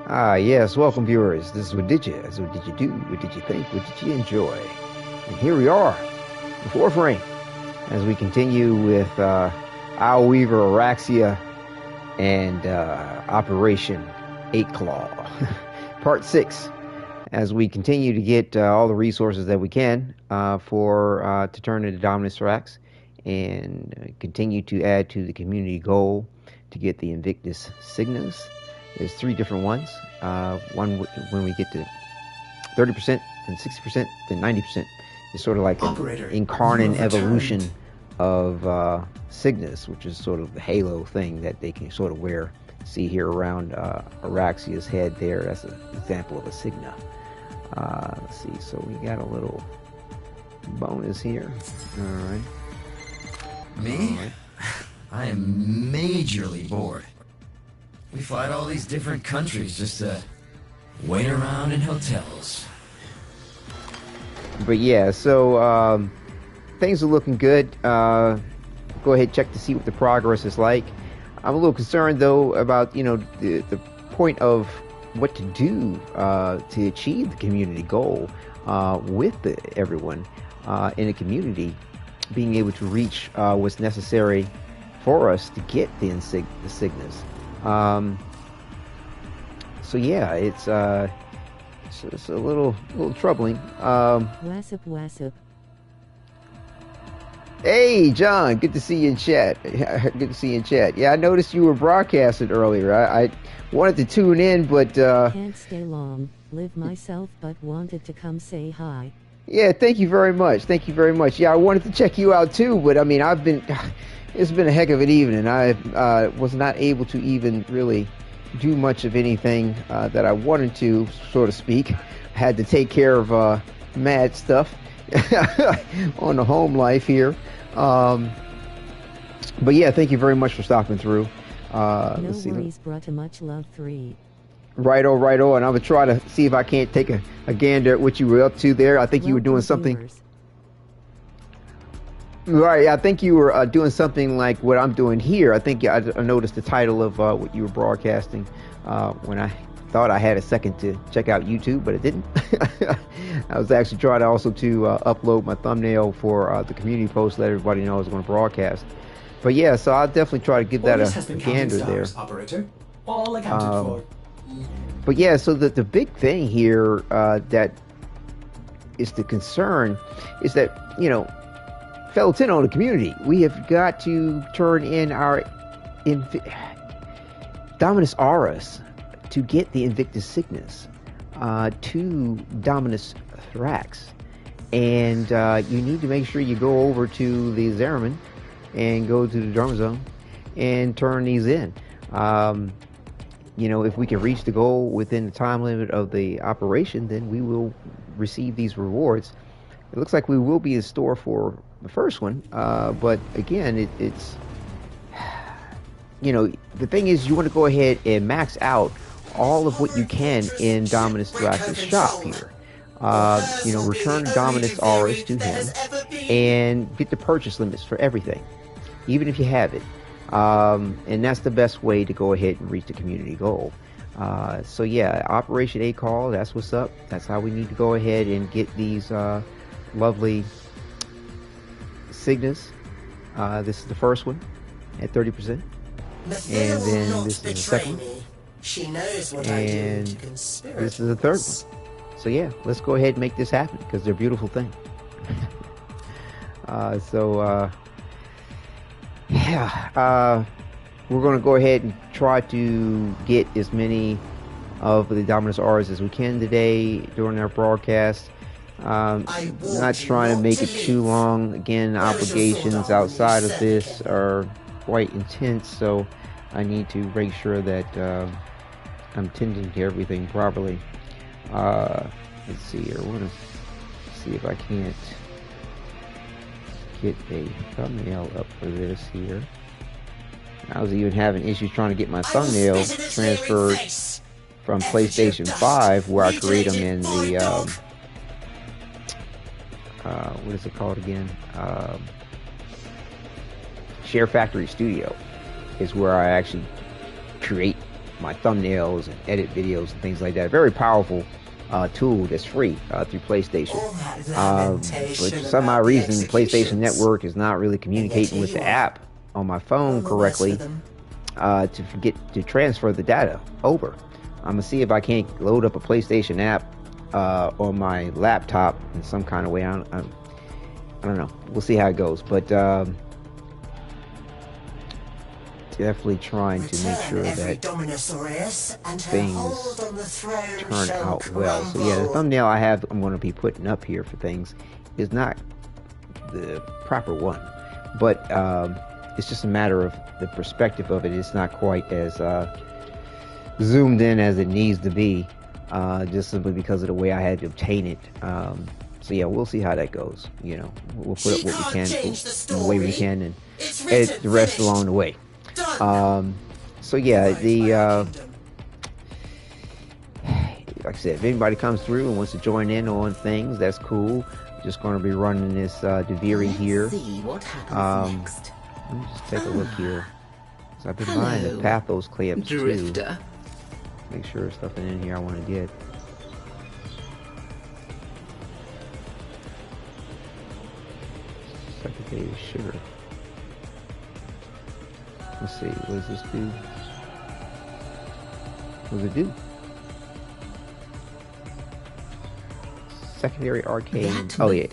Yes, welcome viewers. This is Wadidja. So what did you do? What did you think? What did you enjoy? And here we are with Warframe as we continue with Isleweaver Oraxia and Operation 8 Claw, Part 6. As we continue to get all the resources that we can to turn into Dominus Thrax and continue to add to the community goal to get the Invictus Signas. There's 3 different ones. One when we get to 30%, then 60%, then 90%. It's sort of like an incarnate evolution of Signas, which is sort of the halo thing that they can sort of wear. See here around Oraxia's head there. That's an example of a Signa. Let's see. So we got a little bonus here. All right. Me? All right. I am majorly bored. We fly to all these different countries just to wait around in hotels. But yeah, so things are looking good. Go ahead, check to see what the progress is like. I'm a little concerned though about the point of what to do to achieve the community goal with everyone in the community being able to reach what's necessary for us to get the Signas. So yeah, it's a little troubling. Wassup. Hey John, good to see you in chat. Good to see you in chat. Yeah, I noticed you were broadcasting earlier. I wanted to tune in, but can't stay long. Live myself, but wanted to come say hi. Yeah, thank you very much. Thank you very much. Yeah, I wanted to check you out too, but I mean, it's been a heck of an evening. I was not able to even really do much of anything that I wanted to, so to speak. I had to take care of mad stuff on the home life here. But yeah, thank you very much for stopping through. No worries, brother. Much love, 3. Righto. And I'm going to try to see if I can't take a gander at what you were up to there. I think you were doing something. Right, I think you were doing something like what I'm doing here. I think I noticed the title of what you were broadcasting when I thought I had a second to check out YouTube, but it didn't. I was actually trying to upload my thumbnail for the community post, let everybody know I was going to broadcast. But yeah, so I'll definitely try to give that a gander there. Operator. All accounted for. But yeah, so the big thing here that is the concern is that, fellow Tenno in the community, we have got to turn in our Dominus Auras to get the Invictus Signas to Dominus Thrax. And you need to make sure you go over to the Zeraman and go to the Drum Zone and turn these in. If we can reach the goal within the time limit of the operation, then we will receive these rewards. It looks like we will be in store for the first one, but again, it's the thing is, you want to go ahead and max out all of what you can in Dominus Thrax's shop here. Return Dominus Auras to him and get the purchase limits for everything, even if you have it. And that's the best way to go ahead and reach the community goal. So yeah, Operation 8 Call, that's what's up. That's how we need to go ahead and get these lovely Signas. This is the first one at 30%, and then this is the second one, and this is the third one. So yeah, let's go ahead and make this happen because they're beautiful things. We're going to go ahead and try to get as many of the Dominus Auras as we can today during our broadcast. Not trying to make it too long. Again, obligations outside of this are quite intense, so I need to make sure that I'm tending to everything properly. Let's see here. I want to see if I can't get a thumbnail up for this here. I was even having issues trying to get my thumbnail transferred from PlayStation 5, where I create them in the what is it called again? Share Factory Studio is where I actually create my thumbnails and edit videos and things like that. Very powerful tool that's free through PlayStation. But for some odd reason, PlayStation Network is not really communicating with the app on my phone correctly to transfer the data over. I'm gonna see if I can't load up a PlayStation app on my laptop in some kind of way. I don't know. We'll see how it goes. But definitely trying to make sure that things turn out well. So yeah, the thumbnail I'm going to be putting up here for things is not the proper one, but it's just a matter of the perspective of it. It's not quite as zoomed in as it needs to be, just simply because of the way I had to obtain it. So yeah, we'll see how that goes. You know, we'll put up what we can, the way we can, and edit the rest along the way. So yeah, like I said, if anybody comes through and wants to join in on things, that's cool. Just going to be running this Duviri here. Let me just take a look here. So I've been buying the Pathos clamps too. Make sure there's stuff in here I want to get. Secretary sugar. Let's see, what does this do? What does it do? Secondary arcane. Oh yeah.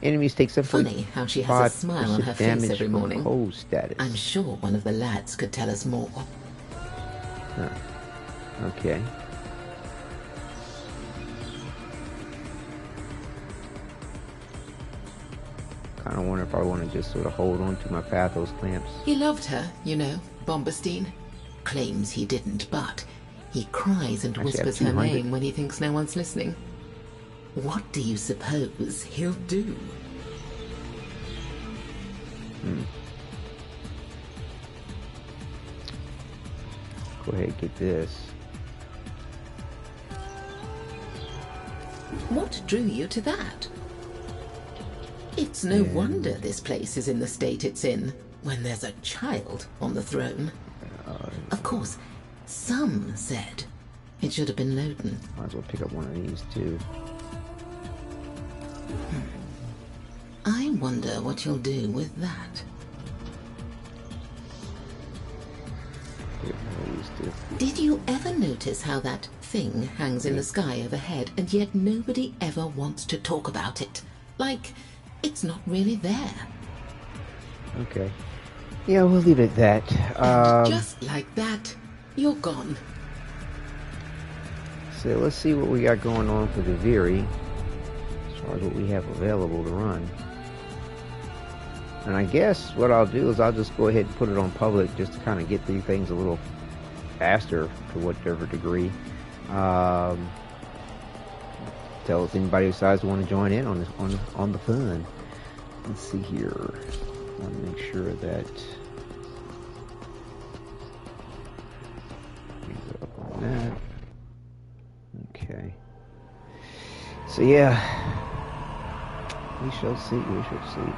Enemies take some Funny how she has a smile on her face every morning. Cold status. I'm sure one of the lads could tell us more. Huh. Okay. I don't wonder if I want to just sort of hold on to my Pathos clamps. He loved her, you know, Bombastine. Claims he didn't, but he cries and whispers her name when he thinks no one's listening. What do you suppose he'll do? Go ahead and get this. What drew you to that? It's no wonder this place is in the state it's in, when there's a child on the throne. Of course, some said it should have been Loden. Might as well pick up one of these too. I wonder what you'll do with that. Did you ever notice how that thing hangs in the sky overhead, and yet nobody ever wants to talk about it? Like, it's not really there. Okay. Yeah, we'll leave it at that. And just like that, you're gone. So let's see what we got going on for Duviri, as far as what we have available to run. And I guess what I'll do is I'll just go ahead and put it on public just to kind of get through things a little faster to whatever degree. Tell us anybody who decides to want to join in on this on the fun. Let's see here. I want to make sure that things up on that. Okay. So yeah, we shall see. We shall see.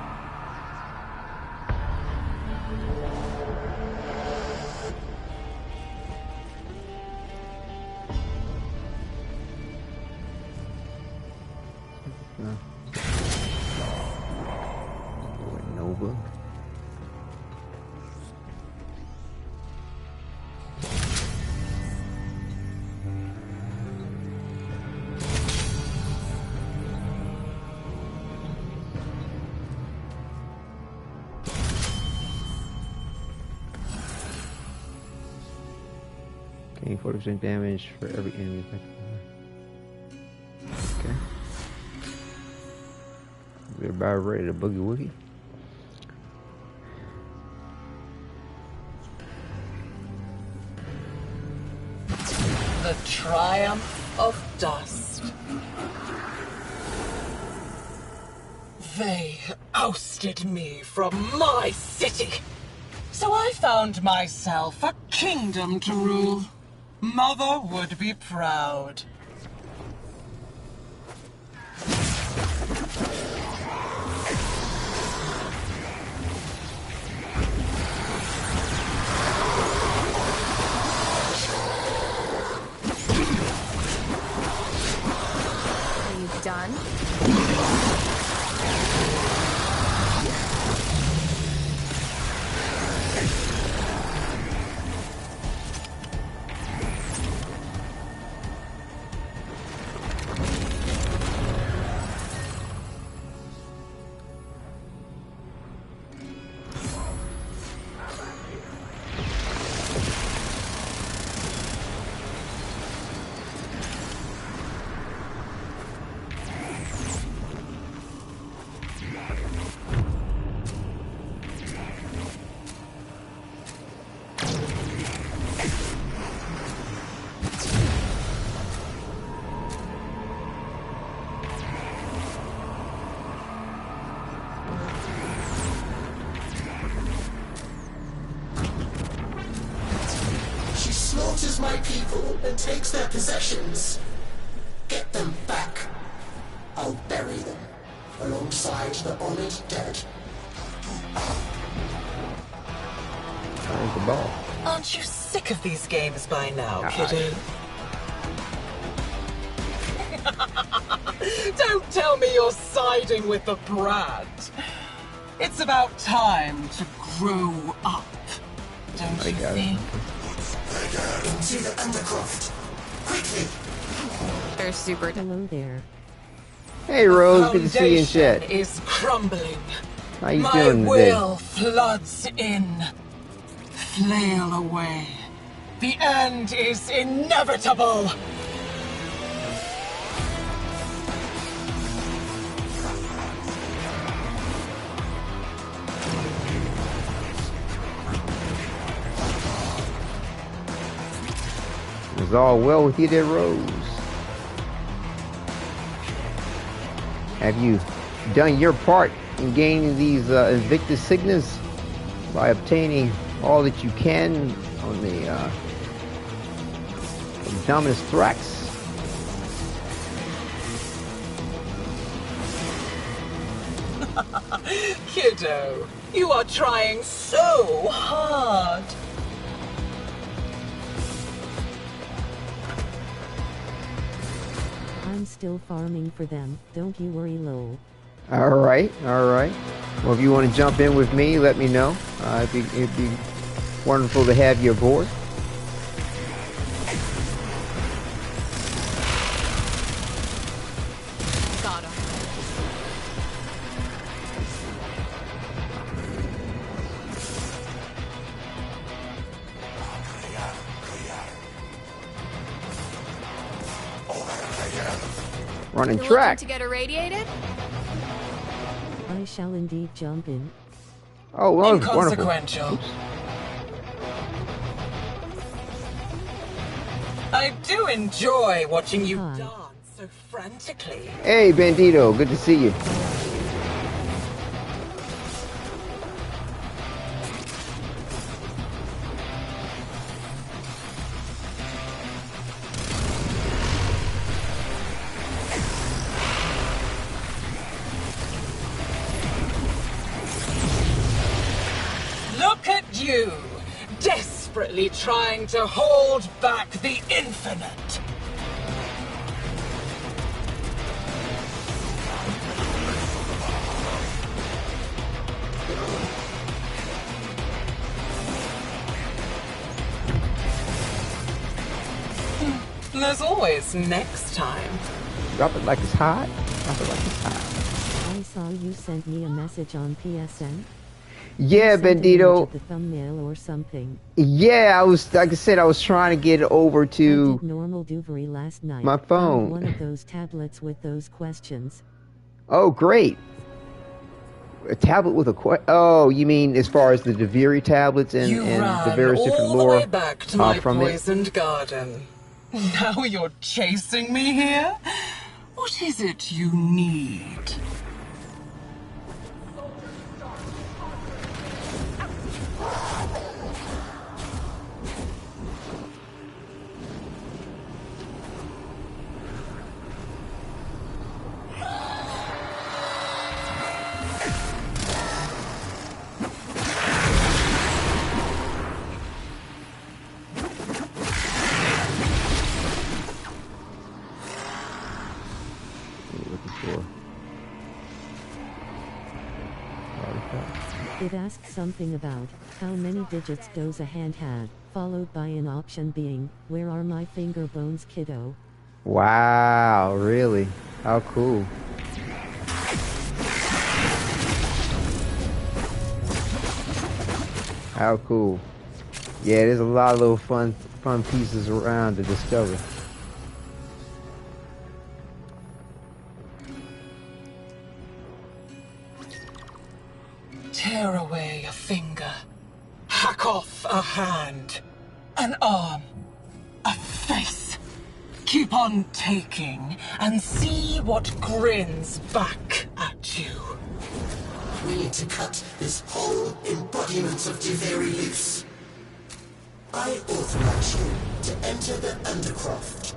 Nova. Gain 40% damage for every enemy affected. Okay. We're about ready to boogie woogie. The triumph of dust. They ousted me from my city, so I found myself a kingdom to rule. Mother would be proud. fun. Slaughters my people and takes their possessions. Get them back. I'll bury them alongside the honored dead. There's the ball. Aren't you sick of these games by now, kiddo? Don't tell me you're siding with the brat. It's about time to grow up, don't you think? Into the undercroft. Quickly. They're super. Hello there. Hey Rose, good to see you in chat. Foundation is crumbling. How you My doing today? will floods in. Flail away. The end is inevitable. Is all well with you there, Rose? Have you done your part in gaining these Invictus Signas by obtaining all that you can on the Dominus Thrax? Kiddo, you are trying so hard. I'm still farming for them, don't you worry, lol. Alright, alright. Well, if you want to jump in with me, let me know. It'd be wonderful to have you aboard. Got him. Running You're track. looking to get irradiated? I shall indeed jump in. Oh, well, wonderful. Inconsequential. I do enjoy watching you Hi. dance so frantically. Hey, Bandito, good to see you. Look at you, desperately trying to hold back the infinite. There's always next time. Drop it like it's hot. Drop it like it's hot. I saw you sent me a message on PSN. Yeah, Sent an image Bandito. of the thumbnail or something. Yeah, I was, like I said, I was trying to get over I to did normal Duviri last night. my phone. Found one of those tablets with those questions. Oh, great. A tablet with a oh, you mean as far as the Duviri tablets and You the ran various different all the lore way back to my from it? poisoned garden. Now you're chasing me here? What is it you need? for? Artifact. It asks something about how many digits does a hand have, followed by an option being, where are my finger bones, kiddo? Wow, really? How cool. How cool. Yeah, there's a lot of little fun pieces around to discover. Tear away a finger. Hack off a hand. An arm. A face. Keep on taking and see what grins back at you. We need to cut this whole embodiment of Duviri loose. I authorize you to enter the Undercroft.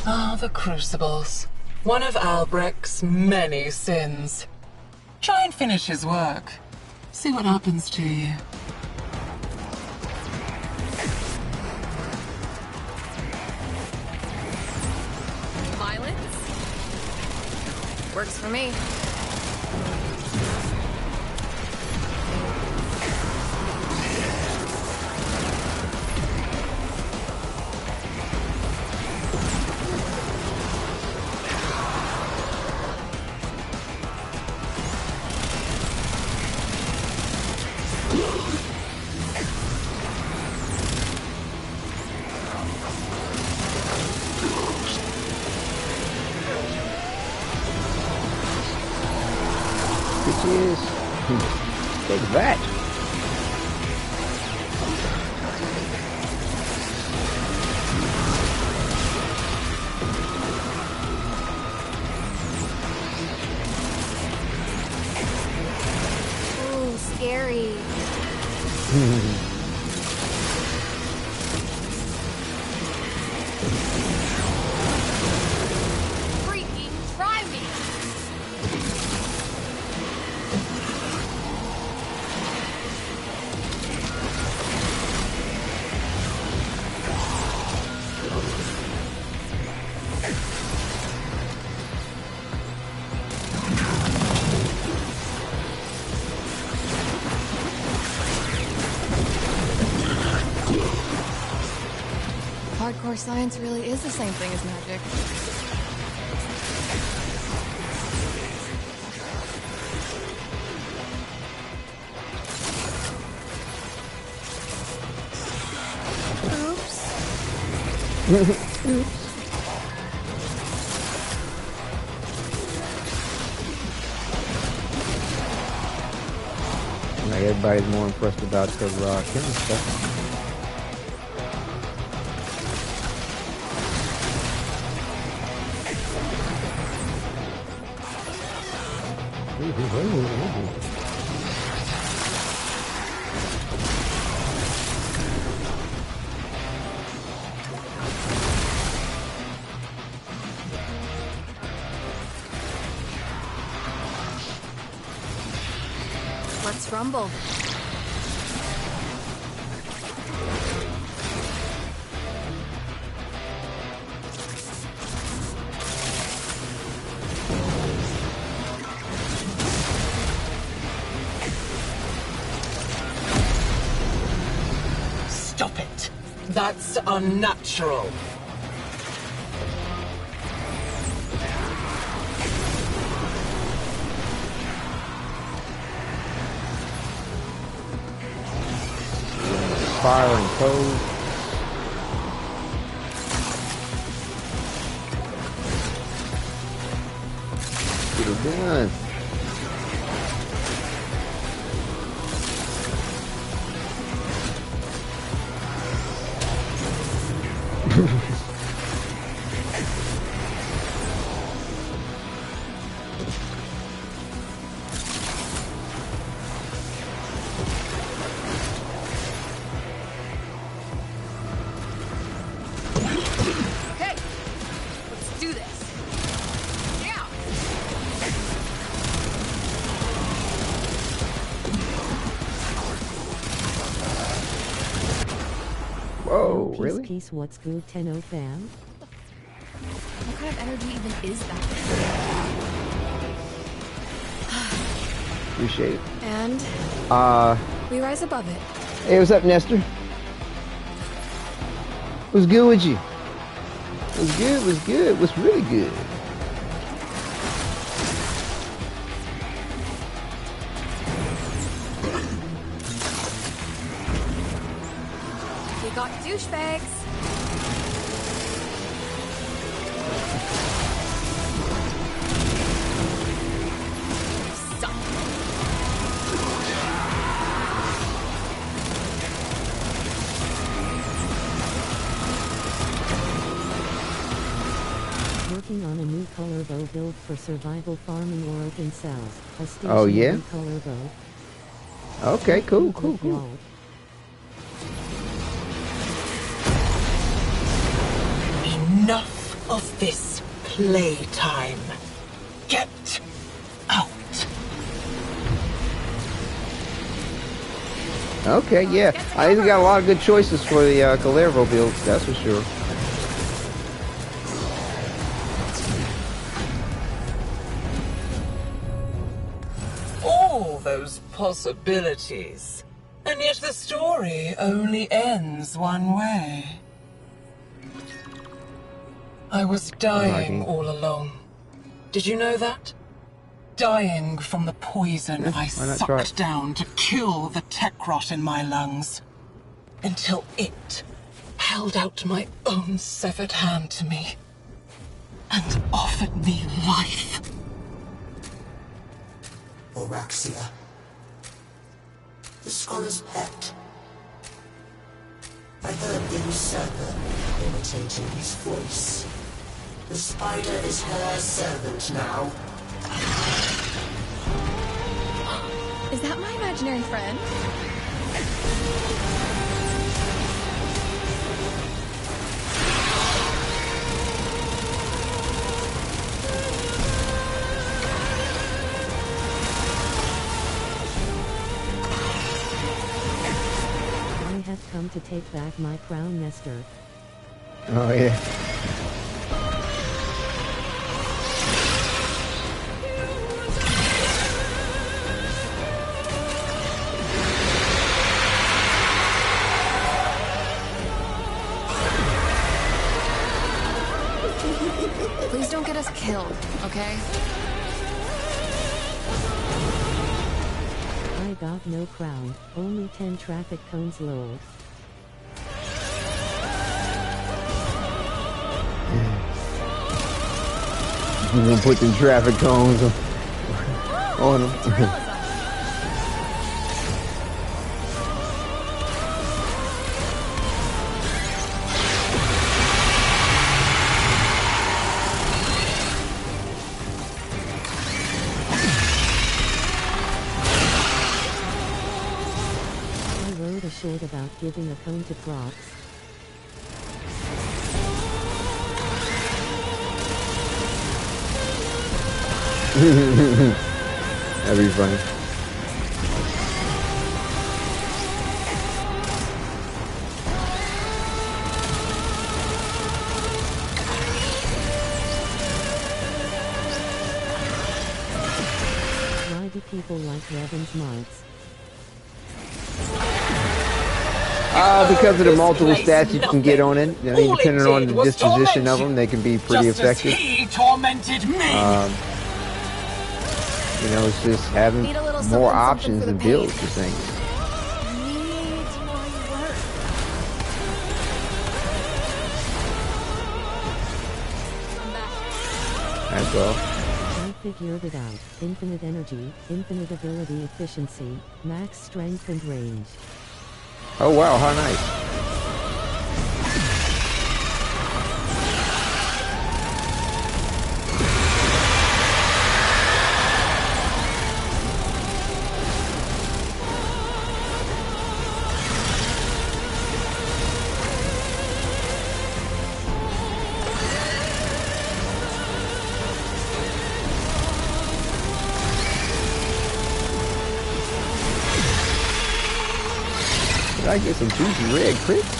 Ah, the Crucibles. One of Albrecht's many sins. Try and finish his work. See what happens to you. Violence? Works for me. Bitches. Take that. Ooh, scary. Freaking try me. Hardcore science really is the same thing as magic. Oops. Like everybody's more impressed about the killing stuff. Let's rumble. Stop it. That's unnatural. Fire and code. Get it done. Okay, let's do this. Yeah. really? Peace, what's good, Tenno fam? What kind of energy even is that? Appreciate it. And we rise above it. Hey, what's up, Nestor? What's good with you? What's good? What's good? What's really good? We got douchebags. Working on a new color bow build for survival farming or open cells. A Oh, yeah? stationary color bow. Okay, cool, Good cool, with cool. y'all. Enough of this playtime. Get out. Okay, yeah. I think we got a lot of good choices for the Calervo builds, that's for sure. All those possibilities. And yet the story only ends one way. I was dying all along. Did you know that? Dying from the poison I why not try sucked it? down to kill the tech rot in my lungs. Until it held out my own severed hand to me and offered me life. Oraxia. The scholar's pet. I heard the usurper imitating his voice. The spider is her servant now. Is that my imaginary friend? I have come to take back my crown, Nestor. Oh, yeah. Please don't get us killed, okay? I got no crown, only 10 traffic cones lol. You gonna put them traffic cones on them. I wrote a short about giving a cone to props. That'd be funny. Why do people like Revan's mods? Because of the multiple stats you can get on it, I mean, depending on the disposition of them, they can be pretty Just as effective. he tormented me. You know, it's just having Need a little more something options for the and builds pace. for things. Needs more work. I'm back. That's all. I figured it out. Infinite energy, infinite ability efficiency, max strength and range. Oh wow, how nice. Did I get some juicy red crits?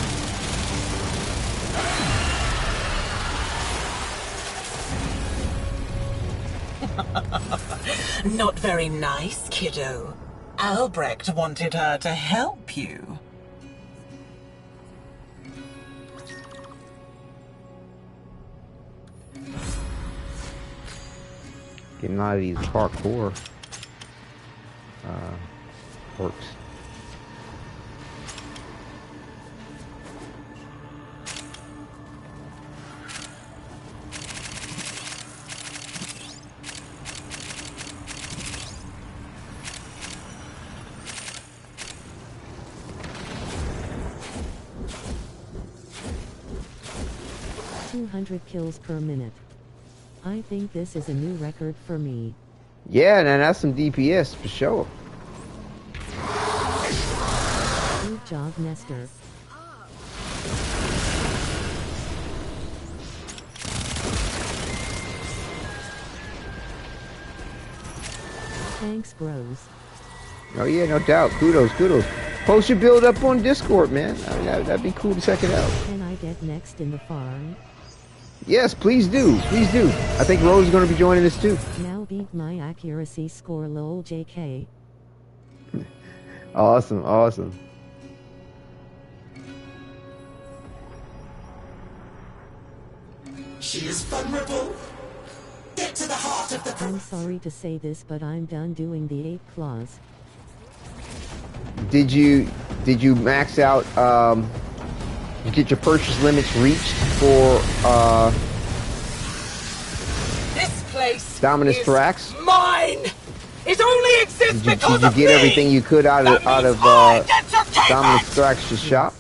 Not very nice, kiddo. Albrecht wanted her to help you. Getting out of these parkour works. Kills per minute. I think this is a new record for me. Yeah, and that's some DPS for sure. Good job, Nestor. Thanks, bros. Oh yeah, no doubt. Kudos, kudos. Post your build up on Discord, man. I mean, that'd be cool to check it out. Can I get next in the farm? Yes, please do. Please do. I think Rose is going to be joining us too. Now beat my accuracy score, lol JK. Awesome, awesome. She is vulnerable. Get to the heart of the I'm sorry to say this, but I'm done doing the 8 claws. Did you max out you get your purchase limits reached for This place Dominus is Thorax? mine. It only exists because Did you get of everything me. you could out of Dominus Thorax's shop?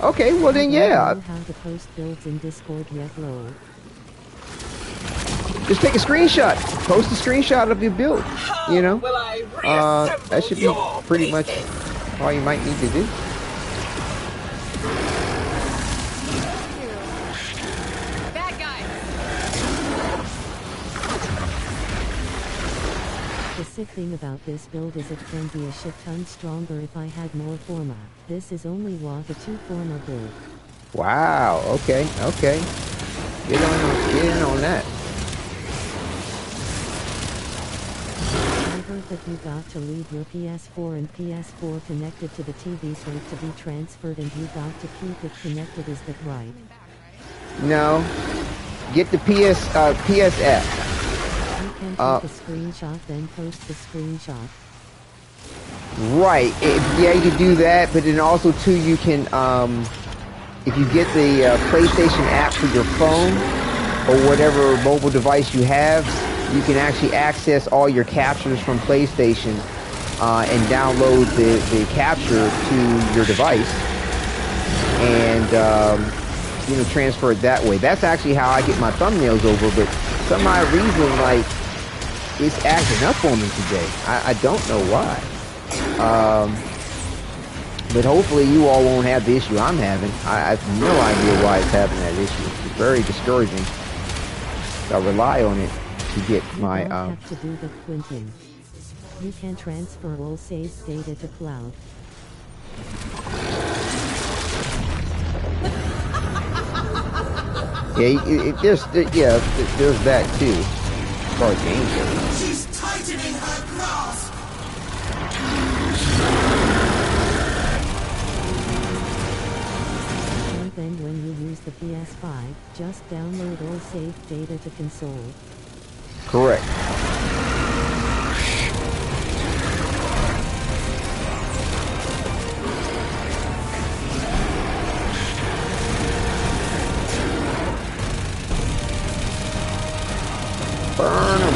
Okay, well then yeah. I don't know how to post builds in Discord yet, lol. Just take a screenshot. Post a screenshot of your build. You know, Will I that should be your pretty much pieces? all you might need to do. Bad guy. The sick thing about this build is it can be a shit ton stronger if I had more forma. This is only WoW the 2 forma build. Wow. Okay. Okay. Get in on that. I heard that you got to leave your PS4 and PS4 connected to the TV so it to be transferred, and you got to keep it connected. Is that right? No. Get the PSF. You can take a screenshot, then post the screenshot. Right. Yeah, you can do that, but then also too, you can, if you get the PlayStation app for your phone or whatever mobile device you have, you can actually access all your captures from PlayStation and download the capture to your device and transfer it that way. That's actually how I get my thumbnails over, but some odd reason, like, it's acting up on me today. I don't know why. But hopefully you all won't have the issue I'm having. I have no idea why it's having that issue. It's very discouraging. I rely on it to get my You don't have to do the quinting. You can transfer all saved data to cloud. There's that too. As far as games go. She's tightening her grasp. And then when you use the PS5, just download all saved data to console. Correct. Burn 'em.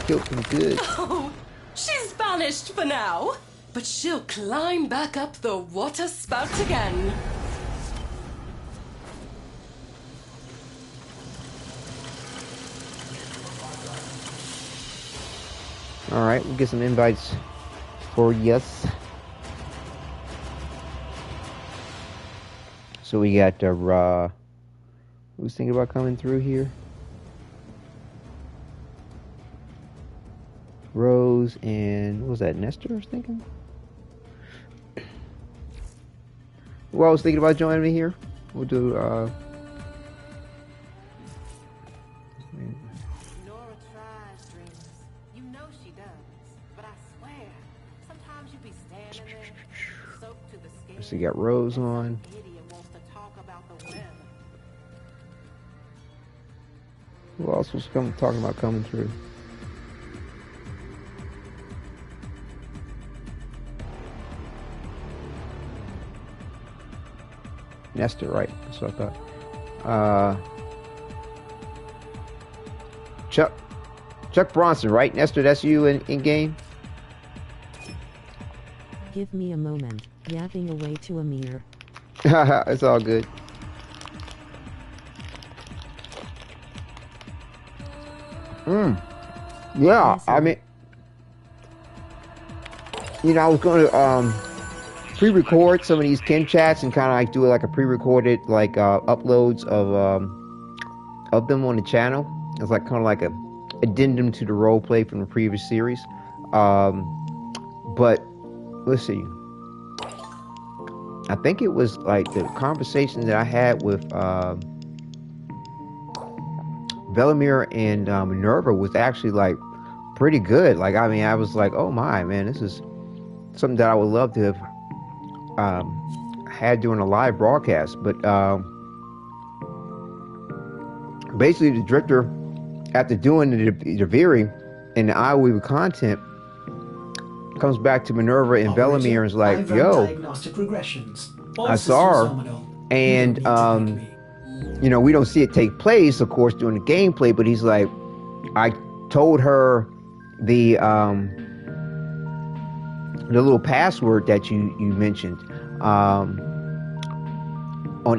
Killed some good. Oh, she's vanished for now, but she'll climb back up the water spout again. All right, we'll get some invites for yes. So we got who's thinking about coming through here? Rose and what was that? Nestor, I was thinking. Who else was thinking about joining me here? We'll do Nora tries, dreams. You know she does. But I swear, sometimes you be standing there, soaked to the skin. so you got Rose on. Idiot wants to talk about the weather. Who else was talking about coming through? Nestor, right? That's what I thought. Chuck Bronson, right? Nestor, that's you in game? Give me a moment. Yapping away to Amir. It's all good. Yeah, I mean, you know, I was going to pre-record some of these Kim chats and kind of like do like a pre-recorded like uploads of them on the channel. It's like kind of like a addendum to the role play from the previous series. But let's see. I think it was like the conversation that I had with Velimir and Minerva was actually like pretty good. Like, I mean, I was like, oh my, man, this is something that I would love to have had during a live broadcast. But basically the Drifter, after doing the Duviri and the Isleweaver content, comes back to Minerva and Velimir and is like, yo, I saw her, and you know, we don't see it take place, of course, during the gameplay, but he's like, I told her the little password that you mentioned on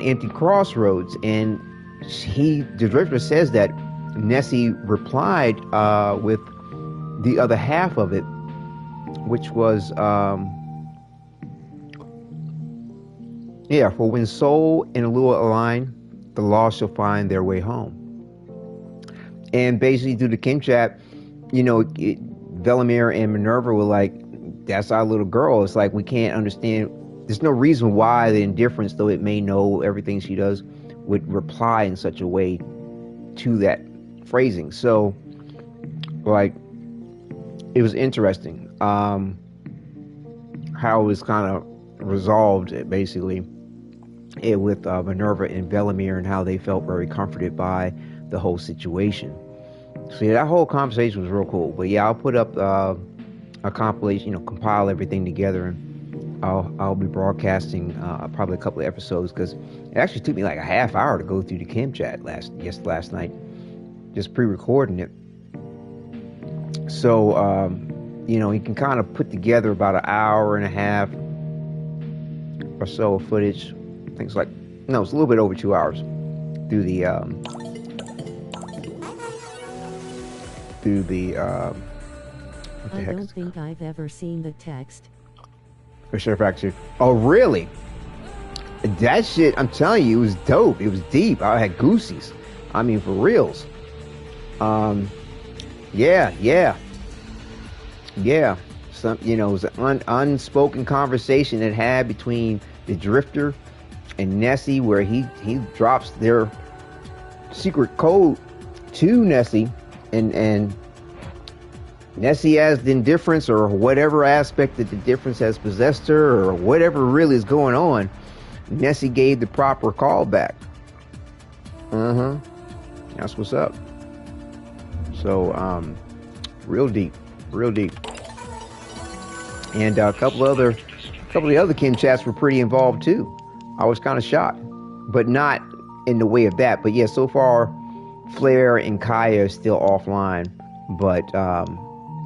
Empty Crossroads, and the Drifter says that Nessie replied with the other half of it, which was for when Soul and Allure align, the lost shall find their way home. And basically through the Kim chat, you know, Velimir and Minerva were like, that's our little girl. It's like, we can't understand. There's no reason why the indifference, though it may know everything she does, would reply in such a way to that phrasing. So, like, it was interesting how it was kind of resolved, basically, with Minerva and Velimir, and how they felt very comforted by the whole situation. So yeah, that whole conversation was real cool. But yeah, I'll put up a compilation, you know, compile everything together, and I'll be broadcasting probably a couple of episodes, because it actually took me like a half hour to go through the Kim chat last night, just pre-recording it. So you know, you can kind of put together about an hour and a half or so of footage. I think it's like, no, it's a little bit over 2 hours through the what the I heck don't think I've ever seen the text. For sure, factor. Oh, really? That shit, I'm telling you, it was dope. It was deep. I had goosies. I mean, for reals. Yeah. Some, you know, it was an unspoken conversation it had between the Drifter and Nessie, where he drops their secret code to Nessie, and Nessie has the indifference or whatever aspect that the difference has possessed her, or whatever really is going on. Nessie gave the proper call back. That's what's up. So real deep. And a couple of the other Kim chats were pretty involved too. I was kind of shocked, but not in the way of that. But yeah, so far Flair and Kaya are still offline, but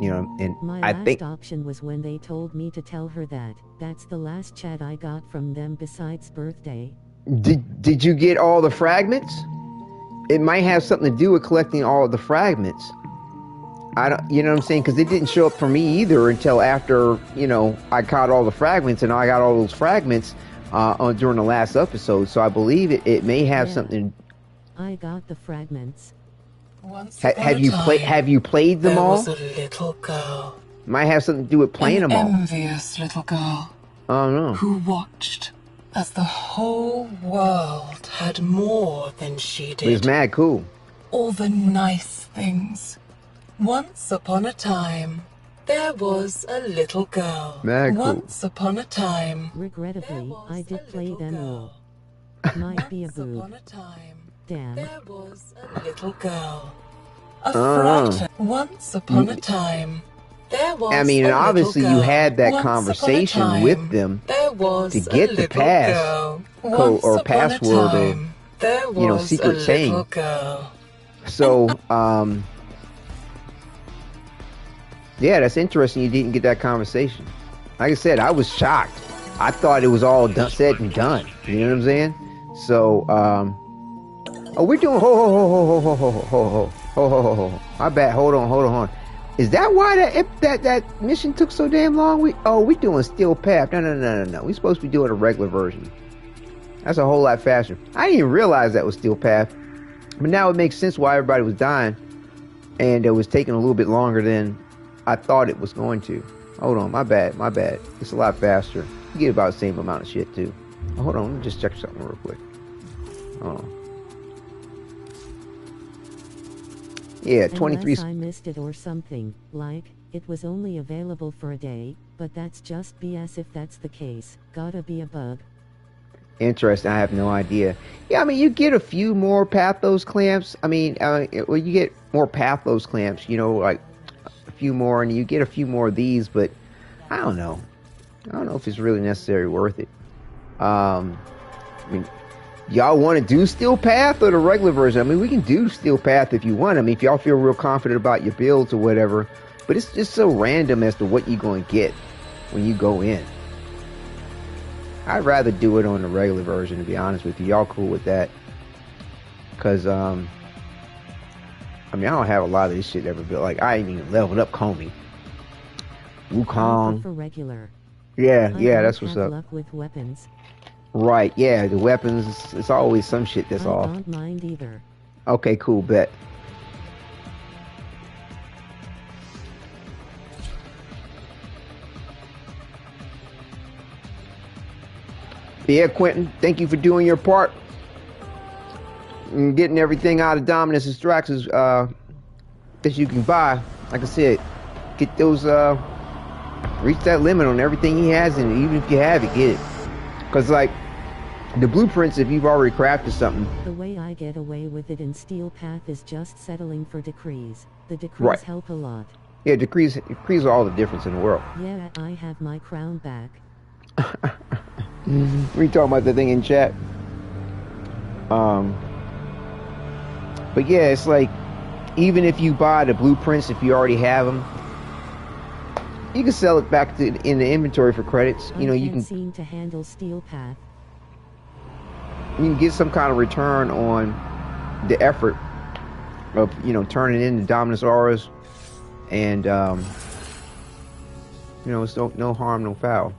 you know, and my last option was when they told me to tell her that. That's the last chat I got from them besides birthday. Did you get all the fragments? It might have something to do with collecting all of the fragments. I don't, you know what I'm saying? Because it didn't show up for me either until after, you know, I caught all the fragments, and I got all those fragments during the last episode. So I believe it may have something. I got the fragments. Have you played them all? There was a little girl. Might have something to do with playing them all. An envious little girl. Oh no. Who watched as the whole world had more than she did. It was mad cool. All the nice things. Once upon a time, there was a little girl. Mad cool. Once upon a time. Regrettably, I did play them all. Might be a boob. Once upon a time. Damn. There was a little girl. A frightened. Once upon a time. There was I mean, a obviously little you girl. had that Once conversation upon a time, with them there was to get a the little pass girl. code or Once upon a password time, there or, you know, was secret a saying. little girl. So, yeah, that's interesting. You didn't get that conversation. Like I said, I was shocked. I thought it was all done, said and done. You know what I'm saying? So, oh, we're doing ho. My bad. Hold on. Is that why that mission took so damn long? We doing Steel Path. No. We supposed to be doing a regular version. That's a whole lot faster. I didn't even realize that was Steel Path, but now it makes sense why everybody was dying, and it was taking a little bit longer than I thought it was going to. Hold on, my bad. It's a lot faster. You get about the same amount of shit too. Hold on, let me just check something real quick. Hold on. Yeah, 23. Unless I missed it or something, like, it was only available for a day, but that's just BS if that's the case. Gotta be a bug. Interesting, I have no idea. Yeah, I mean, you get a few more Pathos clamps. I mean, well, you get more Pathos clamps, you know, like a few more, and you get a few more of these, but I don't know. I don't know if it's really necessarily worth it. I mean, y'all want to do Steel Path or the regular version? I mean, we can do Steel Path if you want. I mean, if y'all feel real confident about your builds or whatever. But it's just so random as to what you're going to get when you go in. I'd rather do it on the regular version, to be honest with you. Y'all cool with that? Because, I mean, I don't have a lot of this shit ever built. Like, I ain't even leveled up Comey. Wukong. For regular. Yeah, that's what's up. Luck with weapons. Right, yeah, the weapons, it's always some shit that's off. I don't mind either. Okay, cool, bet. Yeah, Quentin, thank you for doing your part. And getting everything out of Dominus and Strax's that you can buy. Like I said, get those, reach that limit on everything he has, and even if you have it, get it. Because, like, the blueprints, if you've already crafted something. The way I get away with it in Steel Path is just settling for decrees. The decrees help a lot. Yeah, decrees are all the difference in the world. Yeah, I have my crown back. We talking about the thing in chat. But yeah, it's like, even if you buy the blueprints, if you already have them, you can sell it back in the inventory for credits. You know, you can seem to handle Steel Path. You can get some kind of return on the effort of, you know, turning into Dominus auras, and you know, it's no harm, no foul.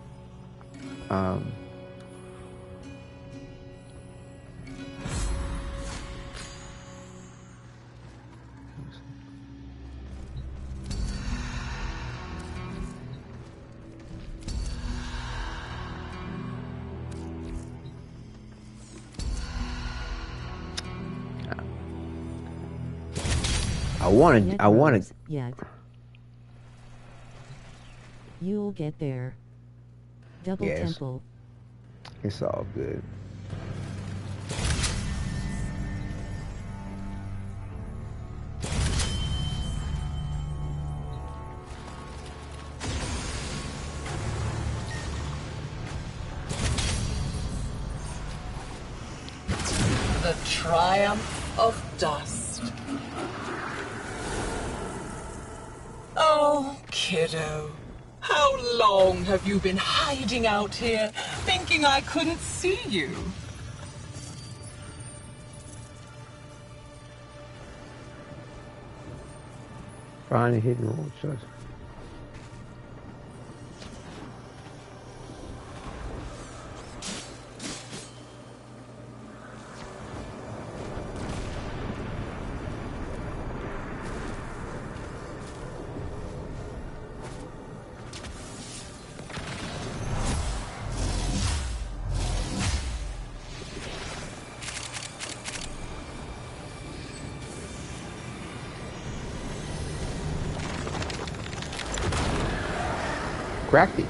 I wanted. Yet. You'll get there. Double temple. It's all good. The triumph of dust. Oh, kiddo. How long have you been hiding out here, thinking I couldn't see you? Find a hidden roll chest. Cracked it.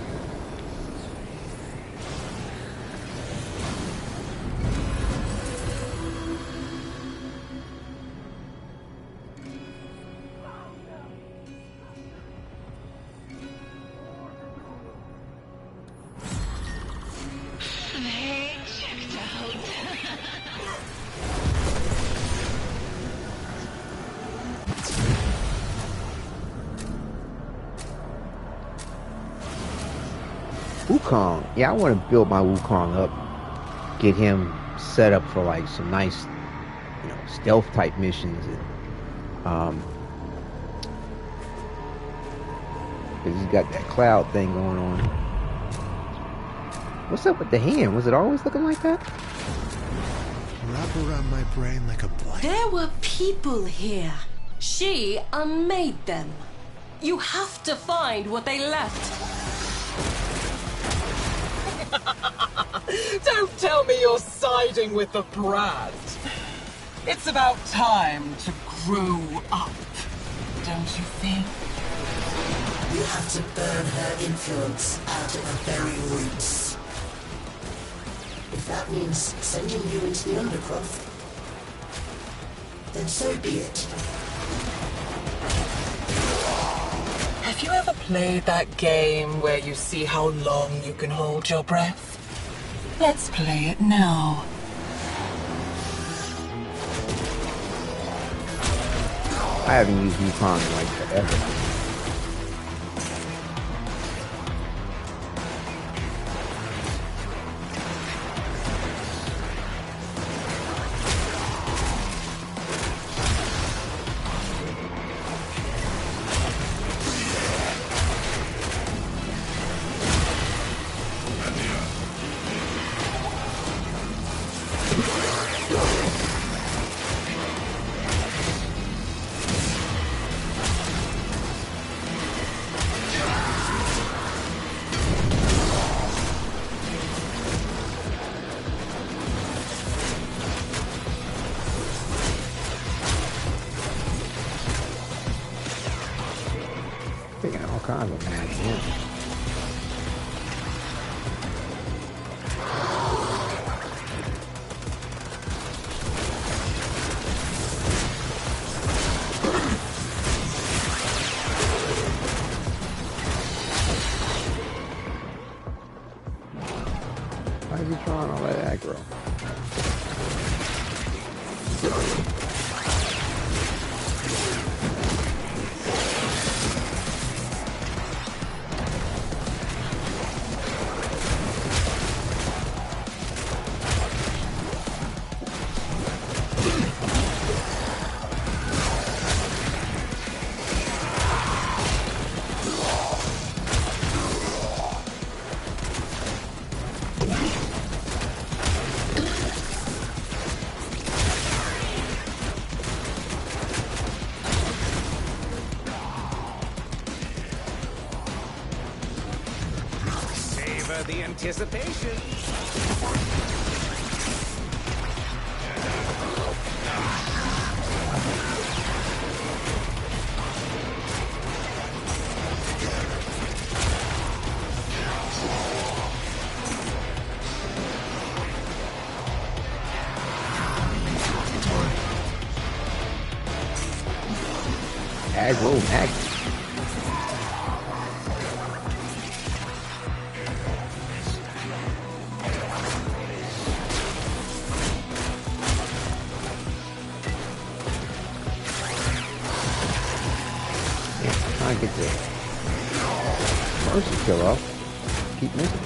Wukong. Yeah, I want to build my Wukong up. Get him set up for like some nice, stealth type missions. And, because he's got that cloud thing going on. What's up with the hand? Was it always looking like that? Wrap around my brain like a blanket. There were people here. She unmade them. You have to find what they left. Don't tell me you're siding with the brat. It's about time to grow up, don't you think? We have to burn her influence out of the very roots. If that means sending you into the undergrowth, then so be it. Have you ever played that game where you see how long you can hold your breath? Let's play it now. I haven't used Wukong in like forever. Kind of mad, yeah. Why is he trying all that aggro? The anticipation. Aggro, aggro. Get the mercy kill off. Keep missing.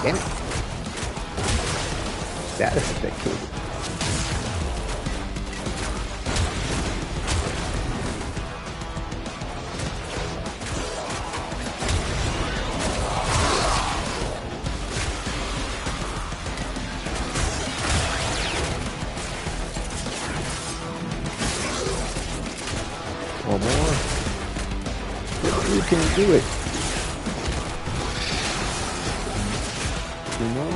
Damn it. Status effect killed it. One more. You can do it. Two more.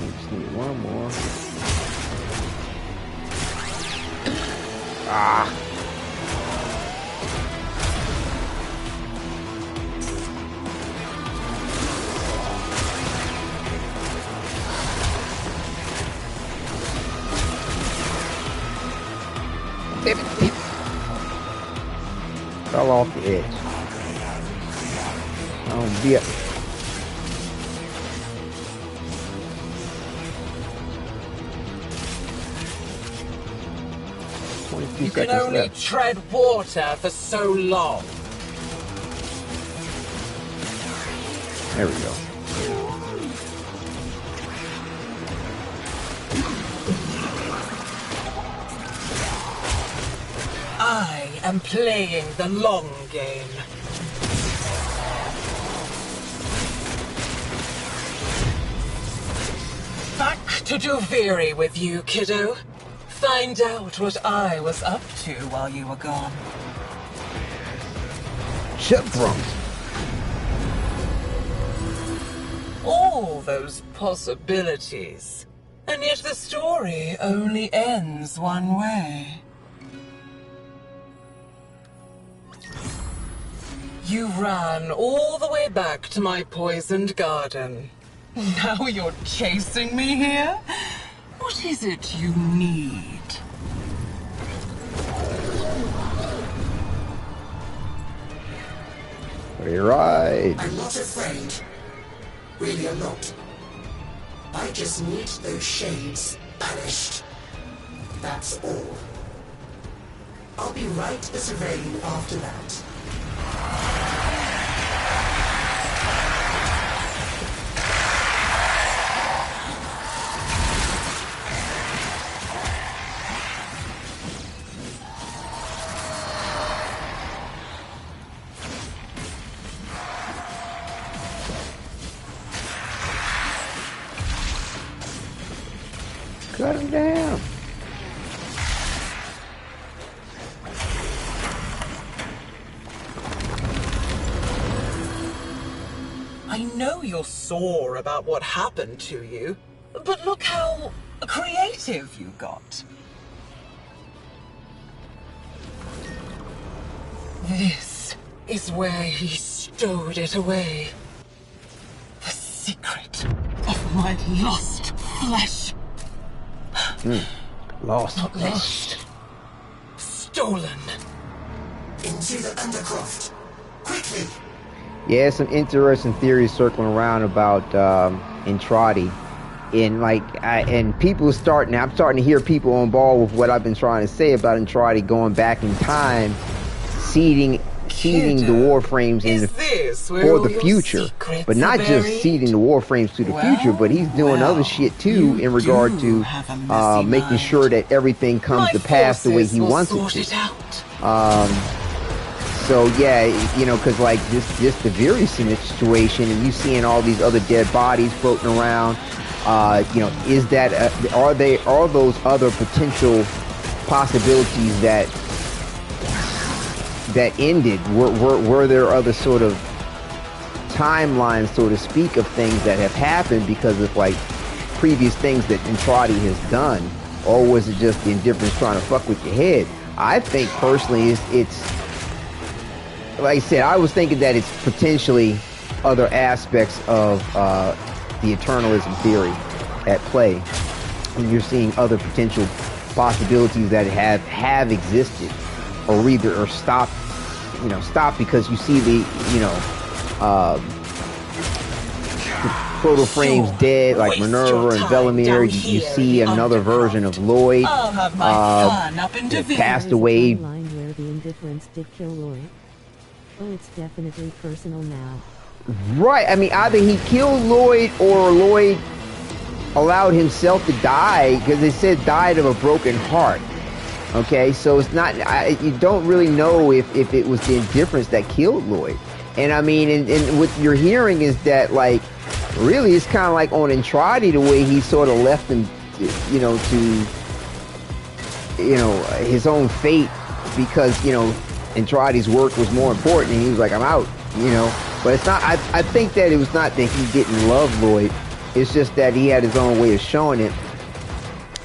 We just need one more. Ah. Fell off the edge. Oh, yeah. You can only left. tread water for so long. There we go. I am playing the long game. Back to Duviri with you, kiddo. Find out what I was up to while you were gone. Shut drums. All those possibilities. And yet the story only ends one way. You ran all the way back to my poisoned garden. Now you're chasing me here? What is it you need? Right. I'm not afraid. Really, I'm not. I just need those shades banished. That's all. I'll be right as rain after that. Cut him down. I know you're sore about what happened to you, but look how creative you got. This is where he stowed it away. The secret of my lost flesh. Lost. Not lost. Stolen. Into the undercroft. Quickly. Yeah, some interesting theories circling around about Entrati, and people I'm starting to hear people on ball with what I've been trying to say about Entrati going back in time, seeding the Warframes for the future, but not just seeding the Warframes to the future, but he's doing other shit too in regard to making sure that everything comes to pass the way he wants it to. So yeah, because like this Duviri situation, and you seeing all these other dead bodies floating around, is that are those other potential possibilities that ended? Were there other sort of timelines, so to speak, of things that have happened because of like previous things that Entrati has done, or was it just the indifference trying to fuck with your head? I think personally, it's like I said, I was thinking that it's potentially other aspects of the eternalism theory at play, and you're seeing other potential possibilities that have existed, or stopped, because you see the proto-frames dead, like Minerva and Velimir. You see another version of Lloyd, I'll have my fun up in Duviri. passed away Indifference did kill Lloyd? Oh, it's definitely personal now. Right. I mean, either he killed Lloyd or Lloyd allowed himself to die, because they said died of a broken heart. Okay, so it's not, you don't really know if it was the indifference that killed Lloyd. And I mean, and what you're hearing is that, like, really it's kind of like on Entradi, the way he sort of left him, you know, to, you know, his own fate, because, you know, Entradi's work was more important, and he was like, I'm out, you know. But it's not, I think that it was not that he didn't love Lloyd, it's just that he had his own way of showing it.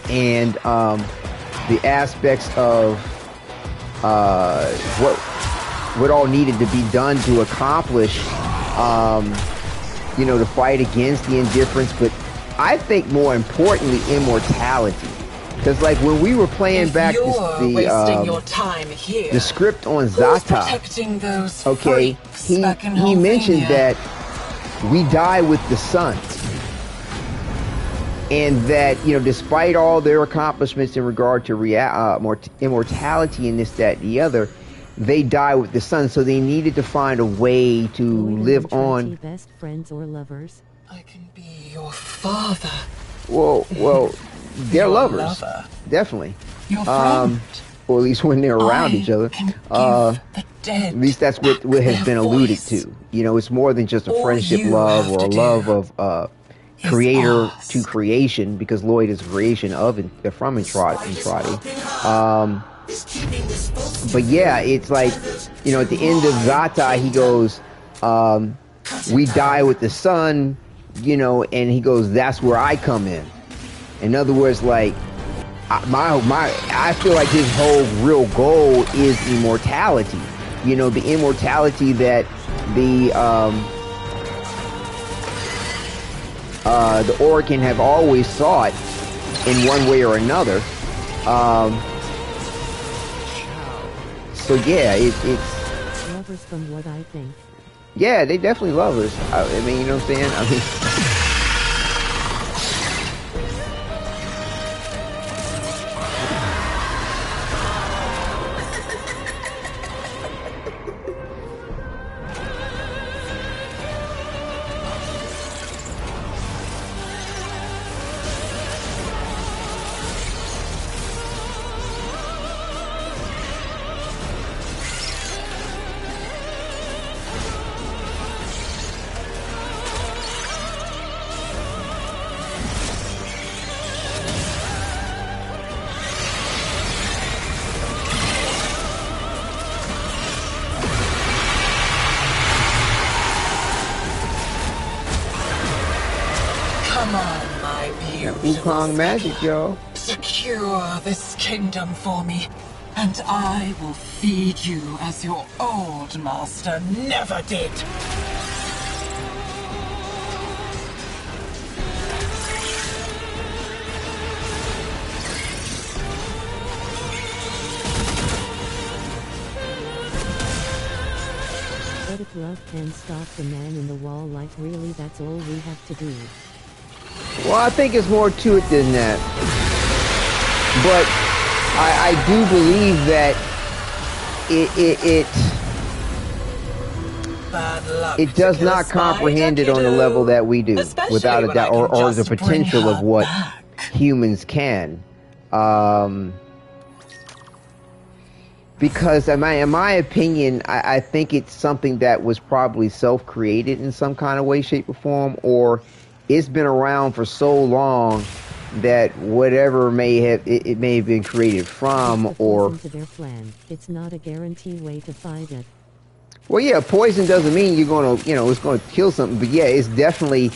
And the aspects of what all needed to be done to accomplish, you know, to fight against the indifference, but I think more importantly, immortality. Because, like, when we were playing back the script on Zata, okay, he mentioned that we die with the sun. And that, you know, despite all their accomplishments in regard to immortality and this, that, and the other, they die with the sun. So they needed to find a way to live on. Best friends or lovers? I can be your father. Well, they're lovers, definitely. Your friend. Or at least when they're around each other. At least that's what has been alluded to. You know, it's more than just a friendship love or a love of creator to creation, because Lloyd is a creation of and from Entradi. But yeah, it's like, you know, at the end of Zata, he goes, we die with the sun, you know, and he goes, that's where I come in. In other words, like, I feel like his whole real goal is immortality. You know, the immortality that the Orokin have always sought in one way or another. So yeah, it's lovers from what I think. Yeah, they definitely lovers. I mean, you know what I'm saying? I mean. Wukong magic, yo. Secure this kingdom for me, and I will feed you as your old master never did. But if love can stop the man in the wall, like, really, that's all we have to do. Well, I think it's more to it than that. But I do believe that it does not comprehend it on the level that we do, without a doubt, or the potential of what humans can. Because in my opinion, I think it's something that was probably self-created in some kind of way, shape, or form, or it's been around for so long that whatever may have been created from, or to their plan. It's not a guaranteed way to fight it. Well, yeah, poison doesn't mean you're going to, you know, it's going to kill something, but yeah, it's definitely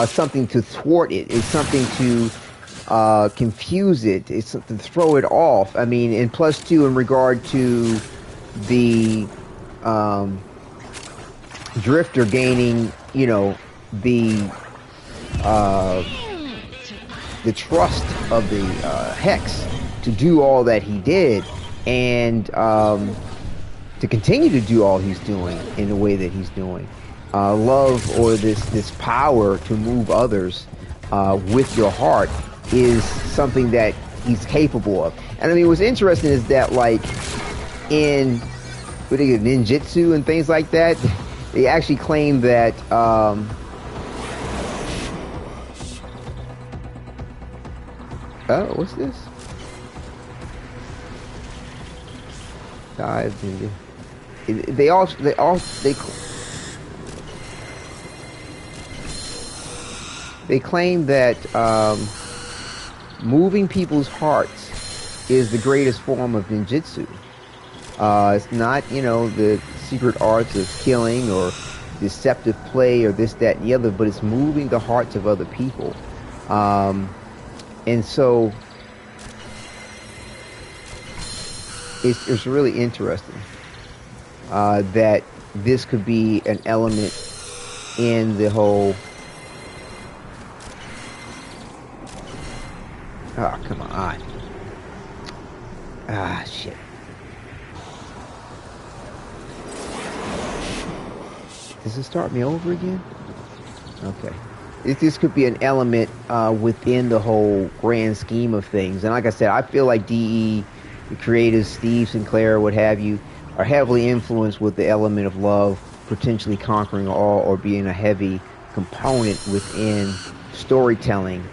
something to thwart it. It's something to confuse it. It's something to throw it off. I mean, and plus too, in regard to the Drifter gaining, you know, the trust of the Hex to do all that he did, and to continue to do all he's doing in the way that he's doing. Love, or this power to move others with your heart, is something that he's capable of. And I mean, what's interesting is that, like, in what is it, ninjutsu and things like that. They actually claim that oh, what's this? They claim that moving people's hearts is the greatest form of ninjutsu. It's not, you know, the secret arts of killing or deceptive play or this, that, and the other, but it's moving the hearts of other people. And so it's really interesting that this could be an element in the whole. Oh, come on. Ah, shit. Does it start me over again? Okay. This could be an element within the whole grand scheme of things. And like I said, I feel like DE, the creators, Steve Sinclair, what have you, are heavily influenced with the element of love potentially conquering all or being a heavy component within storytelling.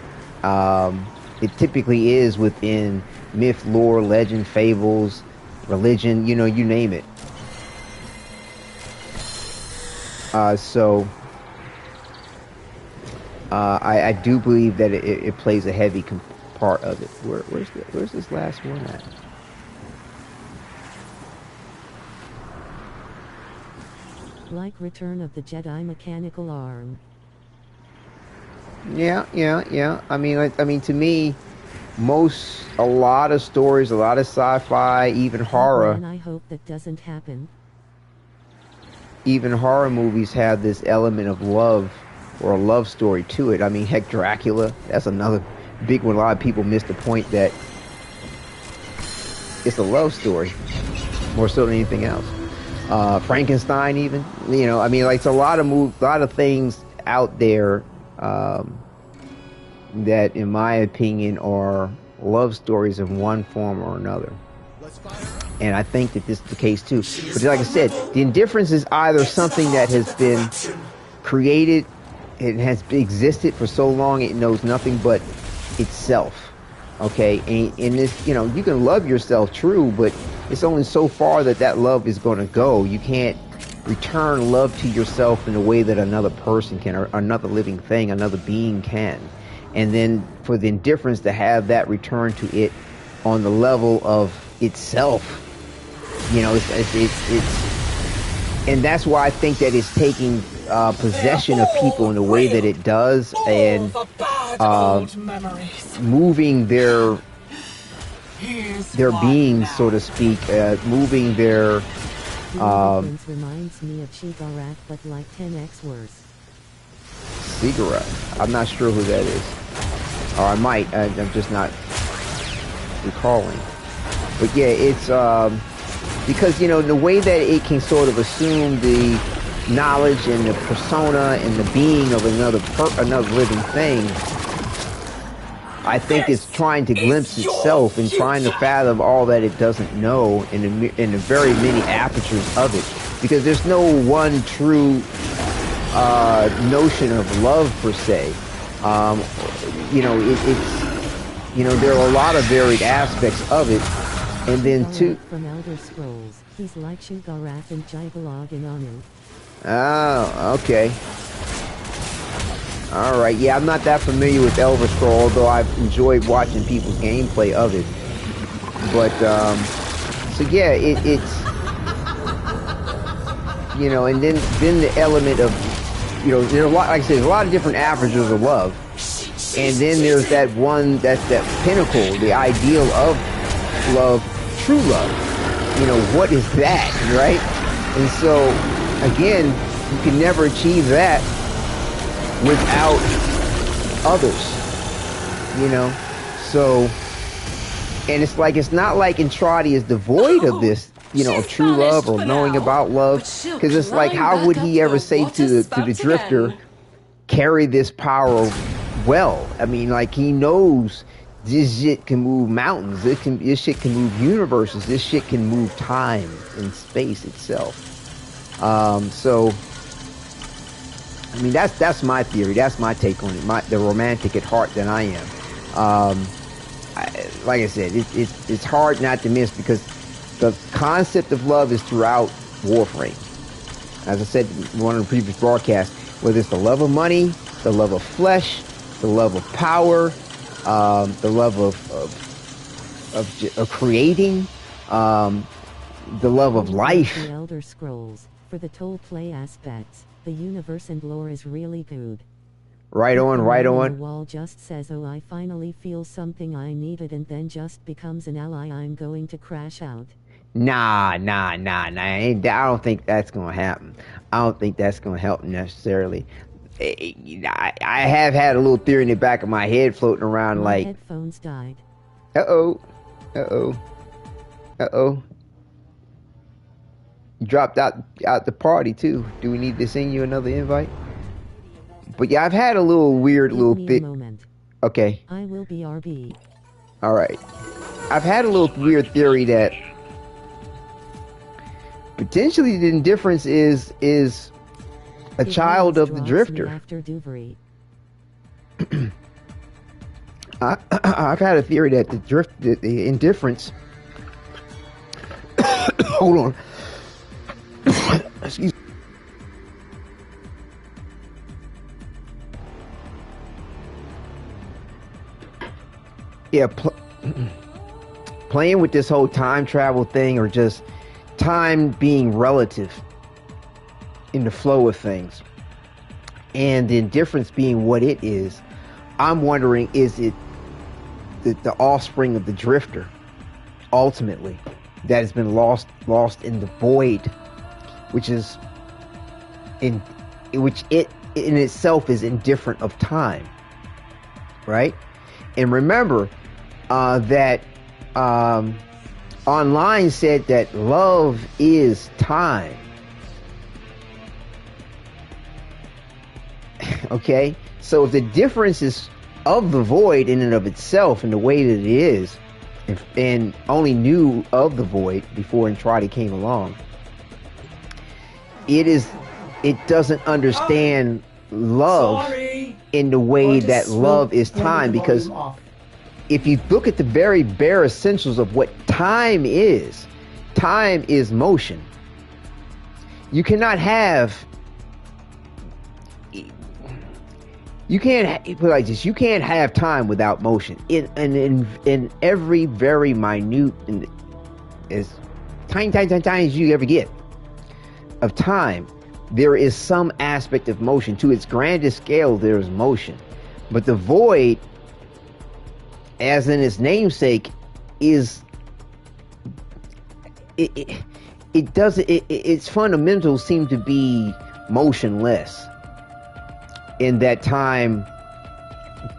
It typically is within myth, lore, legend, fables, religion, you know, you name it. I do believe that it plays a heavy part of it. Where's this last one at? Like Return of the Jedi mechanical arm. Yeah. I mean, to me, a lot of stories, a lot of sci-fi, even horror. And I hope that doesn't happen. Even horror movies have this element of love or a love story to it. I mean, heck, Dracula, that's another big one. A lot of people miss the point that it's a love story more so than anything else. Frankenstein, even, you know, I mean, like, it's a lot of things out there that, in my opinion, are love stories in one form or another. And I think that this is the case too. But like I said, the indifference is either something that has been created, it has existed for so long it knows nothing but itself. Okay, and this, you know, you can love yourself, true, but it's only so far that love is going to go. You can't return love to yourself in a way that another person can, or another living thing, another being can. And then for the indifference to have that return to it on the level of itself, you know, and that's why I think that it's taking possession of people in the way that it does, and moving their beings, so to speak, moving their reminds me of Shigarak, but like 10x worse. Shigarak, I'm not sure who that is, or I might. I'm just not recalling. But yeah, it's because, you know, the way that it can sort of assume the knowledge and the persona and the being of another living thing, I think it's trying to glimpse itself and trying to fathom all that it doesn't know in the very many apertures of it, because there's no one true notion of love per se. You know, it's, you know, there are a lot of varied aspects of it. And then too, from Elder Scrolls, he's like Shigarak and Jigalog and Anu. Oh, okay. All right. Yeah, I'm not that familiar with Elder Scrolls, although I've enjoyed watching people's gameplay of it. But so yeah, it's, you know, and then the element of, you know, there's a lot, like I said, there's a lot of different apertures of love, and then there's that one, that's that pinnacle, the ideal of love, true love. You know, what is that, right? And so again, you can never achieve that without others, you know. So, and it's like, it's not like Entradi is devoid of this, you know, of true love or knowing about love, because it's like, how would he ever say to the Drifter, carry this power well? I mean, like, he knows This shit can move mountains. This shit can move universes. This shit can move time and space itself. So, I mean, that's my theory. That's my take on it. The romantic at heart that I am. Like I said, it's hard not to miss, because the concept of love is throughout Warframe. As I said in one of the previous broadcasts, whether it's the love of money, the love of flesh, the love of power, the love of creating, the love of life. The Elder Scrolls, for the toll play aspects, the universe and lore is really good. Right on, right on. The wall just says, oh, I finally feel something I needed, and then just becomes an ally. I'm going to crash out. Nah. I don't think that's going to happen. I don't think that's going to help necessarily. I have had a little theory in the back of my head floating around, My like, headphones died. Uh-oh. You dropped out the party, too. Do we need to send you another invite? But yeah, I've had a little weird little thing. Okay. I will be RB. All right. I've had a little weird theory that potentially the indifference is a child of the drifter. After Duviri. I've had a theory that the indifference. Hold on. Excuse me. Yeah, playing with this whole time travel thing, or just time being relative in the flow of things, and the indifference being what it is. I'm wondering, is it the offspring of the drifter, ultimately, that has been lost in the void, which it in itself is indifferent of time, right? And remember that online said that love is time. Okay? So if the difference is of the void in and of itself, in the way that it is, and only knew of the void before Entrada came along, it doesn't understand love in the way that love is time, because if you look at the very bare essentials of what time is motion. You cannot have, you can't put it like this, you can't have time without motion. In every very minute, as tiny as you ever get of time, there is some aspect of motion. To its grandest scale, there is motion. But the void, as in its namesake, is its fundamentals seem to be motionless, in that time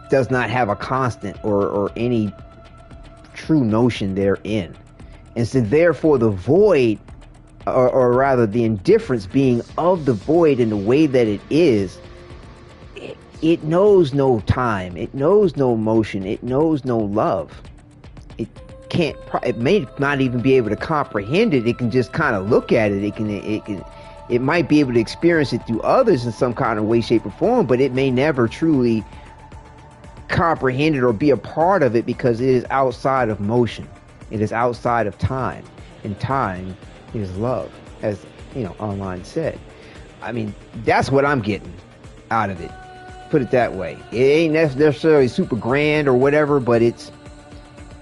does not have a constant or any true notion therein. And so therefore the void, or rather the indifference being of the void in the way that it is, it knows no time, it knows no motion, it knows no love. It may not even be able to comprehend it. It can just kind of look at it. It might be able to experience it through others in some kind of way, shape, or form, but it may never truly comprehend it or be a part of it, because it is outside of motion. It is outside of time, and time is love, as online said. I mean, that's what I'm getting out of it. Put it that way. It ain't necessarily super grand or whatever, but it's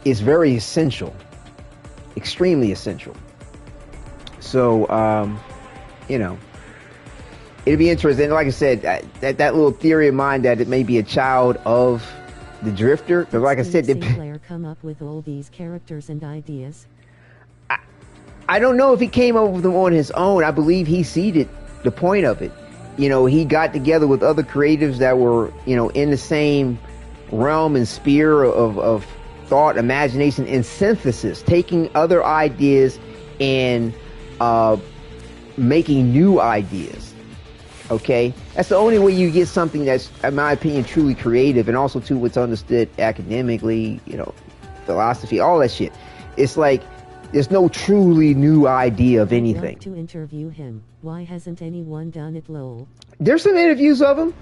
very essential, extremely essential. So, it'd be interesting. Like I said, that little theory of mine that it may be a child of the drifter. Because, like I said, Sinclair come up with all these characters and ideas. I don't know if he came up with them on his own. I believe he seeded the point of it. He got together with other creatives that were, in the same realm and sphere of thought, imagination, and synthesis, taking other ideas and making new ideas. Okay, that's the only way you get something that's, in my opinion, truly creative, and also too what's understood academically, philosophy, all that shit. It's like there's no truly new idea of anything. To interview him. Why hasn't anyone done it, lol? There's some interviews of him.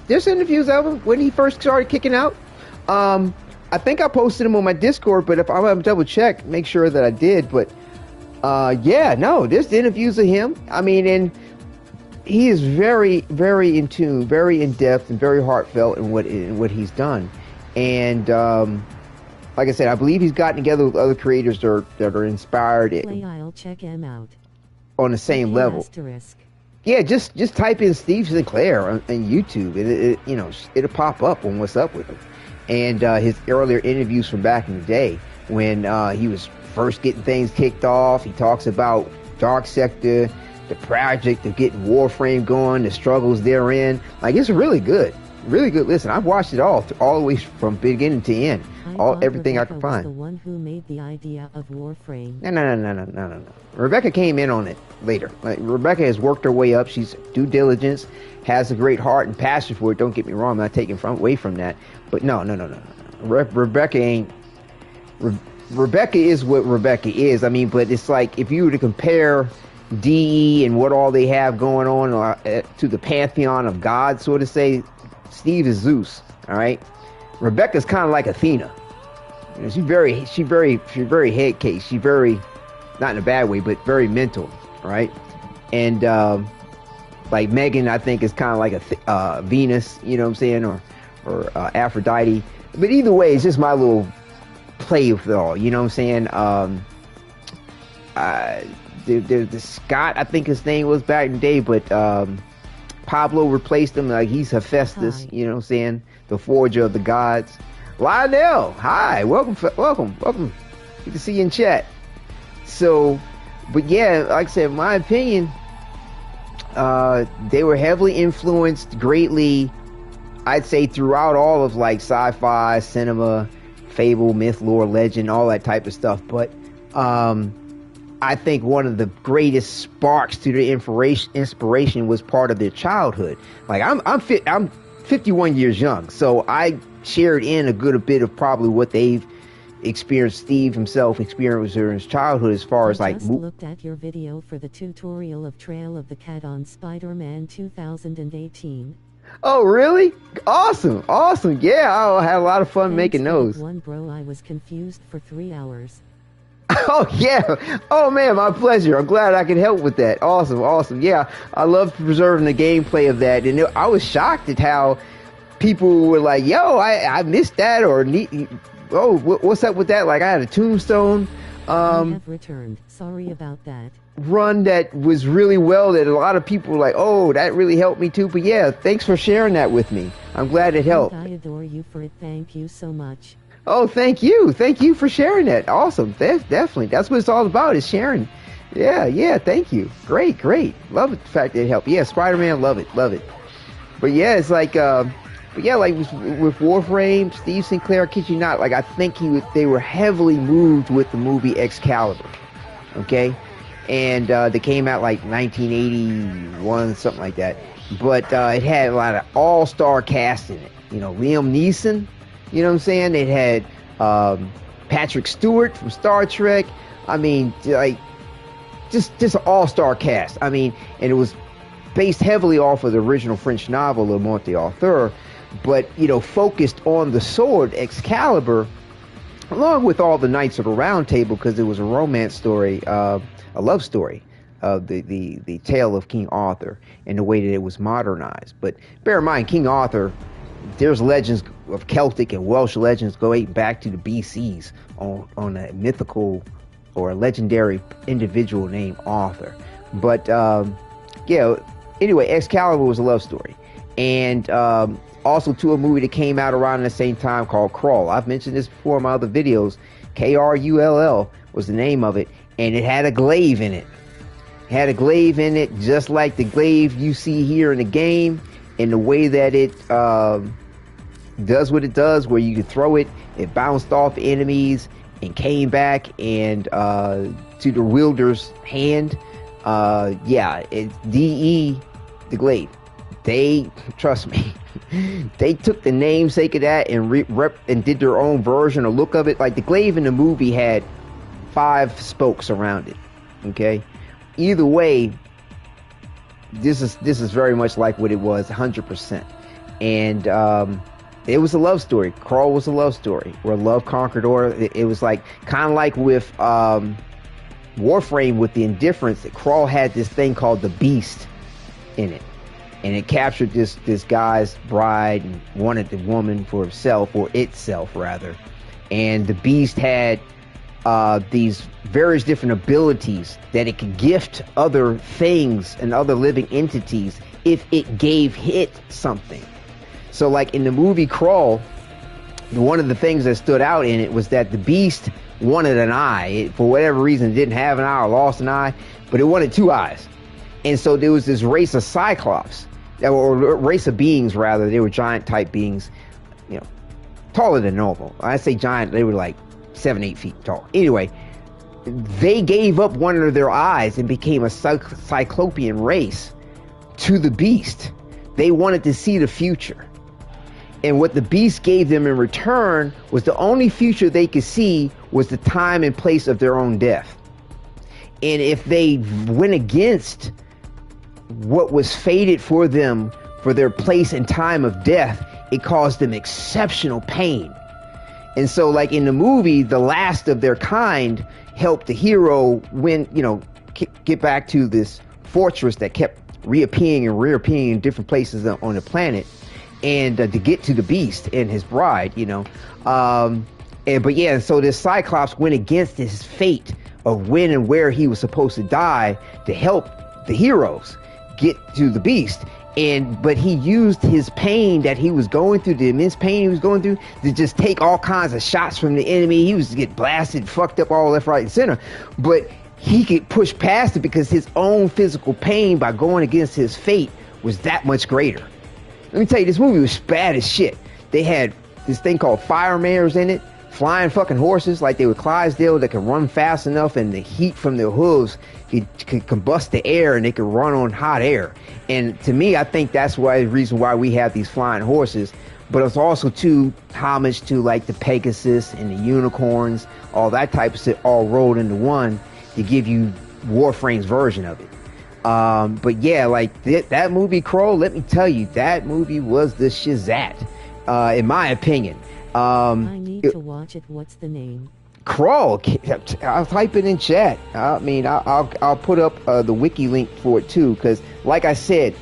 When he first started kicking out. I think I posted him on my Discord, but if I'm gonna double check, make sure that I did. But there's interviews of him. I mean, and he is very, very in tune, very in depth, and very heartfelt in what he's done. And like I said, I believe he's gotten together with other creators that are inspired. I'll check him out. On the same level. Asterisk. Yeah, just type in Steve Sinclair on YouTube, and it'll pop up on what's up with him. And his earlier interviews from back in the day when he was first getting things kicked off. He talks about Dark Sector, the project of getting Warframe going, the struggles therein. Like, it's really good. Really good. Listen, I've watched it all the way from beginning to end. Everything I could find. The one who made the idea of Warframe. No. Rebecca came in on it later. Like, Rebecca has worked her way up. She's due diligence, has a great heart and passion for it. Don't get me wrong. I'm not taking away from that. But no. Rebecca ain't. Rebecca is what Rebecca is. I mean, but it's like if you were to compare DE and what all they have going on to the pantheon of God, so to say, Steve is Zeus. All right. Rebecca's kind of like Athena. She's very head case. She's very, not in a bad way, but very mental, right? And like Megan, I think is kind of like a Venus, you know what I'm saying, or Aphrodite. But either way, it's just my little play with it all. You know what I'm saying? The Scott, I think his name was back in the day, but Pablo replaced him. Like, he's Hephaestus. You know what I'm saying? The forger of the gods. Lionel, hi, welcome. Good to see you in chat. So, but yeah, like I said, in my opinion, they were heavily influenced greatly, I'd say, throughout all of like sci-fi, cinema, fable, myth, lore, legend, all that type of stuff. But I think one of the greatest sparks to their inspiration was part of their childhood. Like, I'm 51 years young, so I shared in a good bit of probably what they've experienced. Steve himself experienced during his childhood, as far as like. I just looked at your video for the tutorial of Trail of the Cat on Spider-Man 2018. Oh, really? Awesome. Yeah, I had a lot of fun making those. One bro, I was confused for 3 hours. Oh, yeah. Oh, man, my pleasure. I'm glad I could help with that. Awesome. Yeah, I love preserving the gameplay of that. And I was shocked at how people were like, yo, I missed that, or what's up with that? Like, I had a Tombstone I have returned. Sorry about that. Run that was really well, that a lot of people were like, oh, that really helped me too. But yeah, thanks for sharing that with me. I'm glad it helped. I adore you for it. Thank you so much. Oh, thank you for sharing that. Awesome. Definitely. That's what it's all about, is sharing. Yeah, thank you. Great. Love it, the fact that it helped. Yeah, Spider-Man, love it. But yeah, it's like, like with Warframe, Steve Sinclair, kid you not, like, I think they were heavily moved with the movie Excalibur. Okay? And they came out like 1981, something like that. But it had a lot of all-star cast in it. Liam Neeson, you know what I'm saying? It had Patrick Stewart from Star Trek. I mean, like, just an all-star cast. I mean, and it was based heavily off of the original French novel Le Morte d'Arthur, but, focused on the sword Excalibur, along with all the Knights of the Round Table, because it was a romance story, a love story of the tale of King Arthur and the way that it was modernized. But bear in mind, King Arthur, there's legends of Celtic and Welsh legends going back to the BCs on a mythical or a legendary individual named Arthur. But anyway, Excalibur was a love story. And also to a movie that came out around the same time called Krull. I've mentioned this before in my other videos. Krull was the name of it, and it had a glaive in it. Just like the glaive you see here in the game, in the way that it does what it does, where you can throw it, it bounced off enemies and came back and to the wielder's hand. It's DE, the glaive. they, trust me, they took the namesake of that and did their own version or look of it. Like the glaive in the movie had 5 spokes around it. Okay, either way, this is very much like what it was, 100%. And it was a love story. Crawl was a love story where love conquered all. It was like kind of like with Warframe with the indifference. Crawl had this thing called the Beast in it, and it captured this guy's bride and wanted the woman for herself, or itself rather. And the Beast had these various different abilities that it could gift other things and other living entities if it gave it something. So like in the movie Crawl, one of the things that stood out in it was that the Beast wanted an eye. It, for whatever reason, it didn't have an eye or lost an eye, but it wanted 2 eyes. And so there was this race of Cyclops, or race of beings rather. They were giant type beings, you know, taller than normal. I say giant, they were like 7-8 feet tall. Anyway, they gave up one of their eyes and became a cyclopean race to the Beast. They wanted to see the future. And what the Beast gave them in return was the only future they could see was the time and place of their own death. And if they went against what was fated for them for their place and time of death, it caused them exceptional pain. And so like in the movie, the last of their kind helped the hero get back to this fortress that kept reappearing in different places on the planet, and to get to the Beast and his bride, so this Cyclops went against his fate of when and where he was supposed to die to help the heroes get to the Beast. But he used his pain that he was going through, the immense pain he was going through, to just take all kinds of shots from the enemy. He was to get blasted, fucked up all left, right, and center. But he could push past it because his own physical pain by going against his fate was that much greater. Let me tell you, this movie was bad as shit. They had this thing called fire mares in it, flying fucking horses like they were Clydesdale that could run fast enough, and the heat from their hooves could combust the air, and they could run on hot air. And to me, I think that's the reason why we have these flying horses. But it's also too homage to like the Pegasus and the unicorns, all that type of shit, all rolled into one to give you Warframe's version of it. But yeah, like that movie Crow, let me tell you, that movie was the shizat, in my opinion. I need to watch it. What's the name? Crow. I'll type it in chat. I mean, I'll put up the wiki link for it too, because like I said,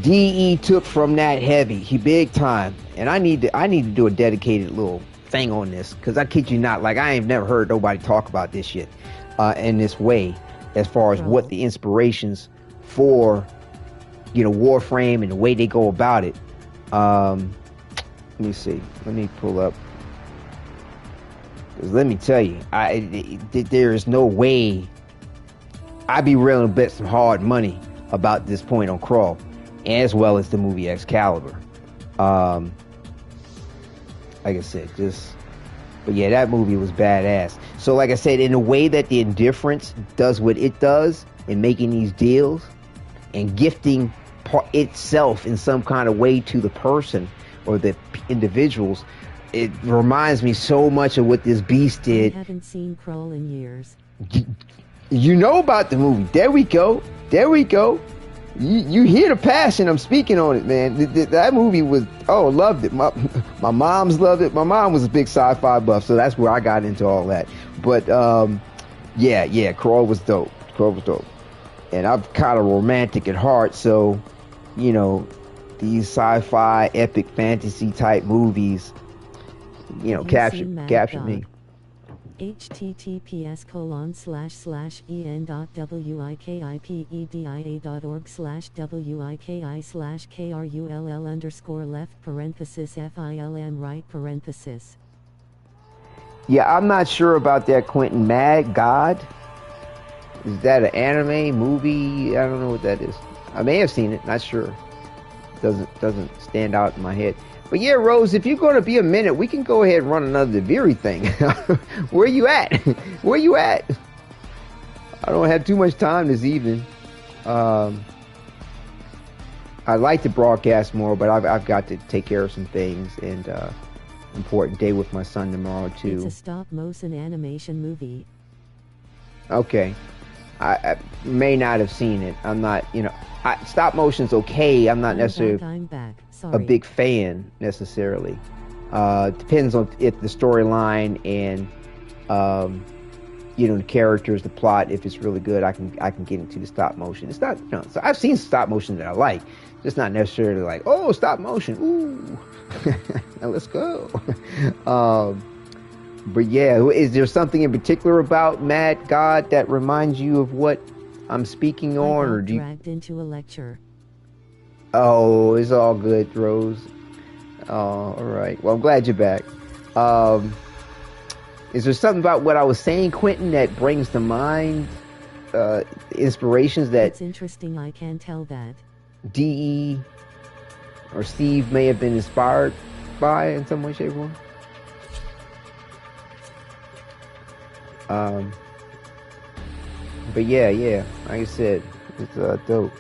DE took from that heavy, he big time, and I need to do a dedicated little thing on this, because I kid you not, like I ain't never heard nobody talk about this shit in this way, as far as what the inspirations for, Warframe and the way they go about it. Let me see. Let me pull up. 'Cause let me tell you, there is no way I'd be willing to bet some hard money about this point on Crawl, as well as the movie Excalibur. Like I said, but yeah, that movie was badass. So like I said, in a way that the indifference does what it does in making these deals and gifting itself in some kind of way to the person or the individuals, it reminds me so much of what this Beast did. I haven't seen Crawl in years. You know about the movie. There we go. You hear the passion I'm speaking on it, man. That movie was, loved it. My mom's loved it. My mom was a big sci-fi buff, so that's where I got into all that. But yeah, Crawl was dope. And I'm kind of romantic at heart, so these sci-fi epic fantasy type movies, captured me. https://en.wikipedia.org/wiki/left/film Yeah, I'm not sure about that, Quentin. Mad God? Is that an anime movie? I don't know what that is. I may have seen it, not sure. Doesn't stand out in my head. But yeah, Rose, if you're going to be a minute, we can go ahead and run another Duviri thing. Where you at? I don't have too much time this evening. I'd like to broadcast more, but I've got to take care of some things, and important day with my son tomorrow too. It's a stop-motion animation movie. Okay. I may not have seen it. I'm not, stop motion's okay. I'm not necessarily a big fan necessarily. Depends on if the storyline and the characters, the plot. If it's really good, I can get into the stop motion. It's not, so I've seen stop motion that I like. Just not necessarily like, oh, stop motion, ooh, now let's go. But yeah, is there something in particular about Mad God that reminds you of what I'm speaking on, or do you dragged into a lecture? Oh, it's all good, Rose. All right. Well, I'm glad you're back. Is there something about what I was saying, Quentin, that brings to mind inspirations that? It's interesting. I can tell that DE or Steve may have been inspired by in some way, shape, or form. But yeah, like I said, it's dope.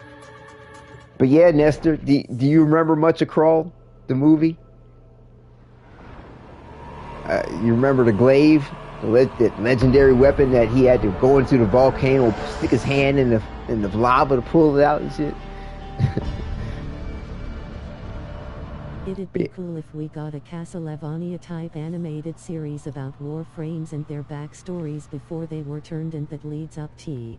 But yeah, Nestor, do you remember much of Krull, the movie? You remember the glaive, the legendary weapon that he had to go into the volcano, stick his hand in the lava to pull it out and shit? It'd be cool if we got a Castlevania type animated series about Warframes and their backstories before they were turned in that leads up to.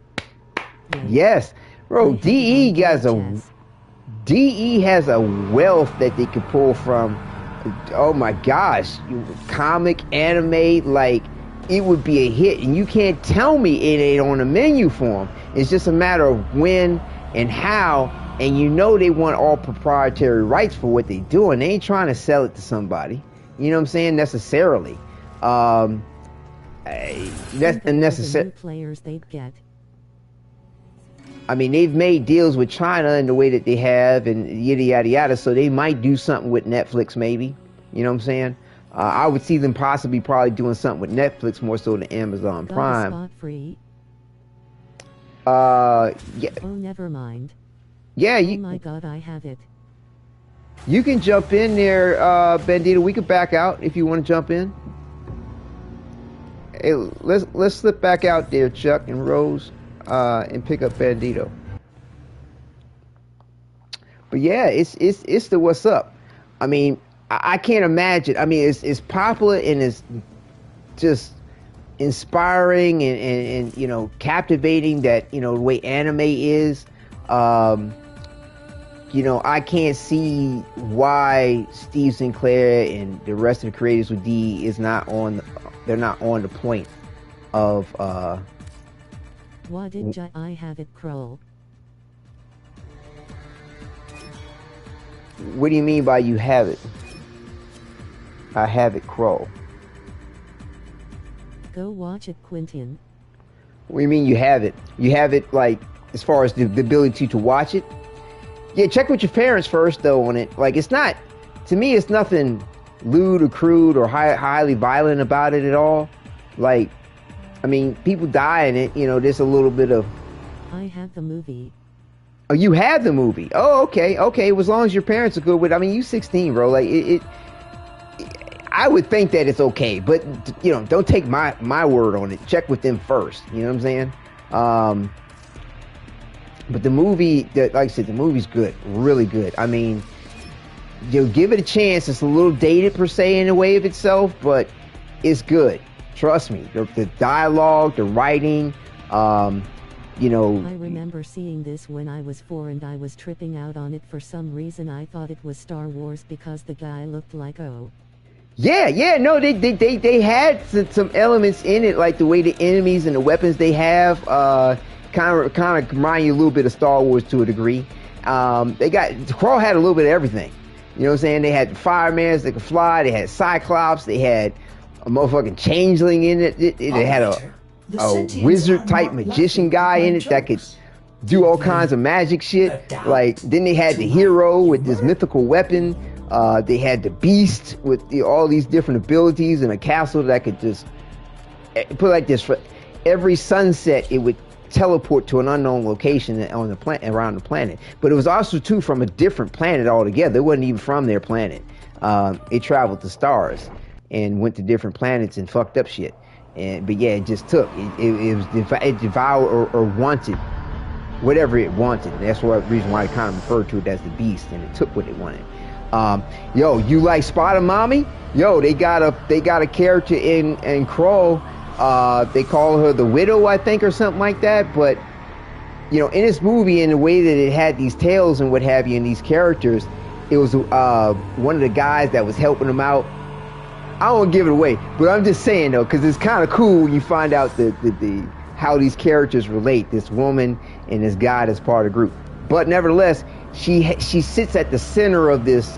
Yes, bro. DE has a wealth that they could pull from. Oh my gosh, comic, anime, like it would be a hit, and you can't tell me it ain't on the menu for them. It's just a matter of when and how. And they want all proprietary rights for what they do, and they ain't trying to sell it to somebody. You know what I'm saying? Necessarily. That's unnecessary. Players they'd get. I mean, they've made deals with China in the way that they have, and yada yada yada. So they might do something with Netflix, maybe. You know what I'm saying? I would see them probably doing something with Netflix more so than Amazon Prime. Spot free. Yeah. Oh, never mind. Yeah, oh my God, I have it. You can jump in there, Bandito. We can back out if you want to jump in. Hey, let's slip back out there, Chuck and Rose, and pick up Bandito. But yeah, it's the what's up. I mean, I can't imagine. I mean, it's popular and it's just inspiring and captivating that the way anime is. I can't see why Steve Sinclair and the rest of the creators with D they're not on the point of Wadidja, I have it, Krull. What do you mean by you have it? I have it, Krull. Go watch it, Quentin. What do you mean you have it? You have it, like, as far as the ability to watch it? Yeah, check with your parents first, though, on it. Like, it's not, to me, it's nothing lewd or crude or highly violent about it at all. Like, I mean, people die in it, there's a little bit of... I have the movie. Oh, you have the movie? Oh, okay. Well, as long as your parents are good with it. I mean, you 16, bro. Like, I would think that it's okay, but, don't take my word on it. Check with them first. You know what I'm saying? But the movie, like I said, the movie's good, really good. I mean, give it a chance. It's a little dated per se in a way of itself, but it's good. Trust me. The dialogue, the writing, I remember seeing this when I was 4 and I was tripping out on it for some reason. I thought it was Star Wars because the guy looked like Yeah, no, they had some elements in it, like the way the enemies and the weapons they have, kind of remind you a little bit of Star Wars to a degree. Krull had a little bit of everything. You know what I'm saying? They had firemans that could fly. They had Cyclops. They had a motherfucking changeling in it. It had a wizard type magician guy in it that could do all kinds of magic shit. Like, then they had the hero with this mythical weapon. They had the beast with all these different abilities and a castle that could just put it like this: for every sunset, it would teleport to an unknown location on the planet, around the planet. But it was also too from a different planet altogether. It wasn't even from their planet. It traveled to stars and went to different planets and fucked up shit. But yeah, it just took it devoured or wanted whatever it wanted. And that's the reason why I kind of referred to it as the beast, and it took what it wanted. Yo, you like Spider Mommy? Yo, they got a character in Krull. They call her the Widow, I think, or something like that. But you know, in this movie, in the way that it had these tales and what have you, and these characters, it was one of the guys that was helping them out. I don't want to give it away, but I'm just saying though, because it's kind of cool when you find out the how these characters relate. This woman and this guy that's part of the group. But nevertheless, she sits at the center of this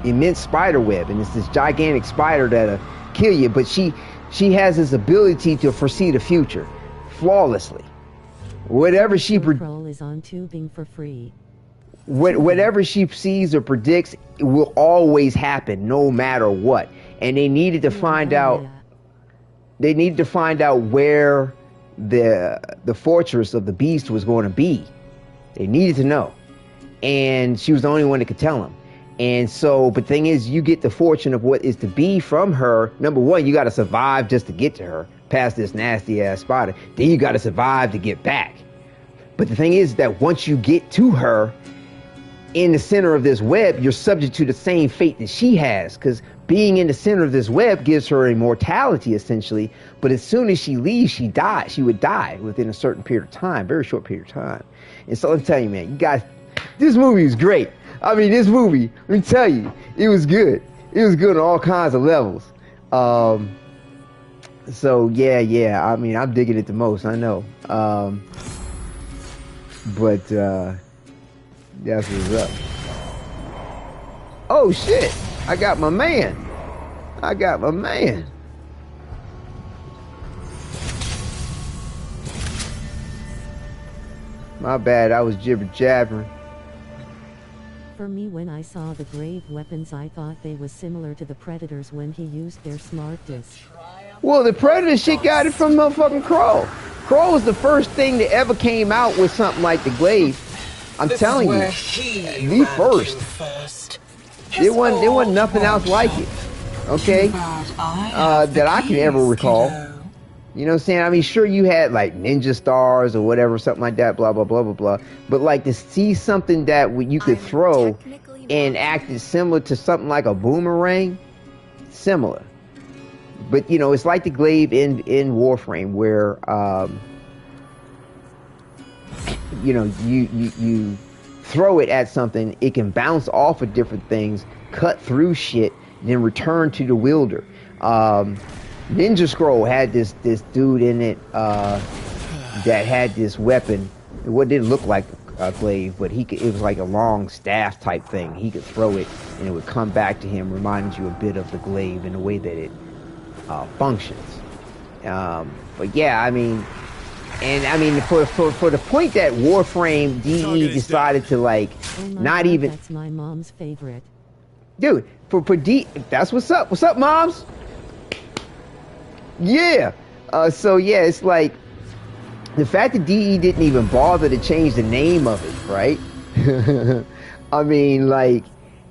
immense spider web, and it's this gigantic spider that'll kill you. But she has this ability to foresee the future flawlessly. Whatever she is on tubing for free. Whatever she sees or predicts, it will always happen, no matter what. And they needed to find out. They needed to find out where the fortress of the beast was going to be. They needed to know, and she was the only one that could tell them. And so, but the thing is, you get the fortune of what is to be from her. Number one, you got to survive just to get to her, past this nasty ass spider. Then you got to survive to get back. But the thing is that once you get to her, in the center of this web, you're subject to the same fate that she has, because being in the center of this web gives her immortality, essentially. But as soon as she leaves, she dies. She would die within a certain period of time, very short period of time. And so let me tell you, man, you guys, this movie is great. I mean, this movie, let me tell you, it was good. It was good on all kinds of levels. So yeah. I mean, I'm digging it the most, I know. But that's what's up. Oh shit! I got my man. My bad, I was jibber-jabbering. For me, when I saw the grave weapons, I thought they was similar to the Predators when he used their smart disc. Well, the Predator shit got it from motherfucking Krull. Krull was the first thing that ever came out with something like the glaive. I'm telling you, the first. There wasn't nothing else like it. Okay? That I can ever recall. You know what I'm saying? I mean, sure, you had like ninja stars or whatever, something like that, blah, blah, blah, blah, blah. But like to see something that you could throw and acted similar to something like a boomerang, similar. But, you know, it's like the glaive in Warframe where, you know, you throw it at something, it can bounce off of different things, cut through shit, then return to the wielder. Ninja Scroll had this dude in it that had this weapon. What didn't look like a glaive, but it was like a long staff type thing. He could throw it and it would come back to him, reminding you a bit of the glaive in the way that it functions. But yeah, I mean, and I mean, for the point that Warframe DE decided to like, not even. That's my mom's favorite. Dude, for D, that's what's up. What's up, moms? Yeah. So yeah, it's like the fact that DE didn't even bother to change the name of it, right? I mean, like,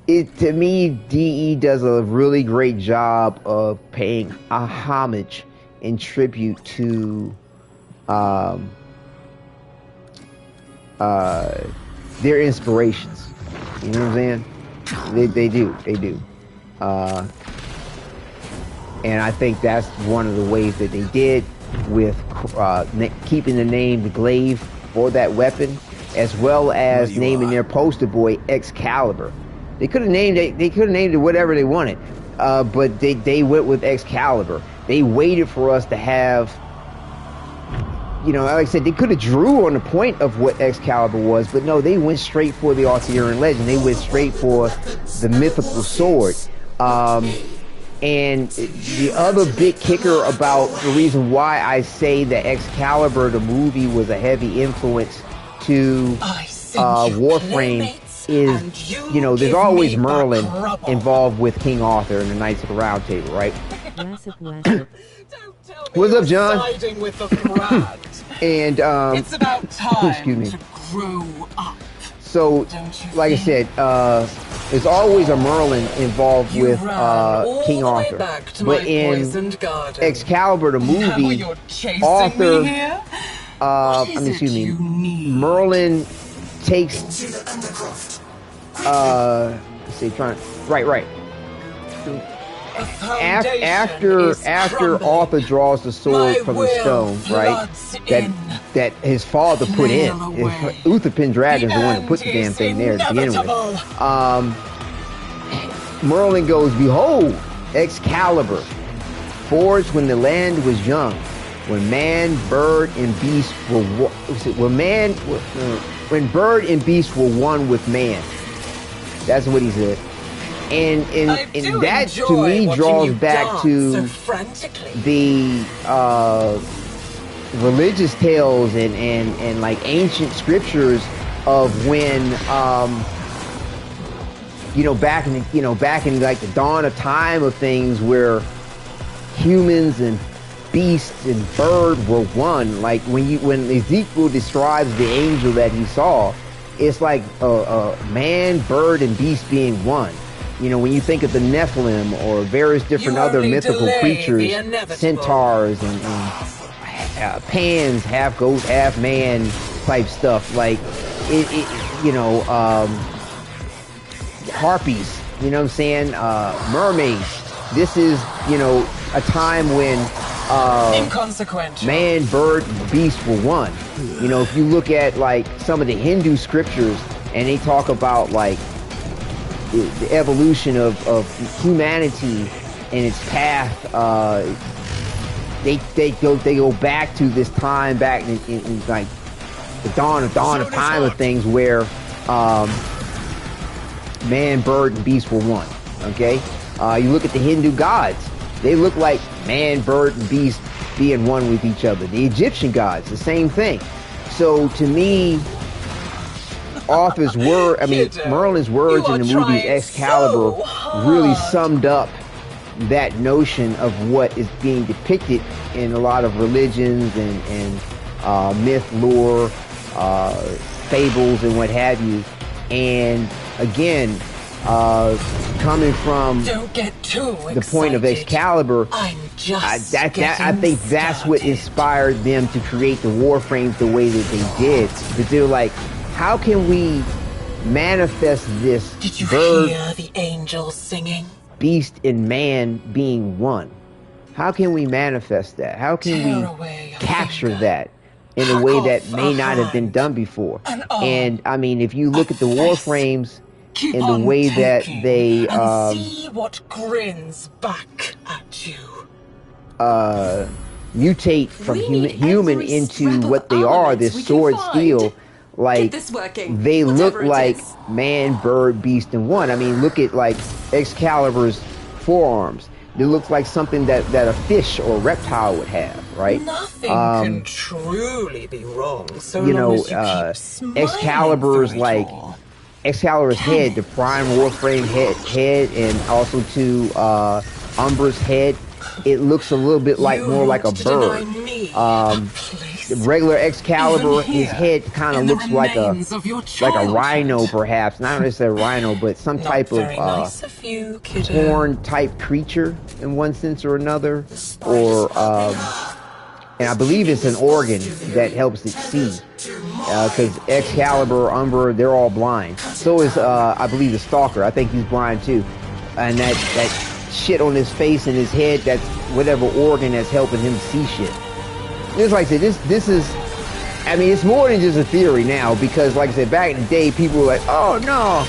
to me, DE does a really great job of paying a homage and tribute to their inspirations. You know what I'm saying? They do. And I think that's one of the ways that they did with keeping the name the glaive for that weapon, as well as naming their poster boy Excalibur. They could have named it whatever they wanted, but they went with Excalibur. They waited for us to have, you know, like I said, they could have drew on the point of what Excalibur was, but no, they went straight for the Arthurian legend. They went straight for the mythical sword. And the other big kicker about the reason why I say that Excalibur, the movie, was a heavy influence to Warframe is, you know, there's always Merlin involved with King Arthur and the Knights of the Round Table, right? What's up, John? Siding with the brand. And It's about time excuse me. to grow up. So, like I said, there's always a Merlin involved with King Arthur, but in Excalibur the movie, Arthur, Merlin takes let's see, right. After Arthur draws the sword from the stone, right, that his father put in. Uther Pendragon's the one that put the damn thing there to begin with. Merlin goes, "Behold, Excalibur, forged when the land was young, when man, bird, and beast were when bird and beast were one with man." That's what he said. And that to me draws back to the religious tales and like ancient scriptures of when back in like the dawn of time of things where humans and beasts and bird were one. Like when Ezekiel describes the angel that he saw, it's like a man, bird, and beast being one. When you think of the Nephilim or various different other mythical creatures, centaurs and pans, half goat, half man type stuff, like harpies, mermaids. This is, a time when man, bird, and beast were one. If you look at like some of the Hindu scriptures and they talk about like the evolution of humanity and its path, they go back to this time back in like the dawn of time of things where man, bird, and beast were one. Okay, you look at the Hindu gods; they look like man, bird, and beast being one with each other. The Egyptian gods, the same thing. So to me, Merlin's words in the movie Excalibur really summed up that notion of what is being depicted in a lot of religions and myth, lore, fables, and what have you. And again, coming from the point of Excalibur, I think that's what inspired them to create the Warframes the way that they did. That they were like, how can we manifest this bird, hear the angels singing? Beast, and man being one? How can we manifest that? How can we capture that in a way that may not have been done before? And I mean, if you look at the Warframes and the way that they see what grins back at you. Mutate from human into what they are, this sword steel. Like, they look like man, bird, beast, and one. I mean, look at like Excalibur's forearms. It looks like something that a fish or a reptile would have, right? Nothing can truly be wrong, so long as you keep smiling Excalibur's through it like all. Excalibur's head, the prime Warframe head, and also to Umbra's head. It looks a little bit like more like a bird. The regular Excalibur, his head kind of looks like a rhino, perhaps. Not necessarily a rhino, but some type of horn type creature in one sense or another. Or and I believe it's an organ that helps it see. Because Excalibur, Umbra, they're all blind. So is I believe the Stalker. I think he's blind too. And that shit on his face and his head, that's whatever organ that's helping him see shit. Just like I said, this is, I mean, it's more than just a theory now, because like I said, back in the day, people were like, oh no,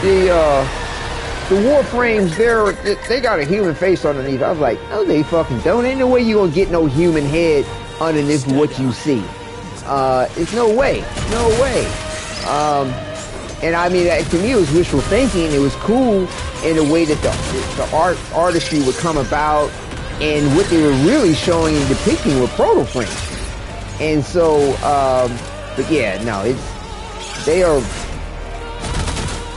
the Warframes, they got a human face underneath. I was like, no, they fucking don't. Ain't no way you gonna get no human head underneath what you see. It's no way. And I mean, to me, it was wishful thinking. It was cool in the way that the artistry would come about, and what they were really showing and depicting were proto-frames. And so, but yeah, no, they are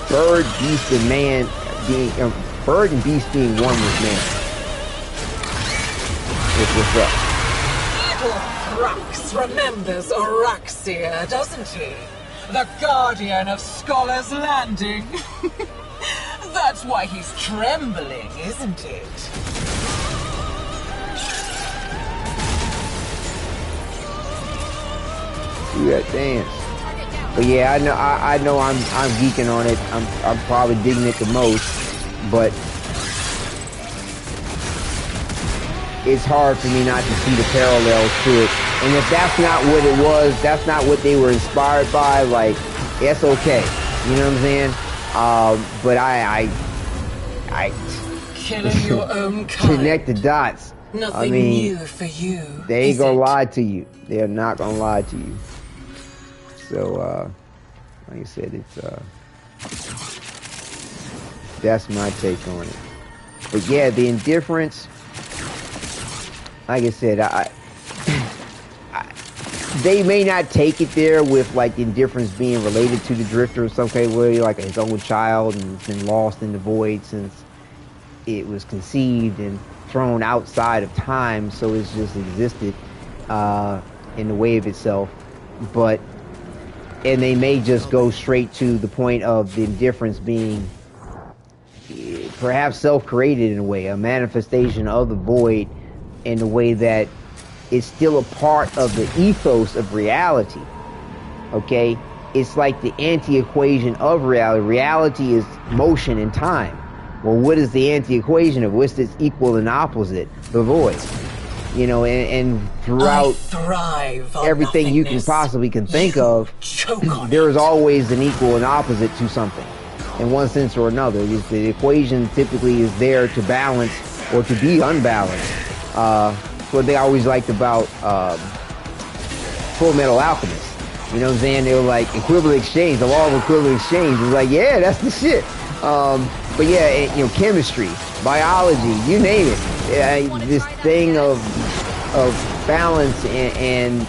bird, beast, and man being bird and beast being one with man. What's up? little Thrax remembers Oraxia, doesn't he? The guardian of Scholar's Landing. That's why he's trembling, isn't it? Do that dance. But yeah, I know I'm geeking on it. I'm probably digging it the most, but it's hard for me not to see the parallels to it. And if that's not what it was, that's not what they were inspired by, like, that's okay. You know what I'm saying? But I killing your own kind. Connect the dots. Nothing new for you. They ain't gonna lie to you. They're not gonna lie to you. So, like I said, it's that's my take on it. But yeah, the indifference. Like I said, they may not take it there with like the indifference being related to the drifter or some kind of way, like his own child and been lost in the void since it was conceived and thrown outside of time, so it's just existed in the way of itself. And they may just go straight to the point of the indifference being perhaps self-created in a way, a manifestation of the void in a way that it's still a part of the ethos of reality. Okay? It's like the anti-equation of reality. Reality is motion and time. Well, what is the anti-equation of what's its equal and opposite? The void. You know, and throughout everything you can possibly think of, there is always an equal and opposite to something, in one sense or another. The equation typically is there to balance or to be unbalanced. What they always liked about Full Metal Alchemist. You know what I'm saying? They were like, equivalent exchange, the law of equivalent exchange. It was like, yeah, that's the shit. But yeah, you know, chemistry, biology, you name it. This thing of balance and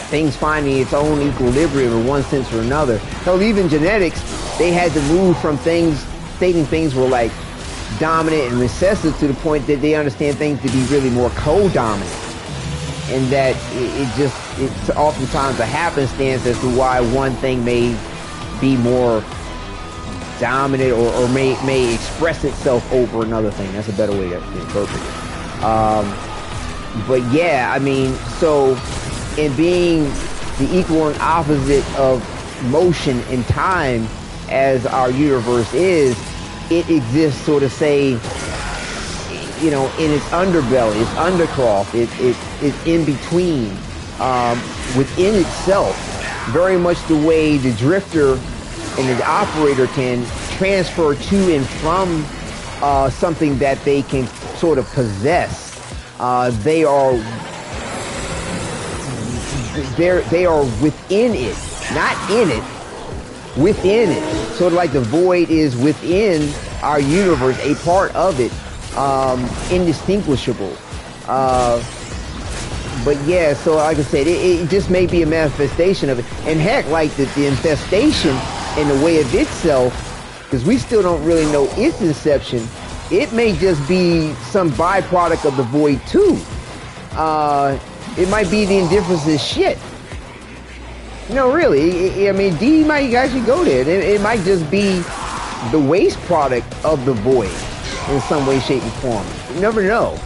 things finding its own equilibrium in one sense or another. So even genetics, they had to move from stating things were like dominant and recessive to the point that they understand things to be really more co-dominant. And that it's oftentimes a happenstance as to why one thing may be more dominant or may express itself over another thing. That's a better way to interpret it. But yeah, I mean, so in being the equal and opposite of motion and time as our universe is, it exists, so to say, you know, in its underbelly, its undercloth, it's in between, within itself, very much the way the drifter and the operator can transfer to and from something that they can sort of possess. They are within it, not in it, within it. Sort of like the void is within our universe, a part of it, indistinguishable. But yeah, so like I said, it just may be a manifestation of it. And heck, like the infestation in the way of itself, because we still don't really know its inception, it may just be some byproduct of the void too. It might be the indifference is shit. No, really, I mean, D might actually go there. It might just be the waste product of the void in some way, shape, and form. You never know.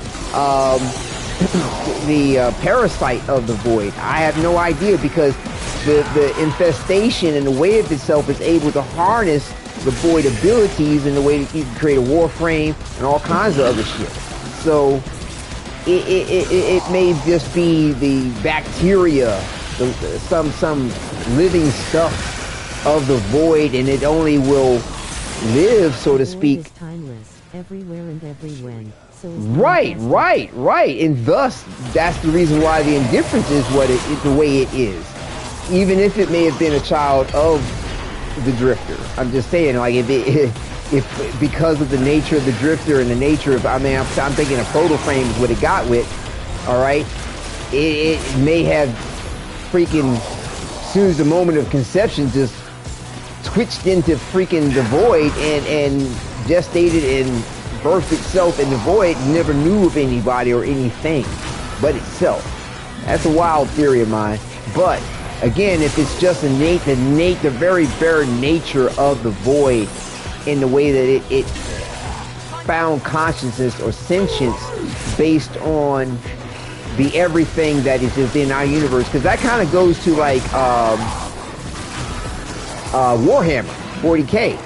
The parasite of the void, I have no idea, because the infestation and the way of itself is able to harness the void abilities in the way that you can create a Warframe and all kinds of other shit. So it may just be the bacteria, some living stuff of the void, and it only will live, so to speak. Is timeless, everywhere and everywhen. So right, and thus that's the reason why the indifference is the way it is, even if it may have been a child of the drifter. I'm just saying, like, if because of the nature of the drifter and the nature of, I mean, I'm thinking a proto-frame is what it got with. All right, it may have freaking, as soon as the moment of conception, just twitched into freaking the void and gestated and birthed itself in the void, never knew of anybody or anything. but itself. That's a wild theory of mine. But again, if it's just the very bare nature of the void in the way that it found consciousness or sentience based on the everything that is within our universe, because that kind of goes to like Warhammer 40k,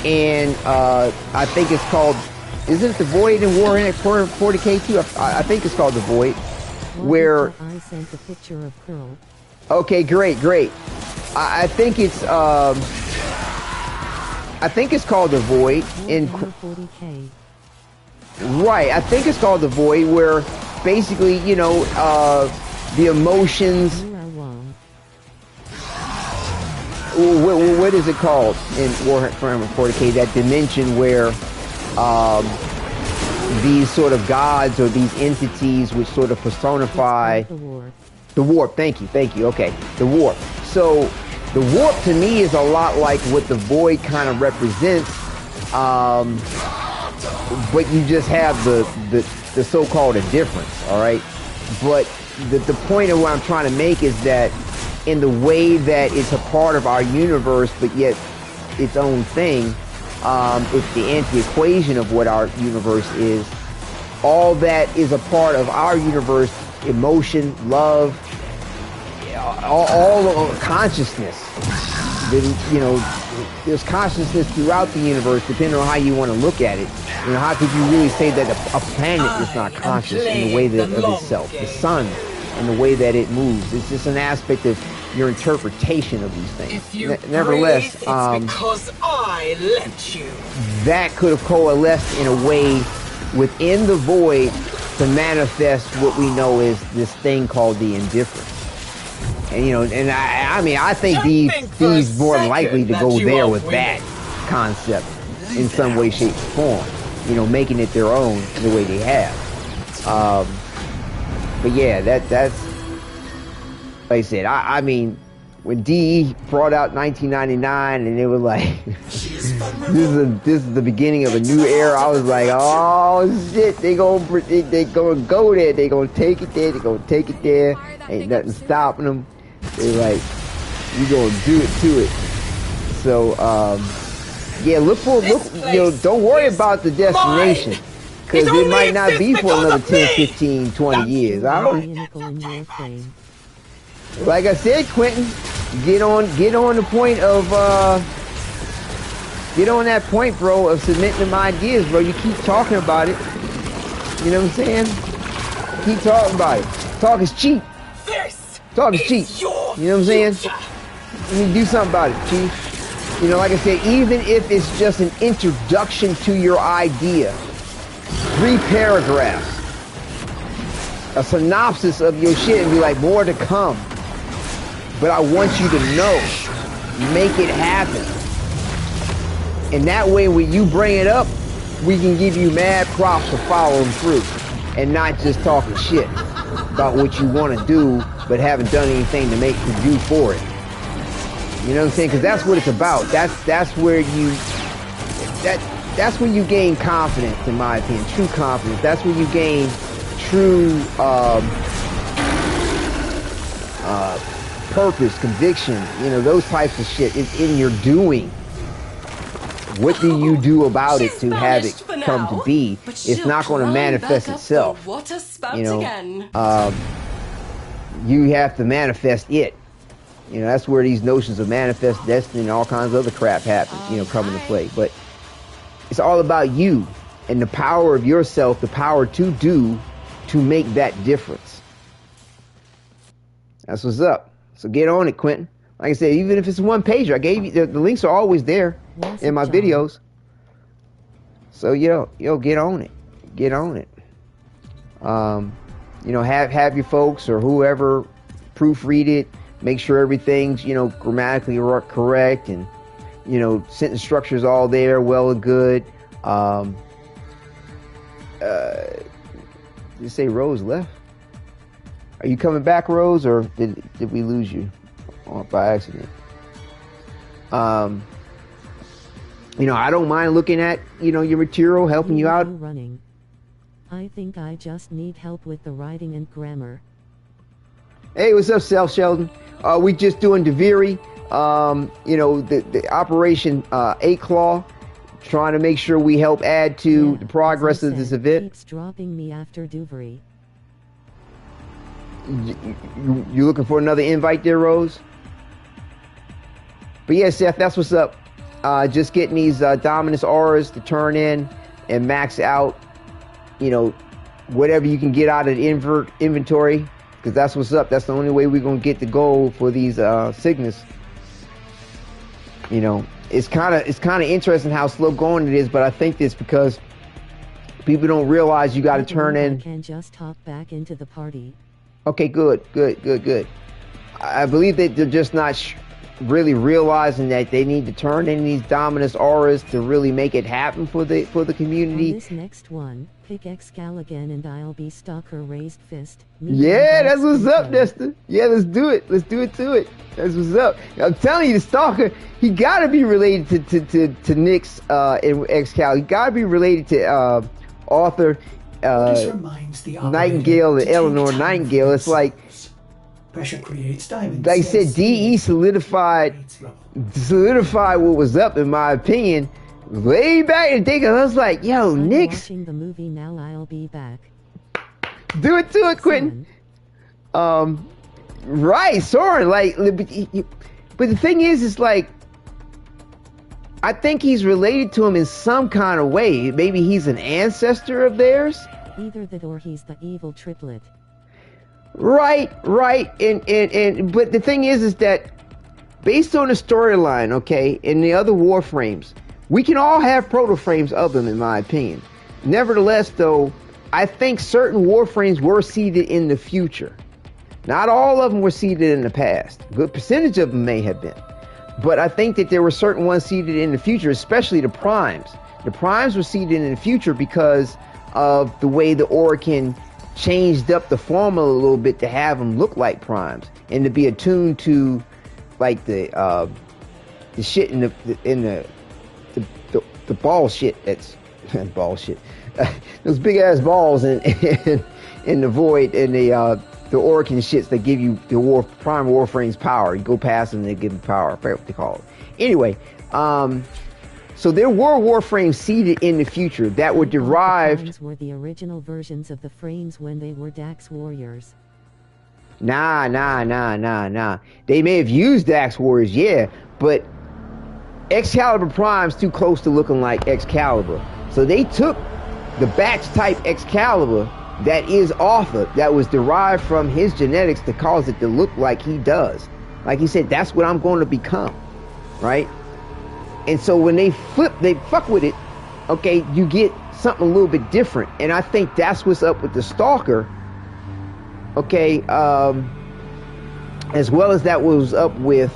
and I think it's called, isn't it the Void in Warhammer 40k too? I think it's called the Void, where I sent the picture of Pearl. Okay, great. I think it's called the Void in 40k. Right, I think it's called the Void, where basically, you know, the emotions. What is it called in Warframe 40k? That dimension where these sort of gods or these entities which sort of personify the warp. Thank you. Okay, the warp. So the warp to me is a lot like what the void kind of represents, but you just have the so-called indifference. All right, but the point of what I'm trying to make is that in the way that it's a part of our universe, but yet its own thing, it's the anti-equation of what our universe is. All that is a part of our universe: emotion, love, all of consciousness. You know, there's consciousness throughout the universe, depending on how you want to look at it. You know, how could you really say that a planet is not conscious in the way that of itself? The sun, and the way that it moves. It's just an aspect of your interpretation of these things. If you Nevertheless, breathe, it's because I let you. That could have coalesced in a way within the void to manifest what we know is this thing called the indifference. And you know, and I mean, I think these more likely to go there with that concept in some way, shape, or form. You know, making it their own the way they have. But yeah, that's like I said. I mean, when DE brought out 1999, and it was like, this is the beginning of a new era. I was like, oh shit, they gonna go there. They gonna take it there. They gonna take it there. Ain't nothing stopping them. They like, you gonna do it to it. So yeah, you know, don't worry about the destination. Because it might not be for another 10, 15, 20 years. I don't. Like I said, Quentin, get on the point of get on that point, bro, of submitting them ideas, bro. You keep talking about it. You know what I'm saying? Keep talking about it. Talk is cheap. Talk is cheap. You know what I'm saying? You need to do something about it, Chief. You know, like I said, even if it's just an introduction to your idea. 3 paragraphs, a synopsis of your shit, and be like, more to come. But I want you to know, make it happen. And that way, when you bring it up, we can give you mad props for following through and not just talking shit about what you want to do, but haven't done anything to make you do for it. You know what I'm saying? Because that's what it's about. That's where that's when you gain confidence, in my opinion, true confidence. That's when you gain true purpose, conviction, you know, those types of shit. It's in your doing. What do you do about it to have it come to be? It's not going to manifest itself. You know, you have to manifest it. You know, that's where these notions of manifest destiny and all kinds of other crap happen, you know, come into play. But it's all about you and the power of yourself, the power to do, to make that difference. That's what's up. So get on it, Quentin. Like I said, even if it's one pager, I gave you, the links are always there in my videos. So, yo, get on it. Get on it. You know, have your folks or whoever proofread it. Make sure everything's, you know, grammatically correct, and you know, sentence structure's all there, well and good. Did you say Rose left? Are you coming back, Rose, or did we lose you by accident? You know, I don't mind looking at, you know, your material, helping you out. I think I just need help with the writing and grammar. Hey, what's up, Self Sheldon? We just doing Duviri. You know, the Operation A-Claw, trying to make sure we help add to the progress of this event. Keeps dropping me after Duviri. You looking for another invite there, Rose? But yeah, Seth, that's what's up. Just getting these Dominus auras to turn in and max out, you know, whatever you can get out of the inventory, because that's what's up. That's the only way we're gonna get the gold for these Cygnus. You know, it's kind of interesting how slow going it is, but I think it's because people don't realize you got to turn in. I can just hop back into the party. Okay, good. I believe that they're just not really realizing that they need to turn in these Dominus auras to really make it happen for the community. On this next one, pick Excal again and I'll be Stalker raised fist. Yeah, that's what's up, Nestor. Yeah, let's do it. Let's do it to it. That's what's up. I'm telling you, the Stalker, he gotta be related to Nyx and Excal. He gotta be related to Arthur, Nightingale, and Eleanor Nightingale. It's like pressure creates diamonds. Like I said, DE solidified what was up, in my opinion. Way back in the day, I was like, yo, Nyx. Watching the movie now, I'll be back. Do it to it, Quentin. Right, Soren. Like, but the thing is like, I think he's related to him in some kind of way. Maybe he's an ancestor of theirs. Either that or he's the evil triplet. Right. And but the thing is that based on the storyline, okay, and the other Warframes, we can all have proto-frames of them, in my opinion. Nevertheless, though, I think certain Warframes were seeded in the future. Not all of them were seeded in the past. A good percentage of them may have been. But I think that there were certain ones seeded in the future, especially the Primes. The Primes were seeded in the future because of the way the Orakin changed up the formula a little bit to have them look like Primes and to be attuned to like the shit in the ball shit that's ball shit. Those big ass balls in the void and the Orakin shits that give you the Prime Warframe's power. You go past them and they give you power. I forget what they call it. Anyway, so there were Warframes seeded in the future that were derived. The were the original versions of the frames when they were Dax warriors. Nah. They may have used Dax warriors, yeah, but Excalibur Prime's too close to looking like Excalibur. So they took the batch type Excalibur that is Arthur, that was derived from his genetics to cause it to look like he does. Like he said, that's what I'm going to become, right? And so when they fuck with it, okay, you get something a little bit different. And I think that's what's up with the Stalker, okay, as well as that was up with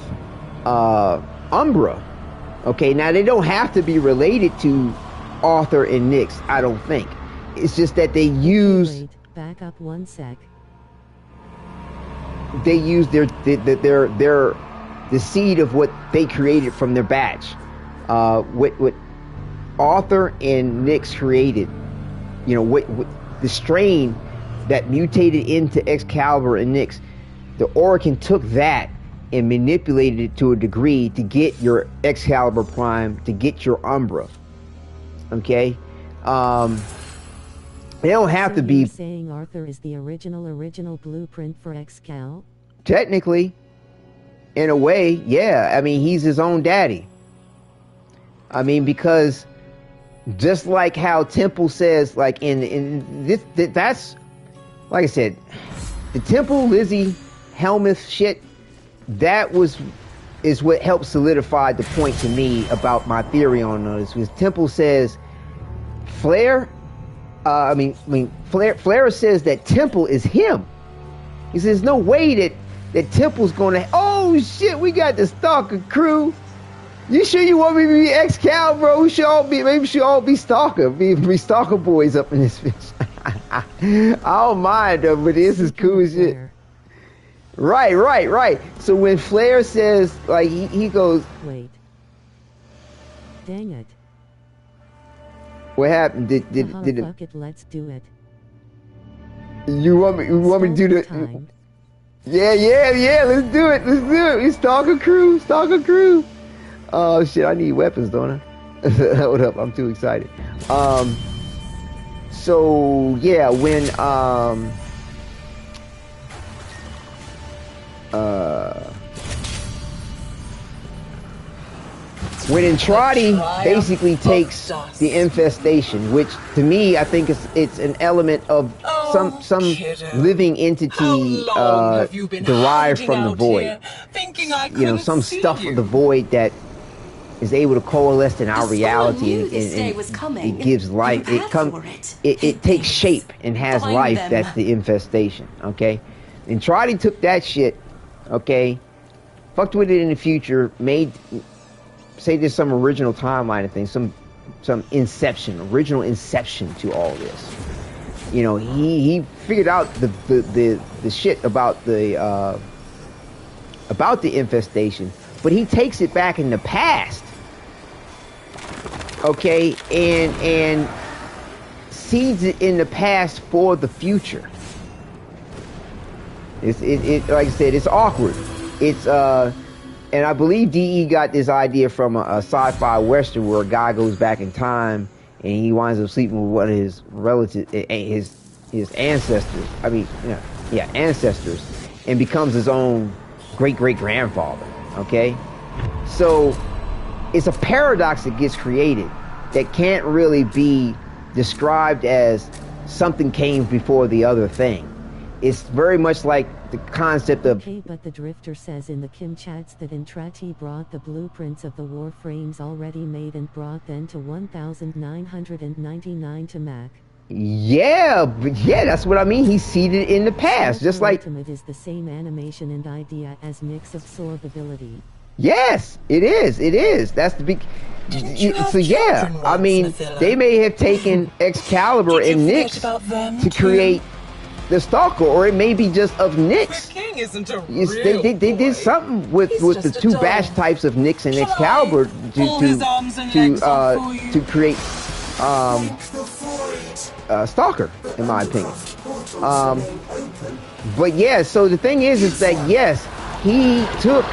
Umbra. Okay, now they don't have to be related to Arthur and Nyx, I don't think. It's just that they use. Wait, back up one sec. They use the seed of what they created from their batch. What Arthur and Nyx created. You know, what the strain that mutated into Excalibur and Nyx. The Orakin took that and manipulated it to a degree to get your Excalibur Prime, to get your Umbra. Okay? They don't have to be. You're saying Arthur is the original blueprint for Excal? Technically, in a way, yeah. I mean, he's his own daddy. I mean, because just like how Temple says, like in this, that's like I said, the Temple Lizzie Helmuth shit. That is what helped solidify the point to me about my theory on this. Because Temple says Flair says that Temple is him. He says, no way that Temple's gonna, oh shit, we got the Stalker crew. You sure you want me to be Excal, bro? Maybe we should all be Stalker. Be Stalker boys up in this bitch. I don't mind though, but this is cool as shit. Right. So when Flair says, like, he goes, wait. Dang it. What happened? Did fuck it, let's do it. You want me to do the? Yeah. Let's do it. We stalker crew. Oh shit! I need weapons, don't I? Hold up! I'm too excited. So yeah, when Entrati basically takes the infestation, which to me I think it's an element of some living entity derived from the void. You know, some stuff of the void that is able to coalesce in our reality, and it gives life. It takes shape and has life. That's the infestation. Okay, Entrati took that shit. Okay, fucked with it in the future. Say there's some original timeline of things, some original inception to all this. You know, he figured out the shit about the infestation, but he takes it back in the past. Okay, and seeds it in the past for the future. It like I said, it's awkward. It's and I believe DE got this idea from a sci-fi western where a guy goes back in time and he winds up sleeping with one of his relatives, his ancestors. I mean, ancestors, and becomes his own great-great-grandfather. Okay, so it's a paradox that gets created that can't really be described as something came before the other thing. It's very much like the concept of... Okay, but the Drifter says in the Kim chats that Entrati brought the blueprints of the Warframes already made and brought them to 1999 to Mac. Yeah, that's what I mean. He seeded in the past, just like... Ultimate is the same animation and idea as Nick's absorbability. Yes, it is. That's the big... So yeah, I mean, they may have taken Excalibur and Nyx to create the Stalker, or it may be just of Nyx. They did something with the two bash types of Nyx and Excalibur to create Stalker, in my opinion. But yeah, so the thing is that yes, he took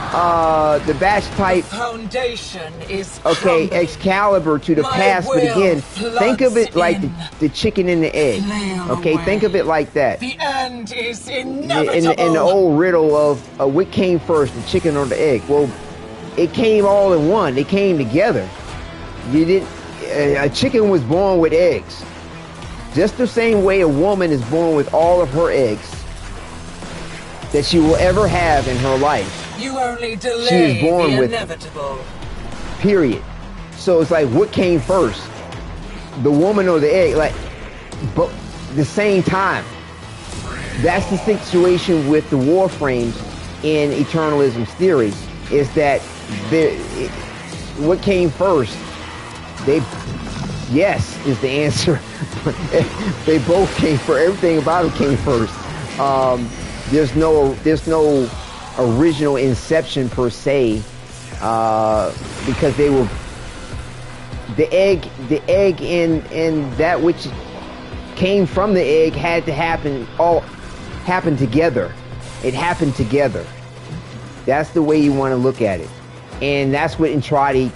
the bash type foundation is Excalibur to the past, but again, think of it like the chicken and the egg. Okay, think of it like that. The end is inevitable. In the old riddle of what came first, the chicken or the egg? Well, it came all in one. They came together. You didn't. A chicken was born with eggs, just the same way a woman is born with all of her eggs that she will ever have in her life. You only delay she is born the with inevitable. Period. So it's like, what came first, the woman or the egg? Like, but the same time. That's the situation with the Warframes in Eternalism's theory, is that what came first? Yes is the answer. They both came first. Everything about them came first. There's no original inception per se, because they were the egg and that which came from the egg had to happen together. It happened together. That's the way you want to look at it, and that's what Entrati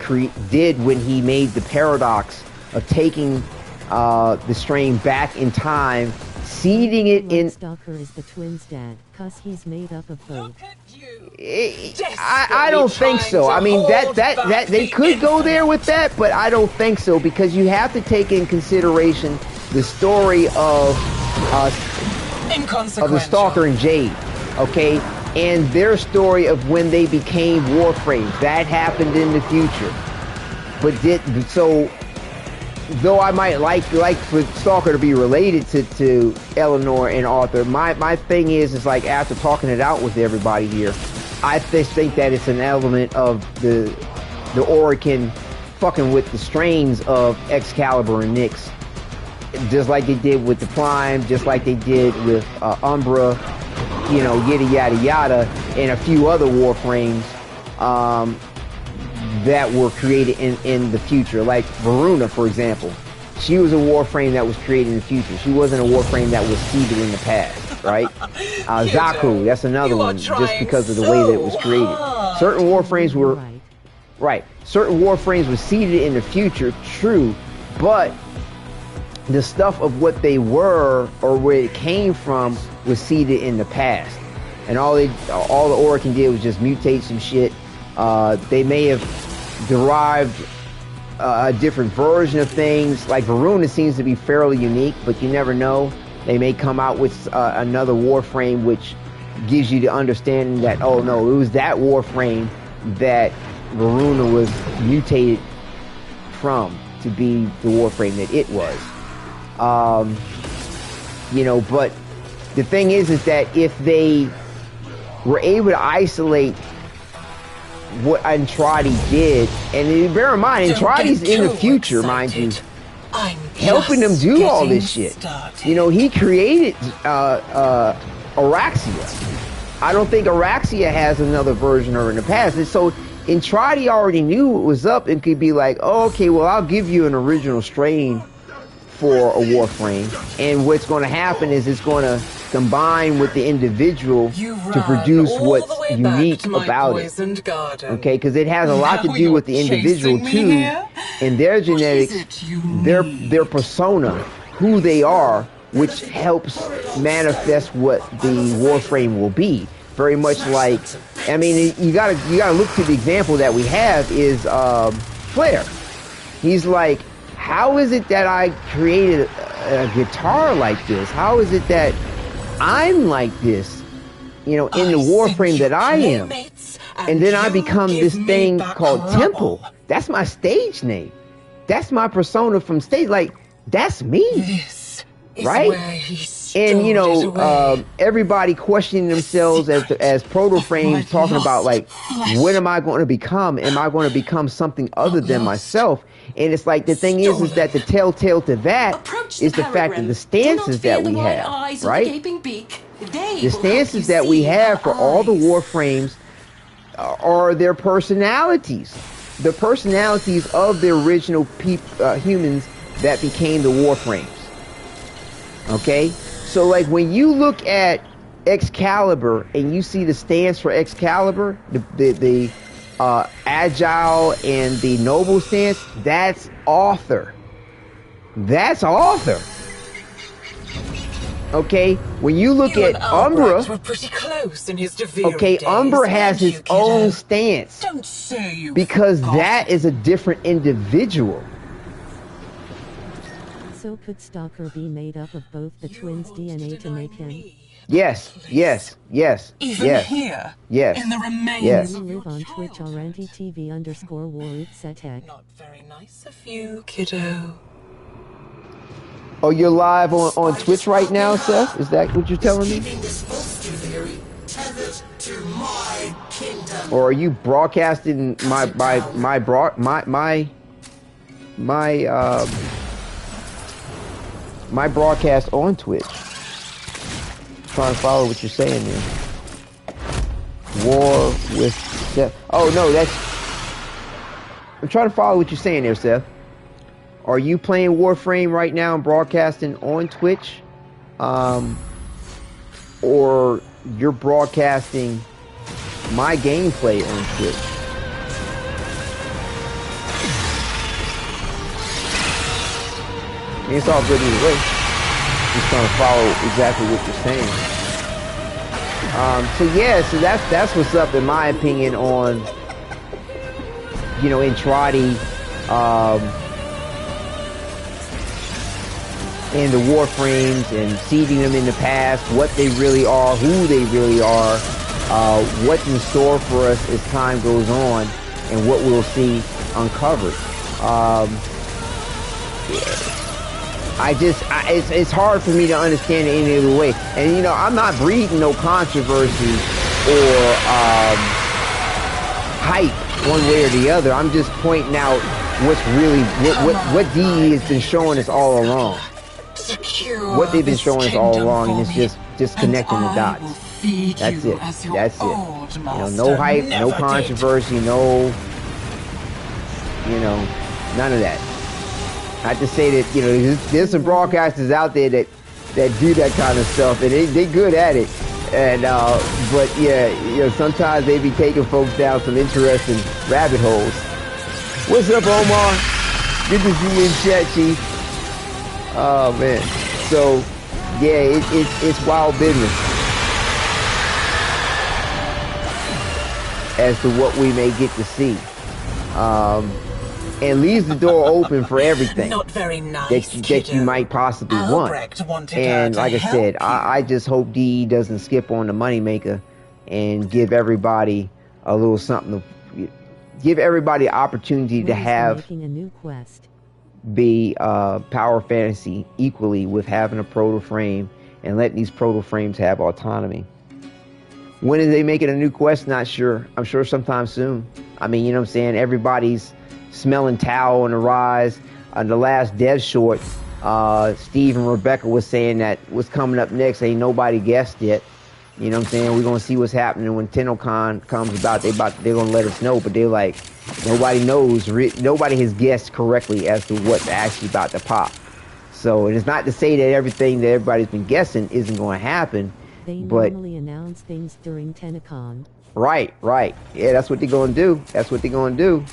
did when he made the paradox of taking the strain back in time, seeding it in. Stalker is the twins' dad, cause he's made up of both. I don't think so. I mean, that they could go there with that, but I don't think so, because you have to take in consideration the story of the Stalker and Jade, okay, and their story of when they became Warframes. That happened in the future, but so. Though I might like for Stalker to be related to Eleanor and Arthur, my thing is like, after talking it out with everybody here, I just think that it's an element of the Orakin fucking with the strains of Excalibur and Nyx, just like they did with the Prime, just like they did with Umbra, yada yada yada, and a few other Warframes that were created in the future, like Varuna, for example. She was a Warframe that was created in the future. She wasn't a Warframe that was seeded in the past, right? Zaku, that's another one, just because of the way that it was created. Certain Warframes were, right, certain Warframes were seeded in the future, true, but the stuff of what they were or where it came from was seeded in the past. And all the Orokin did was just mutate some shit. They may have derived a different version of things. Like Varuna seems to be fairly unique, but you never know. They may come out with another Warframe which gives you the understanding that, oh no, it was that Warframe that Varuna was mutated from to be the Warframe that it was. You know, but the thing is that if they were able to isolate what Andrade did, and bear in mind, Andrade's in the future, mind you, helping them do all this shit. You know, he created Oraxia. I don't think Oraxia has another version of her in the past. And so Andrade already knew what was up and could be like, oh, okay, well, I'll give you an original strain for a Warframe, and what's going to happen is it's going to combine with the individual to produce what's unique about it. Okay, because it has a lot to do with the individual too, and their genetics, their persona, who they are, which helps manifest what the Warframe will be. Very much like, I mean, you gotta look to the example that we have is Flair. He's like, how is it that I created a guitar like this? How is it that I'm like this, you know, in the Warframe that I am? And then I become this thing called Temple. That's my stage name. That's my persona from stage. Like, that's me. Right? And, you know, everybody questioning themselves as proto-frames, talking about, like, what am I going to become? Am I going to become something other than myself? And it's like, the thing is that the telltale to that is the fact that the stances that we have, right? The stances that we have for all the Warframes are their personalities. The personalities of the original humans that became the Warframes. Okay? So, like, when you look at Excalibur and you see the stance for Excalibur, the agile and the noble stance, that's Arthur. That's Arthur. Okay, when you look at Umbra, okay, Umbra has his own stance because that is a different individual. So could Stalker be made up of both the twins' DNA to make him? Yes, yes, yes, Even yes, here, yes, in the remains yes. You live on Twitch Arenti TV_Warutsetek. Not very nice of you, kiddo. Oh, you're live on Twitch right now, Seth? Is that what you're telling me? Or are you broadcasting my broadcast on Twitch? Trying to follow what you're saying there. War with Seth. Oh no, I'm trying to follow what you're saying there, Seth. Are you playing Warframe right now and broadcasting on Twitch? Or you're broadcasting my gameplay on Twitch? I mean, it's all good either way. Just trying to follow exactly what you're saying. So yeah, so that's what's up in my opinion on, you know, Andrade, and the Warframes and seeding them in the past, what they really are, who they really are, what's in store for us as time goes on, and what we'll see uncovered. It's hard for me to understand it any other way. And, you know, I'm not breeding no controversy or hype one way or the other. I'm just pointing out what's really, what DE has been showing us all along. What they've been showing us all along, and it's just connecting the dots. That's it. That's it. You know, no hype, no controversy, no, you know, none of that. I just say that, you know, there's some broadcasters out there that do that kind of stuff, and they good at it. And but yeah, you know, sometimes they be taking folks down some interesting rabbit holes. What's up, Omar? Good to see you in chat, Chief. Oh man. So yeah, it's wild business as to what we may get to see. And leaves the door open for everything. Not very nice, that you might possibly want. And like I said, I just hope DE doesn't skip on the moneymaker and give everybody a little something to give everybody opportunity to have making a new quest. Be power fantasy equally with having a proto frame and letting these proto frames have autonomy. When is they making a new quest? Not sure. I'm sure sometime soon. I mean, you know what I'm saying? Everybody's smelling Tao on the rise. On the last dev short, Steve and Rebecca was saying that what's coming up next ain't nobody guessed yet. You know what I'm saying? We're gonna see what's happening when TennoCon comes about. They're gonna let us know, but they're like, nobody knows. Nobody has guessed correctly as to what's actually about to pop. So, and it's not to say that everything that everybody's been guessing isn't going to happen. They but normally announce things during TennoCon. Right. Yeah, that's what they're going to do.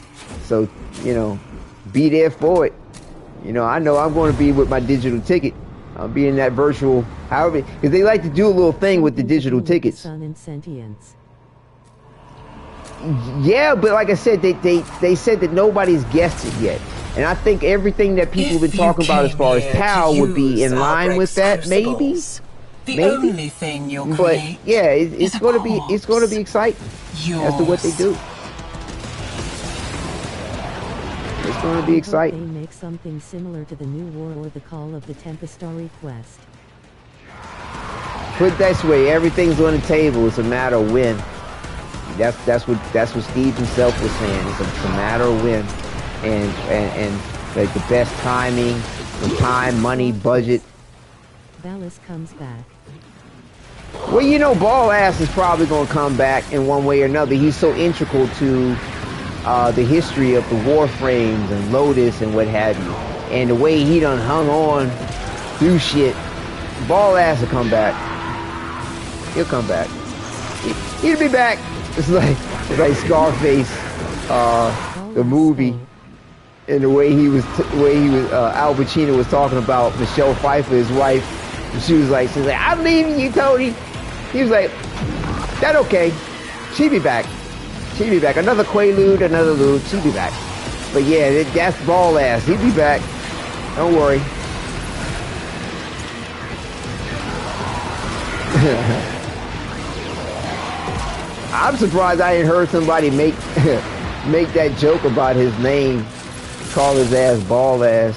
So, you know, be there for it. You know I'm going to be with my digital ticket. I'll be in that virtual, however, because they like to do a little thing with the digital tickets. Sun and sentience. Yeah, but like I said, they said that nobody's guessed it yet. And I think everything that people have been talking about as far as Tao would be in line with that, maybe. The only thing you'll create. But yeah, it's going to be exciting as to what they do. It's going to be exciting. They make something similar to the New War or the Call of the Tempestari quest. Put it this way, everything's on the table. It's a matter of when. That's what Steve himself was saying. It's a matter of when, and like the best timing, the time, money, budget. Valis comes back. Well, you know, Ball Ass is probably going to come back in one way or another. He's so integral to the history of the Warframes and Lotus and what have you. And the way he done hung on through shit, Ball Ass will come back. He'll come back. He'll be back. It's like Scarface, the movie, and the way he was Al Pacino was talking about Michelle Pfeiffer, his wife. And she was like, I'm leaving you, Tony. He was like, that okay. She'll be back. Another Quaalude, another Lude. She'll be back. But yeah, that's Ball Ass. He'll be back. Don't worry. I'm surprised I ain't heard somebody make that joke about his name, call his ass Ball Ass.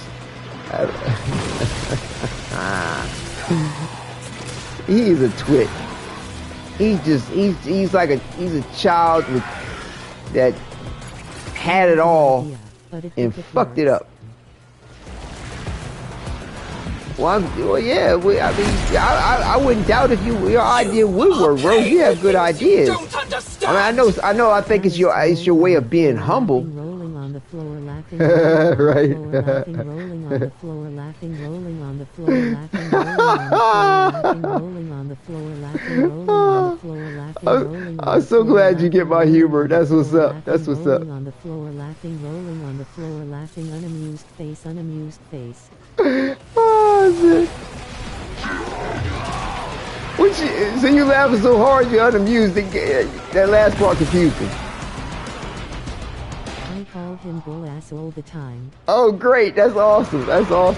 He's a twit. He's a child that had it all and fucked it up. Well, yeah. I mean, I wouldn't doubt if your idea would work, bro. You have good ideas. I mean, I know. I think it's your way of being humble. Rolling on the floor, laughing. Right. Rolling on the floor, laughing. Rolling on the floor, laughing. Rolling on the floor, laughing. Rolling on the floor, laughing. I'm so glad you get my humor. That's what's up. That's what's up. Rolling on the floor, laughing. Rolling on the floor, laughing. Unamused face. Unamused face. Oh, shit. So you laughing so hard you're unamused. That last part confused me. I call him Bull Ass all the time. Oh, great. That's awesome. Oh,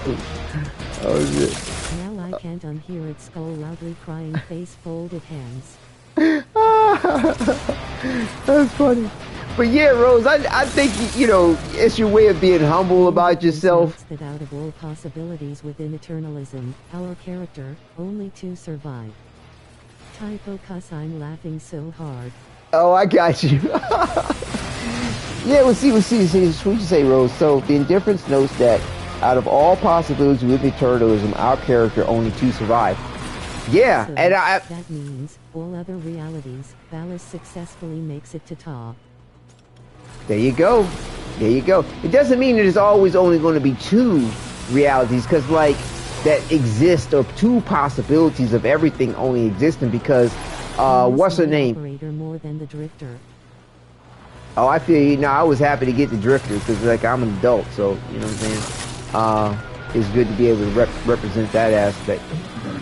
shit. Now I can't unhear its skull loudly crying face folded hands. That's funny. But yeah, Rose, I think, you know, it's your way of being humble about yourself. That out of all possibilities within eternalism, our character, only to survive. Typo cuss, I'm laughing so hard. Oh, I got you. Yeah, we'll see. What you say, Rose? So, the indifference notes that out of all possibilities within eternalism, our character only to survive. Yeah, so and that means, all other realities, Valis successfully makes it to Ta. There you go. There you go. It doesn't mean there's always only going to be two realities, because like that exist, or two possibilities of everything only existing, because what's her name? More than the drifter. Oh, I feel you. No, I was happy to get the drifter, because like I'm an adult, so you know what I'm saying. It's good to be able to represent that aspect.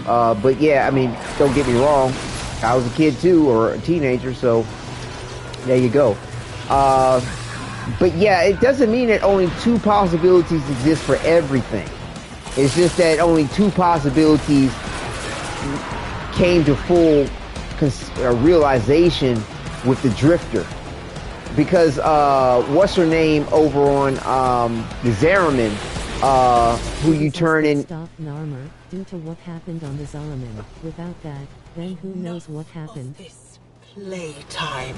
But yeah, I mean, don't get me wrong. I was a kid too, or a teenager, so there you go. But yeah, it doesn't mean that only two possibilities exist for everything. It's just that only two possibilities came to full realization with the drifter. Because what's her name over on the Zariman, who you turn in... Stop Narmer due to what happened on the Zariman. Without that, then who knows what happened. This playtime.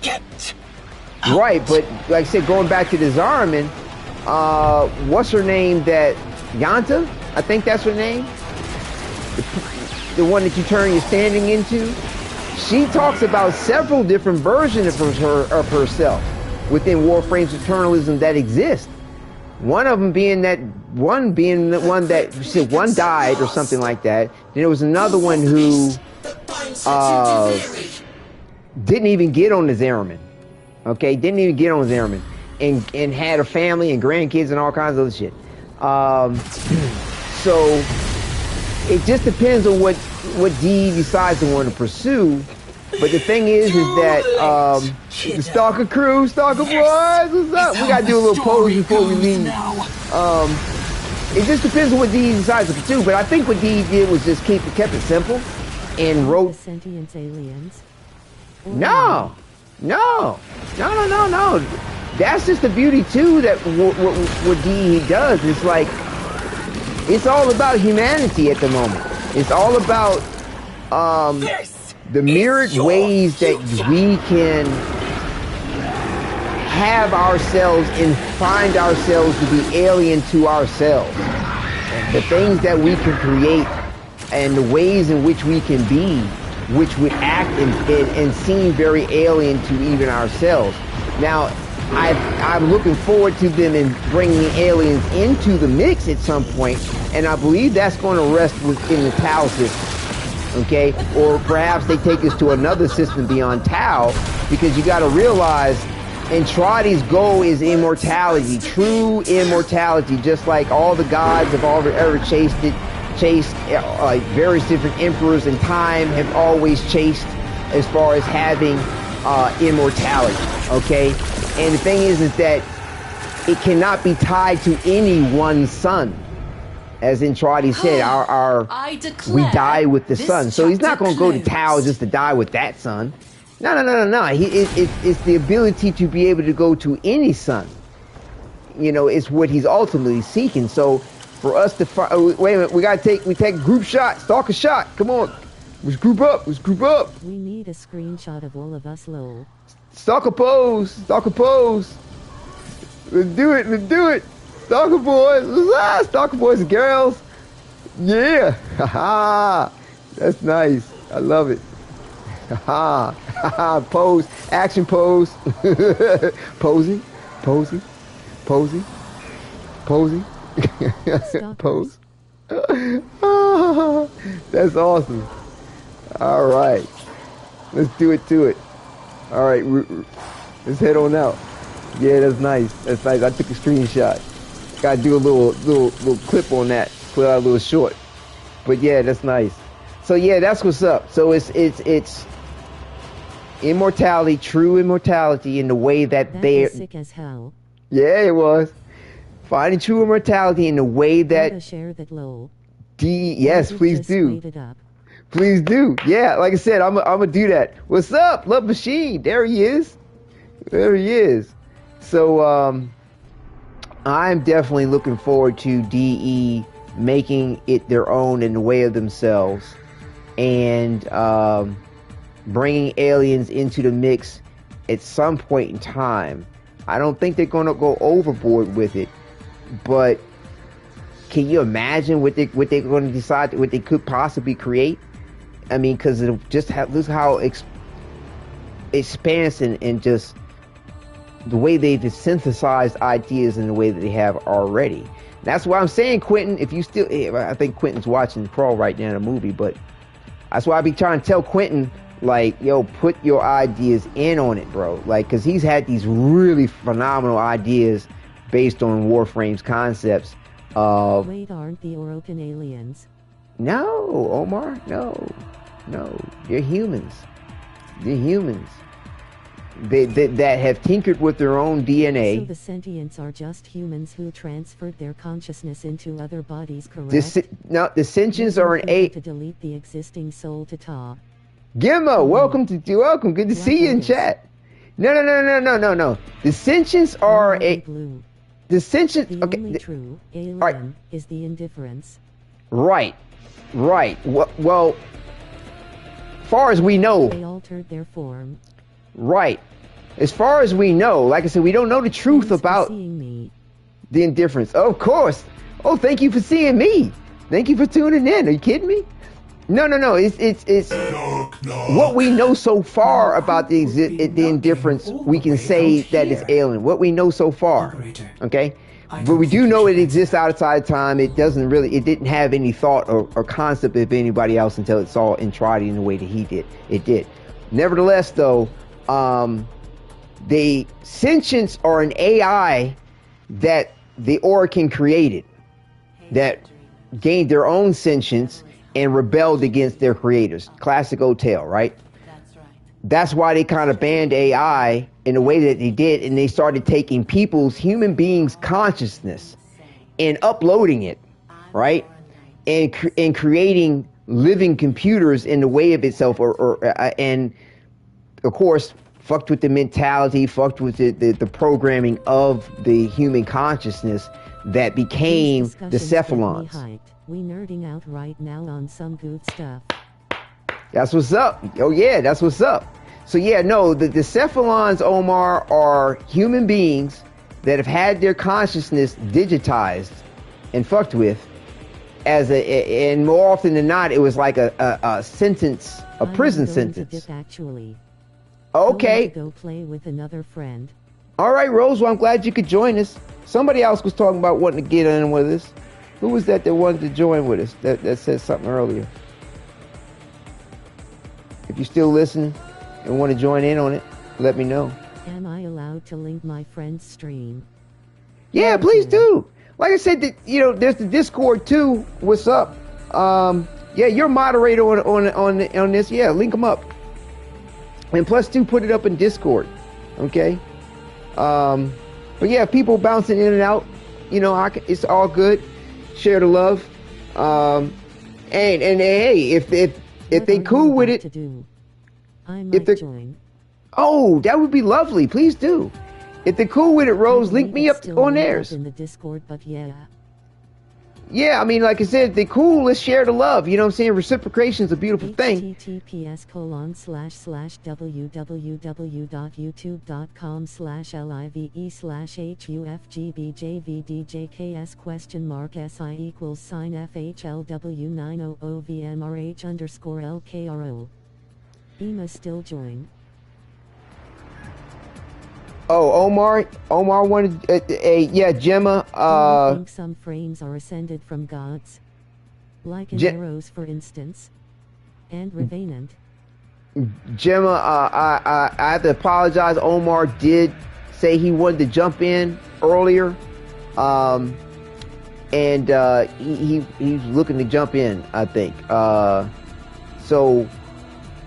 Get Right, but like I said, going back to the Zariman, what's her name that... Yanta? I think that's her name? The one that you turn your standing into? She talks about several different versions of herself within Warframe's eternalism that exist. One of them being the one that she said one died or something like that. Then there was another one who didn't even get on the Zariman. Okay, didn't even get on the Zariman, and had a family and grandkids and all kinds of other shit. So it just depends on what Dee decides to want to pursue. But the thing is that the Stalker crew, Stalker boys, what's up? We gotta do a little pose before we leave. It just depends on what Dee decides to pursue. But I think what Dee did was just kept it simple and wrote. Sentient aliens. No. That's just the beauty too. That what Dee does. It's like it's all about humanity at the moment. It's all about the myriad ways that we can have ourselves and find ourselves to be alien to ourselves. The things that we can create and the ways in which we can be, which would act and seem very alien to even ourselves. Now, I'm looking forward to them in bringing aliens into the mix at some point, and I believe that's going to rest within the Tau system. Okay, or perhaps they take us to another system beyond Tau, because you got to realize Entradi's goal is immortality, true immortality, just like all the gods have ever chased various different emperors in time have always chased as far as having immortality. Okay, and the thing is that it cannot be tied to any one sun. As Entradi said, we die with the sun. So he's not going to go to Tau just to die with that sun. No. It's the ability to be able to go to any sun. You know, it's what he's ultimately seeking. So for us to wait a minute, we take group shot, stalker shot. Come on, let's group up. We need a screenshot of all of us, lol. Stalker pose. Let's do it. Stalker boys, Stalker boys and girls. Yeah, haha, that's nice. I love it. Haha, pose, action pose, posing, pose. That's awesome. All right, let's do it to it. All right, let's head on out. Yeah, that's nice. I took a screenshot. Gotta do a little clip on that. Put out a little short. But yeah, that's nice. So yeah, that's what's up. So it's immortality, true immortality in the way that they're sick as hell. Yeah, it was. Finding true immortality in the way that share that lol. Yes, please do. Please do. Yeah, like I said, I'm gonna do that. What's up, Love Machine? There he is. So I'm definitely looking forward to DE making it their own in the way of themselves, and bringing aliens into the mix at some point in time. I don't think they're going to go overboard with it, but can you imagine what they're going to decide, what they could possibly create? I mean, because look how expansive and just the way they've synthesized ideas in the way that they have already. That's why I'm saying, Quentin, if you still, I think Quentin's watching Crawl right now in a movie, but that's why I be trying to tell Quentin, like, yo, put your ideas in on it, bro. Like, because he's had these really phenomenal ideas based on Warframe's concepts of... Wait, aren't the Orokin aliens? No, Omar, no. They're humans. They're humans. That have tinkered with their own DNA. So the sentients are just humans who transferred their consciousness into other bodies, correct? No, the sentients are to delete the existing soul to Ta. Gimmo, welcome. Good to see you in chat. No. The sentients are blue. The sentients. The only true alien is the indifference. Right. Well, far as we know, they altered their form. Right. As far as we know, like I said, we don't know the truth about the indifference. Of course. Oh, thank you for seeing me. Thank you for tuning in. Are you kidding me? No. It's what we know so far about the indifference. We can say that it's alien. What we know so far. Okay. But we do know it exists outside time. It didn't have any thought or concept of anybody else until it saw Entradi in the way that he did. It did. Nevertheless, though, the sentients are an AI that the Orokin created that gained their own sentience and rebelled against their creators. Classic old tale, right? That's right. That's why they kind of banned AI in the way that they did, and they started taking human beings' consciousness and uploading it, right? And creating living computers in the way of itself, and of course, fucked with the mentality, fucked with the programming of the human consciousness that became the Cephalons. We nerding out right now on some good stuff. That's what's up. Oh yeah, that's what's up. So yeah, no, the Cephalons, Omar, are human beings that have had their consciousness digitized and fucked with and more often than not, it was like a sentence, a prison sentence. Actually. Okay. Go play with another friend. All right, Rose. Well, I'm glad you could join us. Somebody else was talking about wanting to get in with us. Who was that wanted to join with us? That said something earlier. If you're still listening and want to join in on it, let me know. Am I allowed to link my friend's stream? Yeah, please do. Like I said, there's the Discord too. What's up? Yeah, you're a moderator on this. Yeah, link them up. And plus two, put it up in Discord. Okay. But yeah, people bouncing in and out. It's all good. Share the love. And hey, if they cool with it, I might join. Oh, that would be lovely. Please do. If they're cool with it, Rose, link me up on theirs. In the Discord, but yeah. Yeah, I mean, like I said, if they're cool, let's share the love. You know what I'm saying? Reciprocation's a beautiful thing. https://www.youtube.com/live/SIequals sign FHLW900VMRH_LKRO. Ema still join. Oh, Omar wanted yeah, Gemma. I think some frames are ascended from gods, like in Arrows, for instance, and Revenant. Gemma, I have to apologize. Omar did say he wanted to jump in earlier, and he's looking to jump in, I think. So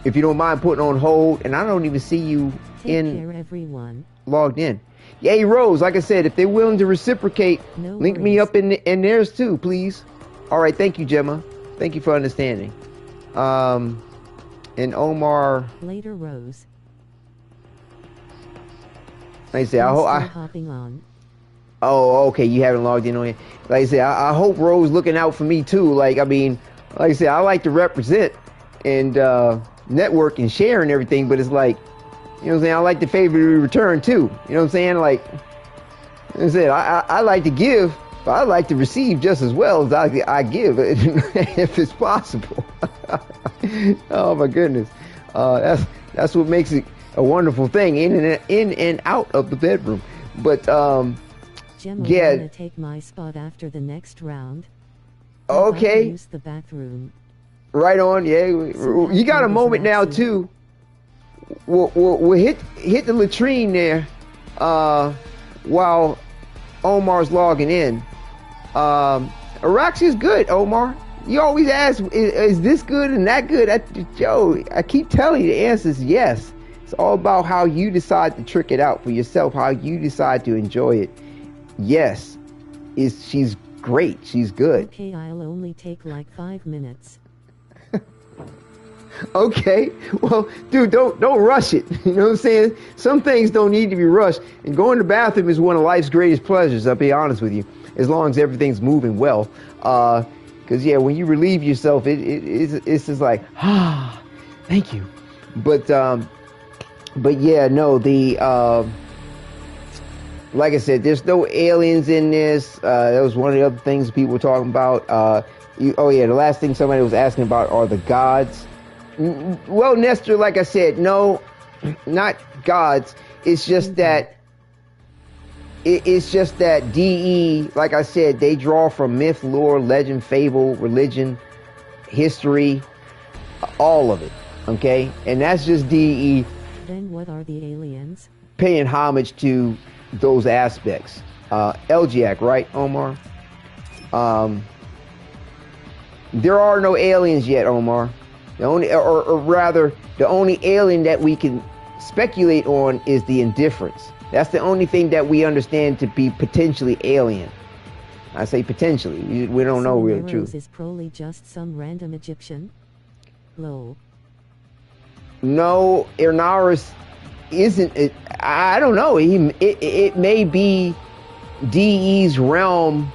if you don't mind putting on hold, and I don't even see you Take care, everyone. Logged in. Yay, Rose, like I said, if they're willing to reciprocate, link me up in theirs too, please. All right, thank you, Gemma. Thank you for understanding. And Omar. Later, Rose. Like I said, hopping on. Oh, okay, you haven't logged in on it. Like I said, I hope Rose looking out for me too. Like I said, I like to represent and network and share and everything, but it's like, you know what I'm saying? I like the favor to return too. You know what I'm saying? Like I said, I like to give, but I like to receive just as well as I give, if it's possible. Oh my goodness, that's what makes it a wonderful thing in and out of the bedroom. But Gemma, yeah, wanna take my spot after the next round. Okay. Use the bathroom. Right on. Yeah, you got a moment now too. We'll hit the latrine there while Omar's logging in. Oraxia's good, Omar. You always ask, is this good and that good? Joe, I keep telling you the answer is yes. It's all about how you decide to trick it out for yourself, how you decide to enjoy it. Yes, she's great. She's good. Okay, I'll only take like 5 minutes. Okay, well, dude, don't rush it. You know what I'm saying? Some things don't need to be rushed. And going to the bathroom is one of life's greatest pleasures, I'll be honest with you, as long as everything's moving well. Because, yeah, when you relieve yourself, it's just like, thank you. But yeah, no, like I said, there's no aliens in this. That was one of the other things people were talking about. The last thing somebody was asking about are the gods. Well, Nestor, like I said, no, not gods. It's just that DE, like I said, they draw from myth, lore, legend, fable, religion, history, all of it. Okay, and that's just DE. Then what are the aliens? Paying homage to those aspects. Elgiac, right, Omar? There are no aliens yet, Omar. The only, or rather, the only alien that we can speculate on is the indifference. That's the only thing that we understand to be potentially alien. I say potentially. We don't know real truth. Is probably just some random Egyptian. Lol. No, Ernaris isn't. I don't know. It may be DE's realm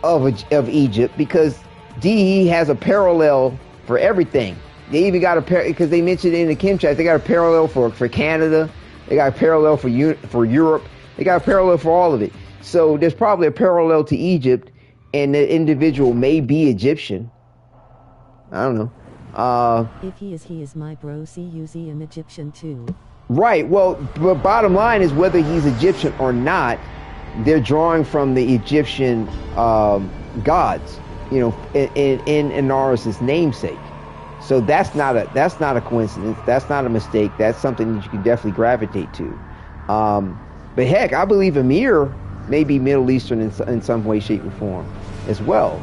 of Egypt, because DE has a parallel for everything. They even got because they mentioned in the Kim chat, they got a parallel for Canada. They got a parallel for Europe. They got a parallel for all of it. So there's probably a parallel to Egypt, and the individual may be Egyptian. I don't know. If he is my bro. CUZ an Egyptian too. Right. Well, but bottom line is whether he's Egyptian or not, they're drawing from the Egyptian gods, you know, in Inaris' namesake. So that's not a coincidence. That's not a mistake. That's something that you can definitely gravitate to. But heck, I believe Amir may be Middle Eastern in some way, shape, or form as well,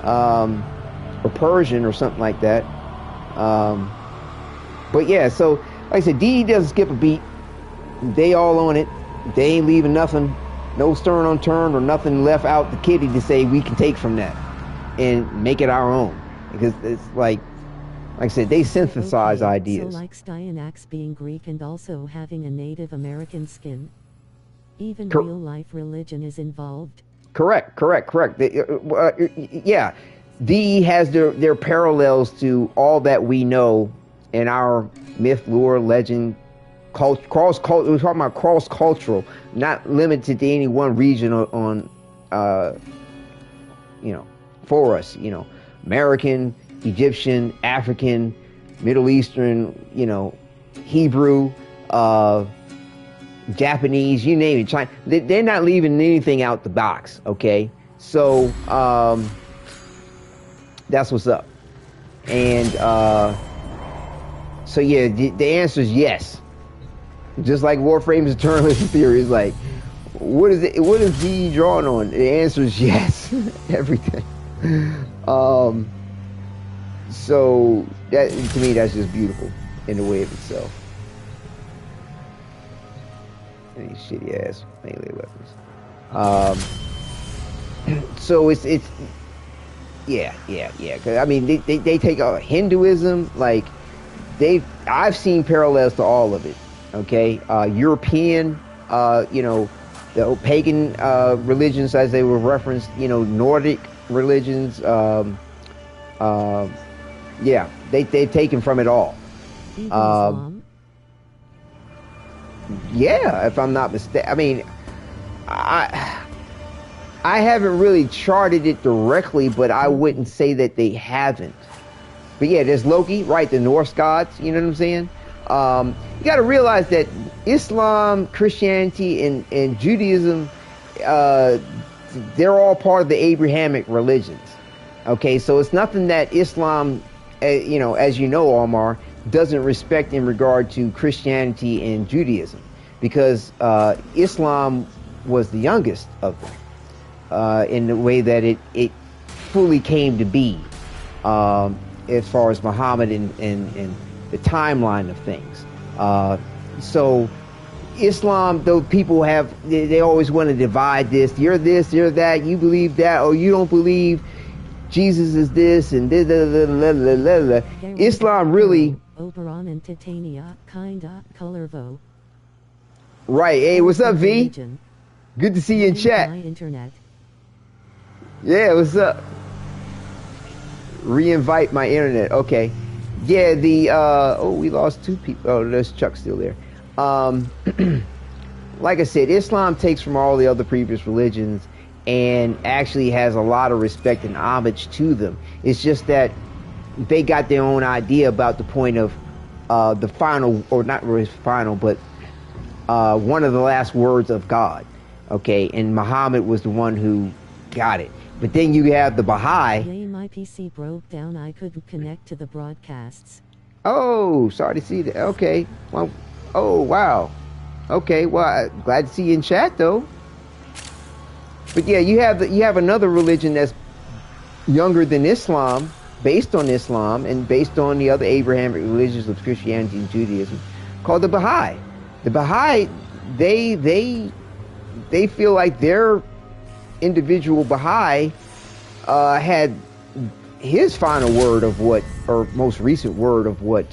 or Persian or something like that. But yeah, so like I said, DE doesn't skip a beat. They all on it. They ain't leaving nothing, no stone unturned or nothing left out the kitty to say we can take from that and make it our own. Because it's like I said, they synthesize ideas. So like Styanax being Greek and also having a Native American skin. Even real life religion is involved. Correct. Yeah. DE has their parallels to all that we know in our myth, lore, legend, cross-cultural. We're talking about cross-cultural, not limited to any one region on for us, American, Egyptian, African, Middle Eastern, Hebrew, Japanese, you name it, China. They're not leaving anything out the box, okay? So, that's what's up. And, so yeah, the answer is yes. Just like Warframe's eternalism theory is like, what is DE drawing on? The answer is yes. Everything. So that, to me, that's just beautiful in the way of itself. And these shitty ass melee weapons. So it's yeah. Cause I mean, they take Hinduism, like I've seen parallels to all of it. Okay, European, the pagan religions as they were referenced, Nordic religions, yeah, they've taken from it all. Islam? Yeah, if I'm not mistaken. I mean, I haven't really charted it directly, but I wouldn't say that they haven't. But yeah, there's Loki, right? The Norse gods, you know what I'm saying? You got to realize that Islam, Christianity, and Judaism, they're all part of the Abrahamic religions. Okay, so it's nothing that Islam, as you know, Omar, doesn't respect in regard to Christianity and Judaism, because Islam was the youngest of them in the way that it fully came to be, as far as Muhammad and the timeline of things. So Islam, though people they always want to divide this. You're this, you're that, you believe that, or you don't believe Jesus is this, and Islam really... Oberon and Titania, kinda, Colorvo. Right. Hey, what's up, V? Good to see you in chat. My internet. Yeah, what's up? Reinvite my internet. Okay. Yeah, we lost 2 people. Oh, there's Chuck still there. Like I said, Islam takes from all the other previous religions and actually has a lot of respect and homage to them. It's just that they got their own idea about the point of the final, or not really final, but one of the last words of God. Okay, and Muhammad was the one who got it. But then you have the Baha'i. Yay, my PC broke down. I couldn't connect to the broadcasts. Oh, sorry to see that. Okay. Well, oh, wow. Okay, well, glad to see you in chat, though. But yeah, you have another religion that's younger than Islam, based on Islam, and based on the other Abrahamic religions of Christianity and Judaism, called the Baha'i. The Baha'i, they feel like their individual Baha'i had his final word of what, or most recent word of what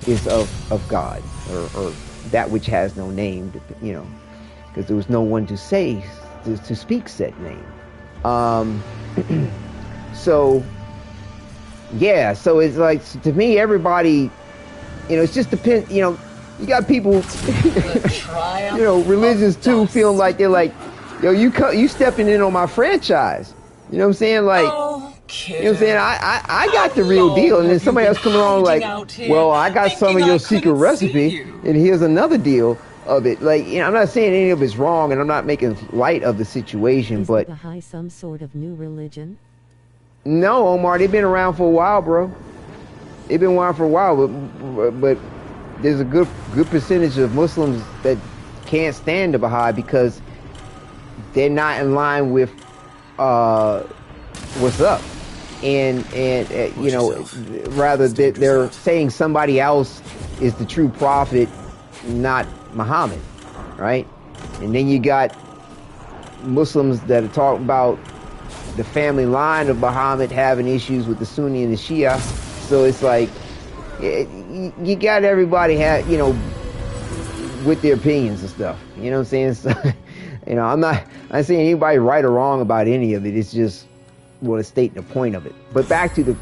is of God, or that which has no name, because there was no one to say, to speak said name. So yeah, so it's like, to me, everybody, it's just depend. You got people, religions too, feeling like they're like, yo, you stepping in on my franchise. You know what I'm saying? Like, you know what I'm saying? I got the real deal, and then somebody else come along like, well, I got some of your secret recipe, and here's another deal of it. Like, I'm not saying any of it's wrong, and I'm not making light of the situation, but is the Baha'i some sort of new religion? No, Omar, they've been around for a while, bro. They've been around for a while, but there's a good percentage of Muslims that can't stand the Baha'i because they're not in line with what's up, and rather that they're saying somebody else is the true prophet, not Muhammad, right? And then you got Muslims that are talking about the family line of Muhammad having issues with the Sunni and the Shia. So it's like, you got everybody with their opinions and stuff. You know what I'm saying? So, I'm not saying anybody right or wrong about any of it. It's just stating the point of it. But back to the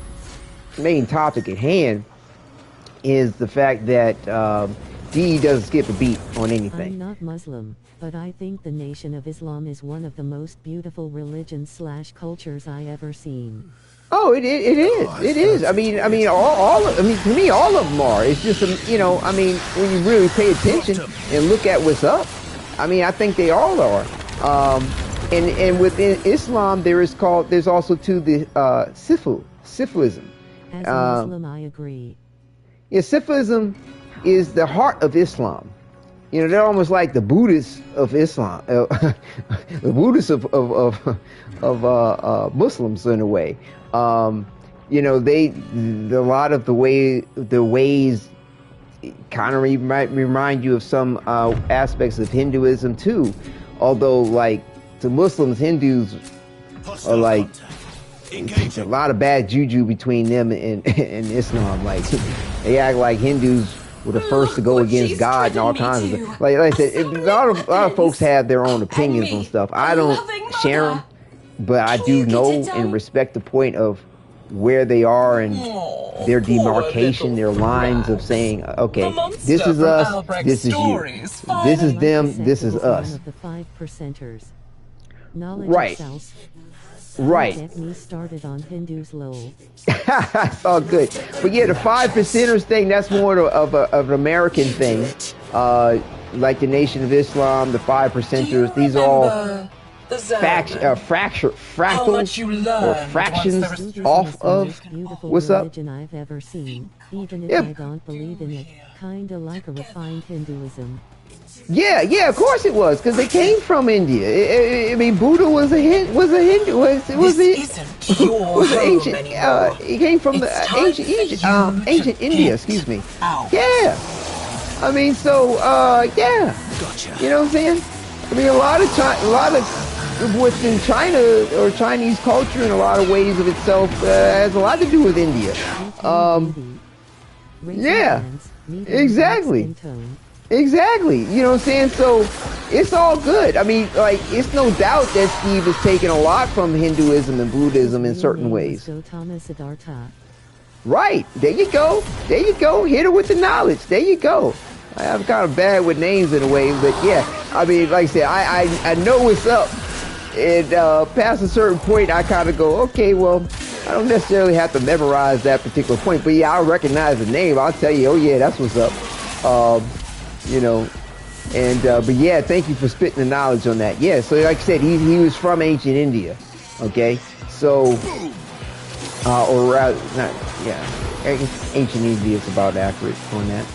main topic at hand is the fact that D doesn't skip a beat on anything. I'm not Muslim, but I think the Nation of Islam is one of the most beautiful religions/cultures I ever seen. Oh, it is. I mean, to me, all of them are. It's just, when you really pay attention and look at what's up, I think they all are. And within Islam, there's also too the Sufism. As a Muslim, I agree. Yeah, Sufism is the heart of Islam. They're almost like the Buddhists of Islam, the Buddhists of Muslims in a way. A lot of the ways kind of remind you of some aspects of Hinduism too. Although, like, to Muslims, Hindus are like, it's a lot of bad juju between them and Islam. Like, they act like Hindus were the first to go against God and all kinds of stuff. Like I said, a lot of folks have their own opinions on stuff. I don't share them, but I do know and respect the point of where they are and their demarcation, their lines of saying, okay, this is us, this is you. This is them, this is us. One of the 5%ers. Knowledge right. Itself. Right. Don't get me started on Hindus, lol. It's all good. But yeah, the 5%ers thing, that's more of an American thing. Like the Nation of Islam, the 5%ers, these are all fractals or fractions off of what's up? Religion I've ever seen, even if Yeah. I don't believe in it. Kinda like a refined Hinduism. Yeah, of course it was, because they came from India. I mean, Buddha was a Hindu. Was ancient. He came from the ancient Egypt, ancient India. Excuse me. Yeah. I mean, so yeah. Gotcha. You know what I'm saying? I mean, a lot of what's in China or Chinese culture in a lot of ways of itself has a lot to do with India. Yeah. Exactly. Exactly. You know what I'm saying? So it's all good. I mean, like, it's no doubt that Steve has taken a lot from Hinduism and Buddhism in certain ways. Right. There you go. There you go. Hit her with the knowledge. There you go. I'm kind of bad with names in a way, but yeah. I mean, like I said, I know what's up. And past a certain point, I kind of go, okay, well, I don't necessarily have to memorize that particular point. But yeah, I'll recognize the name. I'll tell you, oh yeah, that's what's up. You know, and but yeah, thank you for spitting the knowledge on that. Yeah, so like I said, he was from ancient India. Okay, so or rather, not ancient India is about accurate on that.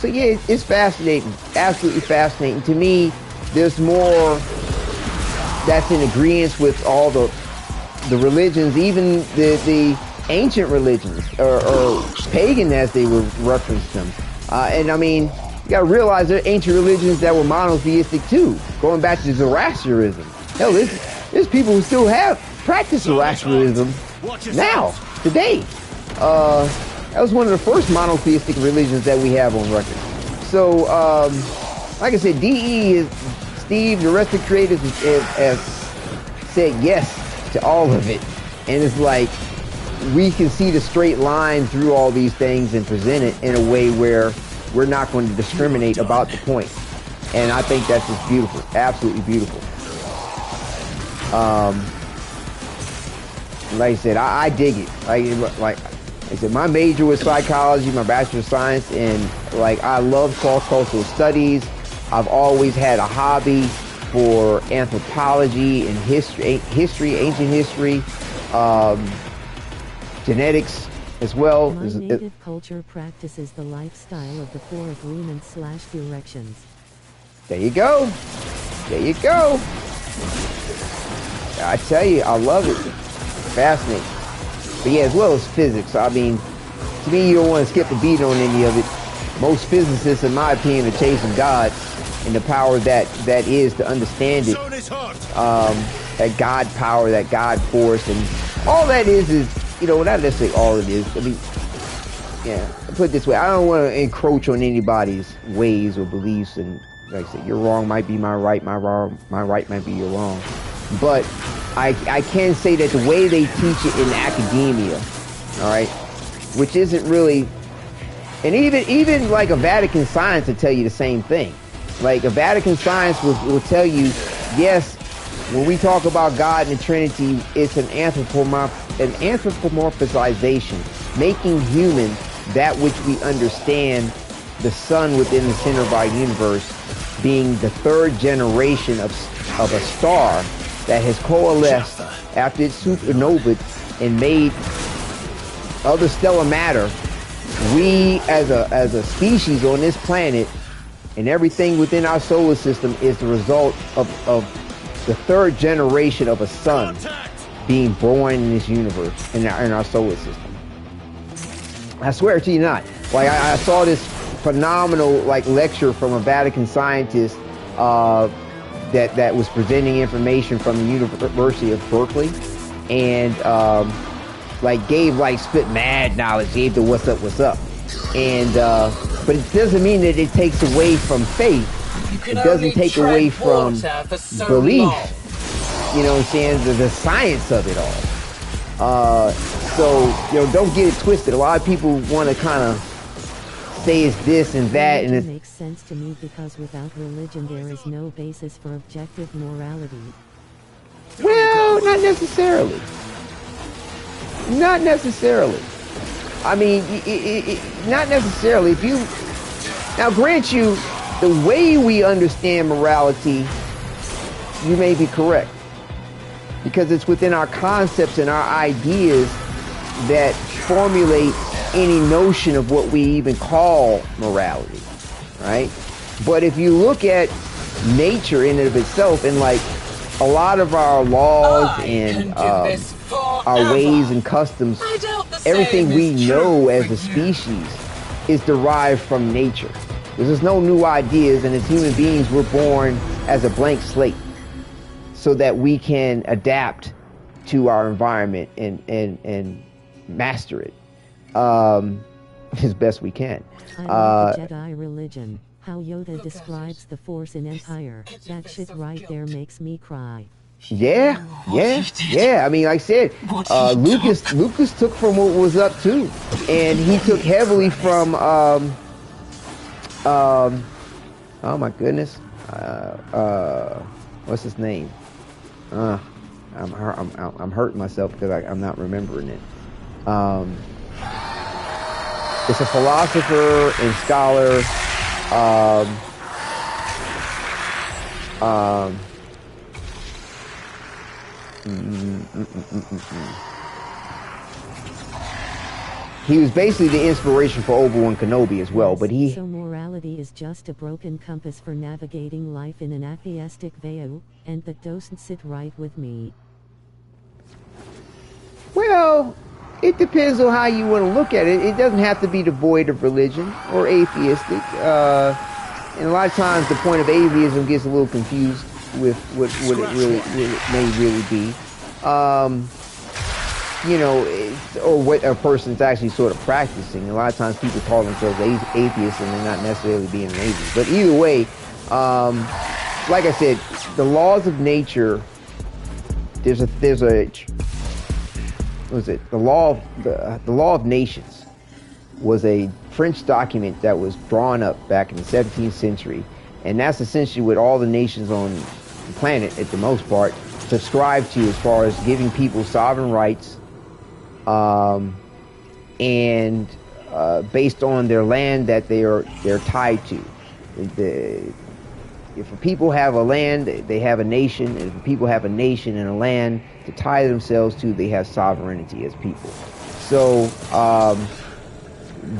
So yeah, it's fascinating, absolutely fascinating to me. There's more that's in agreement with all the religions, even the ancient religions or pagan as they would reference them. And I mean, you gotta realize there are ancient religions that were monotheistic too, going back to Zoroastrianism. Hell, there's people who still practice Zoroastrianism now, today. That was one of the first monotheistic religions that we have on record. So, like I said, DE Steve, the rest of the creators have said yes to all of it. And it's like, we can see the straight line through all these things and present it in a way where we're not going to discriminate about the point. And I think that's just beautiful, absolutely beautiful. Like I said, I dig it. Like I said, my major was psychology, my bachelor of science, and like I love cross-cultural studies. I've always had a hobby for anthropology and history, ancient history. Genetics as well. My native culture practices the lifestyle of the 4 agreements/directions. There you go. There you go. I tell you, I love it. Fascinating. But yeah, as well as physics. I mean, to me, you don't want to skip a beat on any of it. Most physicists, in my opinion, are chasing God and the power that is to understand it. That God power, that God force, and all that is, you know, not necessarily all it is. I mean, yeah, put it this way, I don't want to encroach on anybody's ways or beliefs, and like I said, your wrong might be my right, my right might be your wrong. But I can say that the way they teach it in academia, all right, which isn't really, and even like a Vatican science will tell you the same thing. Like a Vatican science will tell you, yes, when we talk about God and the Trinity, it's an anthropomorphization, making human that which we understand the sun within the center of our universe being the third generation of a star that has coalesced after its supernova and made other stellar matter. We as a species on this planet and everything within our solar system is the result of the third generation of a sun being born in this universe, in our solar system. I swear to you not. Like I saw this phenomenal like lecture from a Vatican scientist that was presenting information from the University of Berkeley, and like gave like spit mad knowledge, gave the what's up, and but it doesn't mean that it takes away from faith. It doesn't take away from belief. You know what I'm saying? The science of it all. So, you know, don't get it twisted. A lot of people want to kind of say it's this and that, and it makes sense to me because without religion there is no basis for objective morality. Well, not necessarily. Not necessarily. I mean, not necessarily. If you now grant you the way we understand morality, you may be correct, because it's within our concepts and our ideas that formulate any notion of what we even call morality, right? But if you look at nature in and of itself, and like a lot of our laws and our ways and customs, everything we know as a species is derived from nature. There's no new ideas, and as human beings, we're born as a blank slate so that we can adapt to our environment and master it as best we can. I like the Jedi religion. How Yoda describes the Force in Empire. That shit right there makes me cry. Yeah. I mean, like I said, Lucas took from what was up too, and he took heavily from oh my goodness, what's his name? I'm hurting myself because I'm not remembering it. It's a philosopher and scholar. He was basically the inspiration for Obi-Wan Kenobi as well, but he... So morality is just a broken compass for navigating life in an atheistic view, and that doesn't sit right with me. Well, it depends on how you want to look at it. It doesn't have to be devoid of religion or atheistic. And a lot of times the point of atheism gets a little confused with what it may really be. You know, or what a person's actually sort of practicing. A lot of times people call themselves atheists and they're not necessarily being an atheist. But either way, like I said, the laws of nature, there's a what was it? The law of nations was a French document that was drawn up back in the 17th century, and that's essentially what all the nations on the planet, at the most part, subscribe to as far as giving people sovereign rights, and based on their land that they're tied to. If people have a land, they have a nation, and if people have a nation and a land to tie themselves to, they have sovereignty as people. So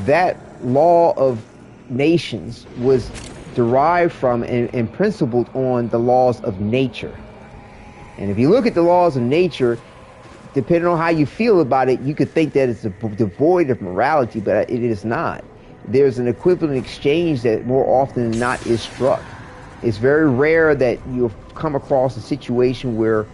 that law of nations was derived from and principled on the laws of nature. And if you look at the laws of nature, depending on how you feel about it, you could think that it's devoid of morality, but it is not. There's an equivalent exchange that more often than not is struck. It's very rare that you'll come across a situation where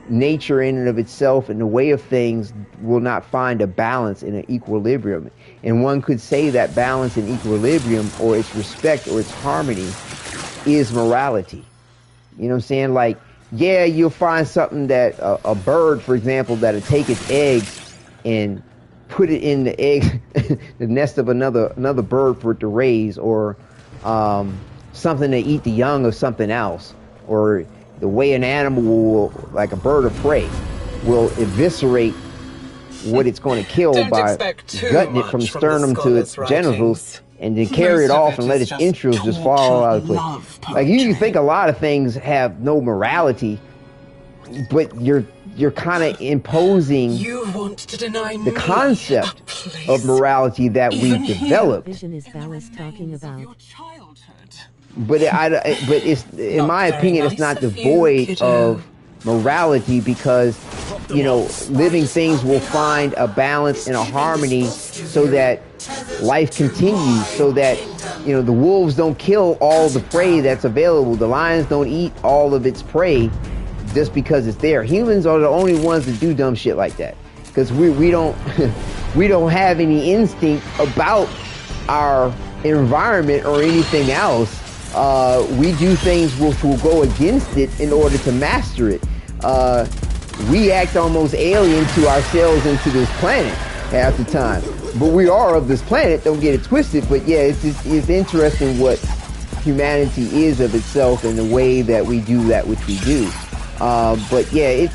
nature in and of itself and the way of things will not find a balance in an equilibrium. And one could say that balance and equilibrium, or its respect or its harmony, is morality. You know what I'm saying? Like, yeah, you'll find something that a bird, for example, that'll take its eggs and put it in the egg, the nest of another bird for it to raise, or something to eat the young of something else, or the way an animal will, like a bird of prey, will eviscerate what it's going to kill by gutting it from sternum to its genitals, and then carry it off and let its entrails just fall out of the place. Like, you think a lot of things have no morality, but you're kind of imposing the concept of morality that we've developed. Vision is Valis talking about. But it's, in my opinion, it's not devoid of morality, because, you know, living things will find a balance and a harmony so that life continues, so that, you know, the wolves don't kill all the prey that's available. The lions don't eat all of its prey just because it's there. Humans are the only ones that do dumb shit like that, because we don't we don't have any instinct about our environment or anything else. We do things which will go against it in order to master it. We act almost alien to ourselves and to this planet half the time. But we are of this planet, don't get it twisted. But yeah, it's interesting what humanity is of itself and the way that we do that which we do. But yeah,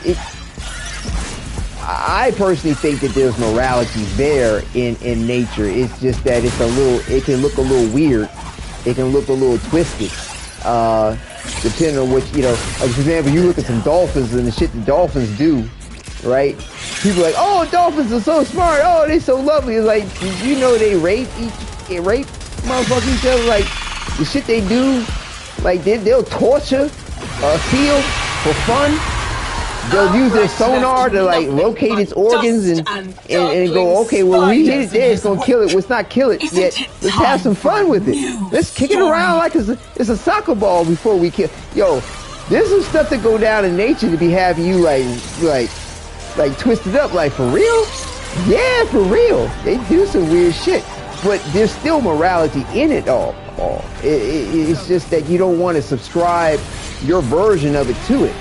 I personally think that there's morality there in nature. It's just that it can look a little weird. It can look a little twisted. Depending on what, like for example, you look at some dolphins and the shit the dolphins do, right? People are like, oh, dolphins are so smart. Oh, they're so lovely. It's like, you know, they rape motherfuckers each other. Like, the shit they do, like they'll torture a seal for fun. They'll use their sonar to like locate its organs and go, okay, well, we hit it there, it's gonna kill it. Let's not kill it yet. Let's have some fun with it. Let's kick it around like it's a soccer ball before we kill. Yo, there's some stuff that go down in nature to be having you like twisted up. Like, for real? Yeah, for real. They do some weird shit, but there's still morality in it all. It's just that you don't want to subscribe your version of it to it.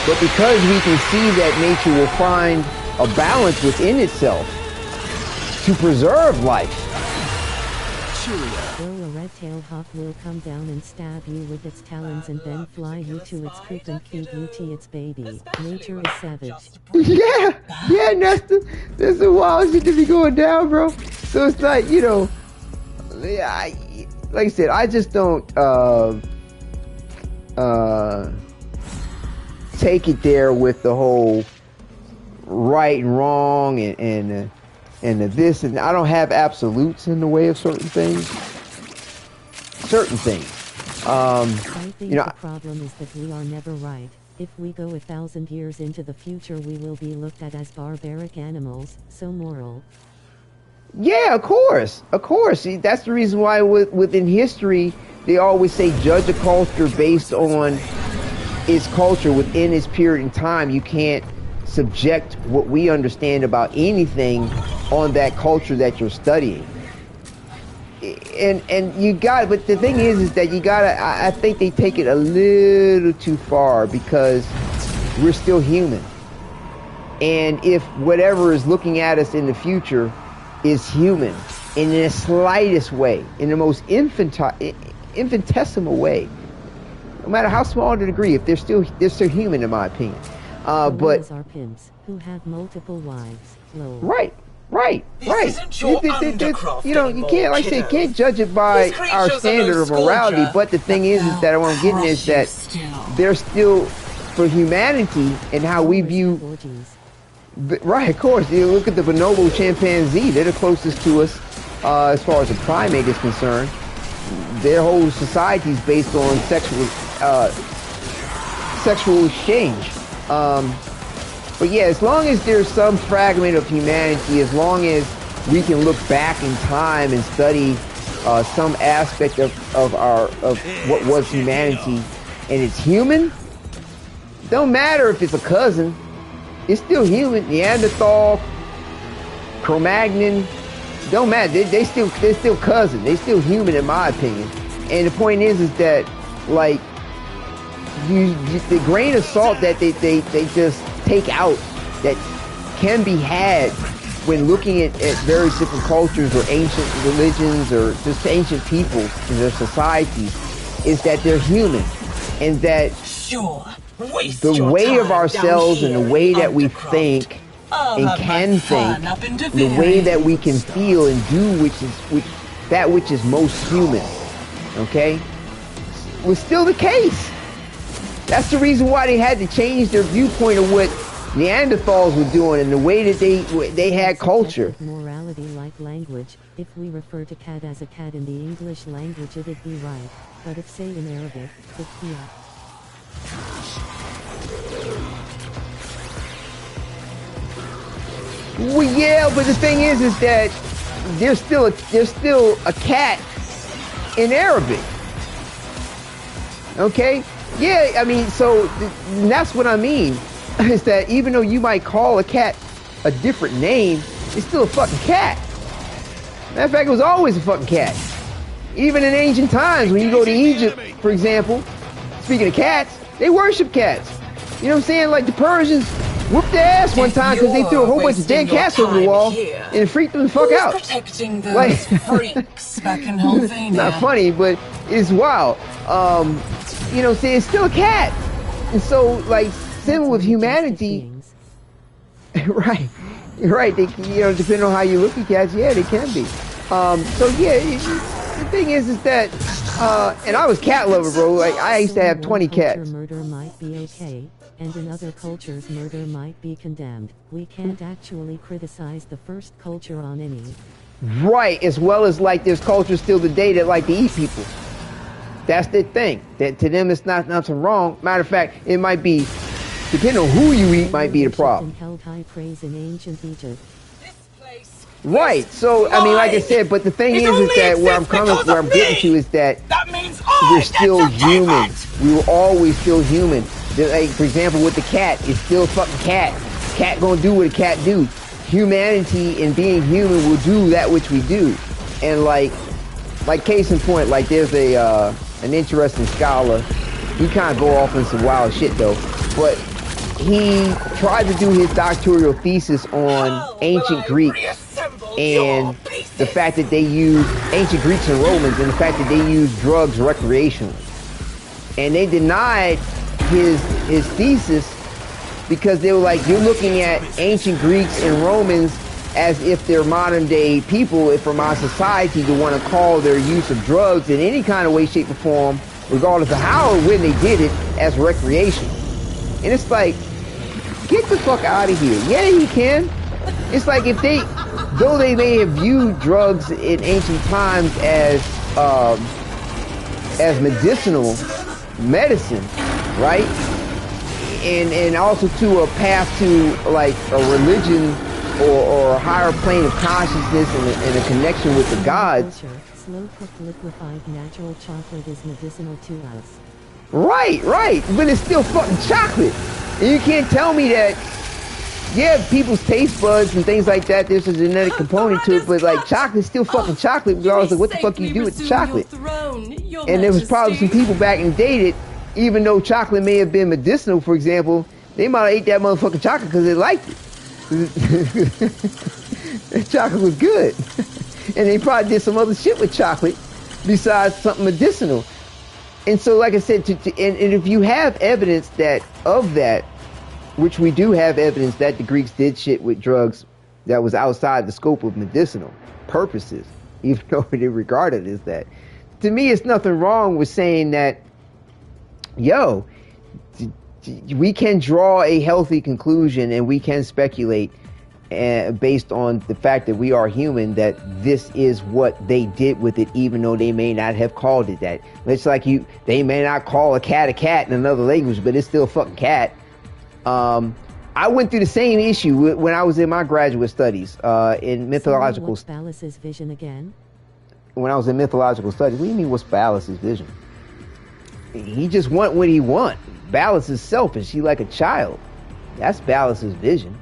But because we can see that nature will find a balance within itself to preserve life. Though a red-tailed hawk will come down and stab you with its talons and then fly you to its coop and feed you to its baby. Nature is savage. Yeah, Nestor. There's some wild shit to be going down, bro. So it's like, like I said, I just don't, take it there with the whole right and wrong and the this, and I don't have absolutes in the way of certain things. I think the problem is that we are never right. If we go 1,000 years into the future, we will be looked at as barbaric animals, so moral. Yeah, of course. See, that's the reason why within history they always say judge a culture based on its culture within its period in time. You can't subject what we understand about anything on that culture that you're studying. And you got, but the thing is that you gotta, I think they take it a little too far, because we're still human. And if whatever is looking at us in the future is human in the slightest way, in the most infinitesimal way, no matter how small the degree, if they're still human, in my opinion. But are pimps who have multiple wives. Right. You can't, like I said, can't judge it by our standard of morality. But the thing is that what I'm getting is that there's still, for humanity and how we view. Right, of course. You look at the bonobo chimpanzee; they're the closest to us as far as a primate is concerned. Their whole society is based on sexual exchange. But yeah, as long as there's some fragment of humanity, as long as we can look back in time and study some aspect of what was humanity, and it's human, don't matter if it's a cousin, it's still human. Neanderthal, Cro-Magnon, don't matter. They're still cousin. They're still human, in my opinion. And the point is that, like, the grain of salt that they just take out that can be had when looking at various different cultures or ancient religions or just ancient peoples and their societies is that they're human, and that the way of ourselves and the way that we think and can think, the way that we can feel and do which is most human, okay, was still the case. That's the reason why they had to change their viewpoint of what Neanderthals were doing and the way that they had culture. Morality like language. If we refer to cat as a cat in the English language, it'd be right. But if, say, in Arabic, it's yeah. Well, yeah, but the thing is that there's still a cat in Arabic. Okay? Yeah, I mean, so that's what I mean, is that even though you might call a cat a different name, it's still a fucking cat. Matter of fact, it was always a fucking cat. Even in ancient times, when you go to Egypt, for example, speaking of cats, they worship cats. You know what I'm saying? Like the Persians whooped their ass one time because they threw a whole bunch of dead cats over the wall and it freaked them the fuck out. Protecting those freaks back in Helvania. Not funny, but it's wild. You know what I'm saying? It's still a cat. And so, like, similar with humanity, right, right. They, you know, depending on how you look at cats, yeah, they can be. So yeah, the thing is that, and I was cat lover, bro. Like, I used to have 20 cats. Murder might be okay, and in other cultures, murder might be condemned. We can't actually criticize the first culture on any. Right, as well as like there's cultures still today that like to eat people. That's the thing. That to them it's not nothing wrong. Matter of fact, it might be, depending on who you eat, might be the problem. Held high praise in ancient Egypt. Right. So I mean, like I said, but the thing is that where I'm getting to is that we're still human. We were always still human. Like, for example, with the cat, it's still a fucking cat. Cat gonna do what a cat do. Humanity and being human will do that which we do. And like case in point, like there's an interesting scholar. He kind of go off in some wild shit though, but he tried to do his doctoral thesis on ancient Greek and the fact that they use ancient Greeks and Romans and the fact that they use drugs recreationally. And they denied his thesis because they were like, you're looking at ancient Greeks and Romans as if they're modern day people from our society to want to call their use of drugs in any kind of way, shape, or form, regardless of how or when they did it, as recreation. And it's like, get the fuck out of here. Yeah, you can. It's like if they, though they may have viewed drugs in ancient times as medicinal medicine, right? And also to a path to like a religion or a higher plane of consciousness and a connection with the gods. Slow cooked liquefied natural chocolate is medicinal to us. Right, but it's still fucking chocolate. And you can't tell me that, yeah, people's taste buds and things like that, there's a genetic component to it, but like chocolate's still fucking chocolate regardless of what the fuck you do with the chocolate. And there was probably some people back in the day that, even though chocolate may have been medicinal, for example, they might have ate that motherfucking chocolate because they liked it. That chocolate was good. And they probably did some other shit with chocolate besides something medicinal. And so, like I said, and if you have evidence of that, which we do have evidence that the Greeks did shit with drugs that was outside the scope of medicinal purposes, even though they regarded it as that. To me, it's nothing wrong with saying that, yo, we can draw a healthy conclusion and we can speculate based on the fact that we are human, that this is what they did with it, even though they may not have called it that. It's like they may not call a cat in another language, but it's still a fucking cat. I went through the same issue when I was in my graduate studies in mythological. What's Balas's vision again? When I was in mythological studies, what do you mean what's Balas's vision? He just want what he want. Ballas is selfish. He like a child. That's Ballas's vision.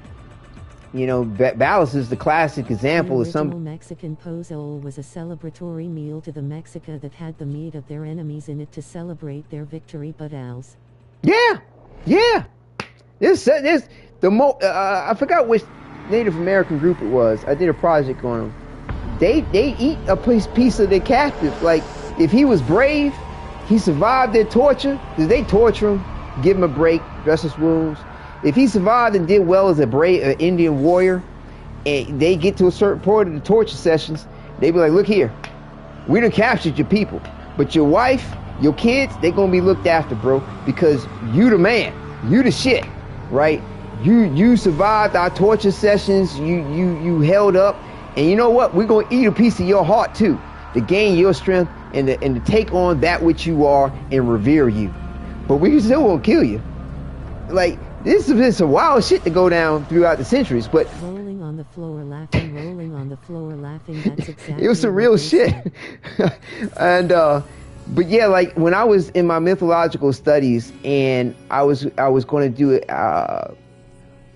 You know, Ballas is the classic example of some Mexican pozole was a celebratory meal to the Mexica that had the meat of their enemies in it to celebrate their victory. But else, yeah. There's I forgot which Native American group it was. I did a project on them. They eat a piece of their captive. Like, if he was brave, he survived their torture, because they torture him, give him a break, dress his wounds. If he survived and did well as a brave Indian warrior, and they get to a certain point of the torture sessions, they be like, look here, we done captured your people, but your wife, your kids, they gonna be looked after, bro, because you the man, you the shit, right? You survived our torture sessions, you held up, and you know what? We're gonna eat a piece of your heart too, to gain your strength and to take on that which you are and revere you. But we still won't kill you. Like, this has been some wild shit to go down throughout the centuries, but rolling on the floor laughing, that's exactly it was some real shit. And but yeah, like when I was in my mythological studies and I was going to do it, and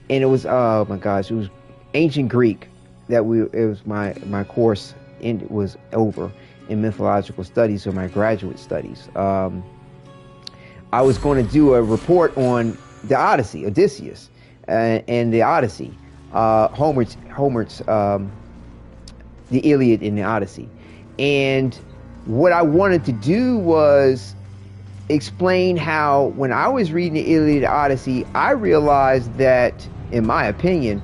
it was, oh my gosh, it was ancient Greek it was my course was over in mythological studies, or my graduate studies. I was going to do a report on the Odyssey, Odysseus, and the Odyssey, Homer's the Iliad and the Odyssey. And what I wanted to do was explain how when I was reading the Iliad Odyssey, I realized that, in my opinion,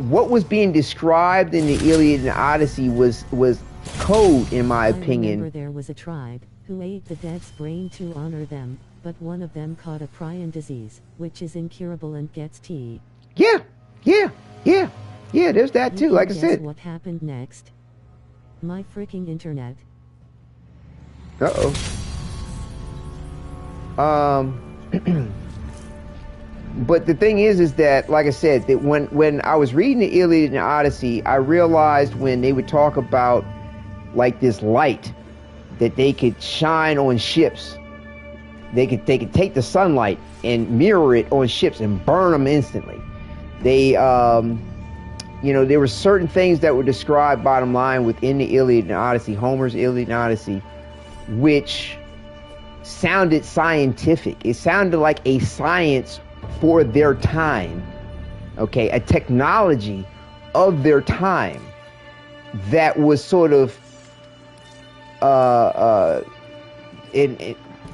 what was being described in the Iliad and Odyssey was code, in my opinion. I remember there was a tribe who ate the dead's brain to honor them, but one of them caught a prion disease, which is incurable and gets tea. Yeah, there's that too, like I said. What happened next? My freaking internet. But the thing is that, like I said, that when I was reading the Iliad and Odyssey, I realized when they would talk about like this light that they could shine on ships, they could take the sunlight and mirror it on ships and burn them instantly. They, there were certain things that were described, bottom line, within the Iliad and Odyssey, Homer's Iliad and Odyssey, which sounded scientific. It sounded like a science for their time, okay, a technology of their time that was sort of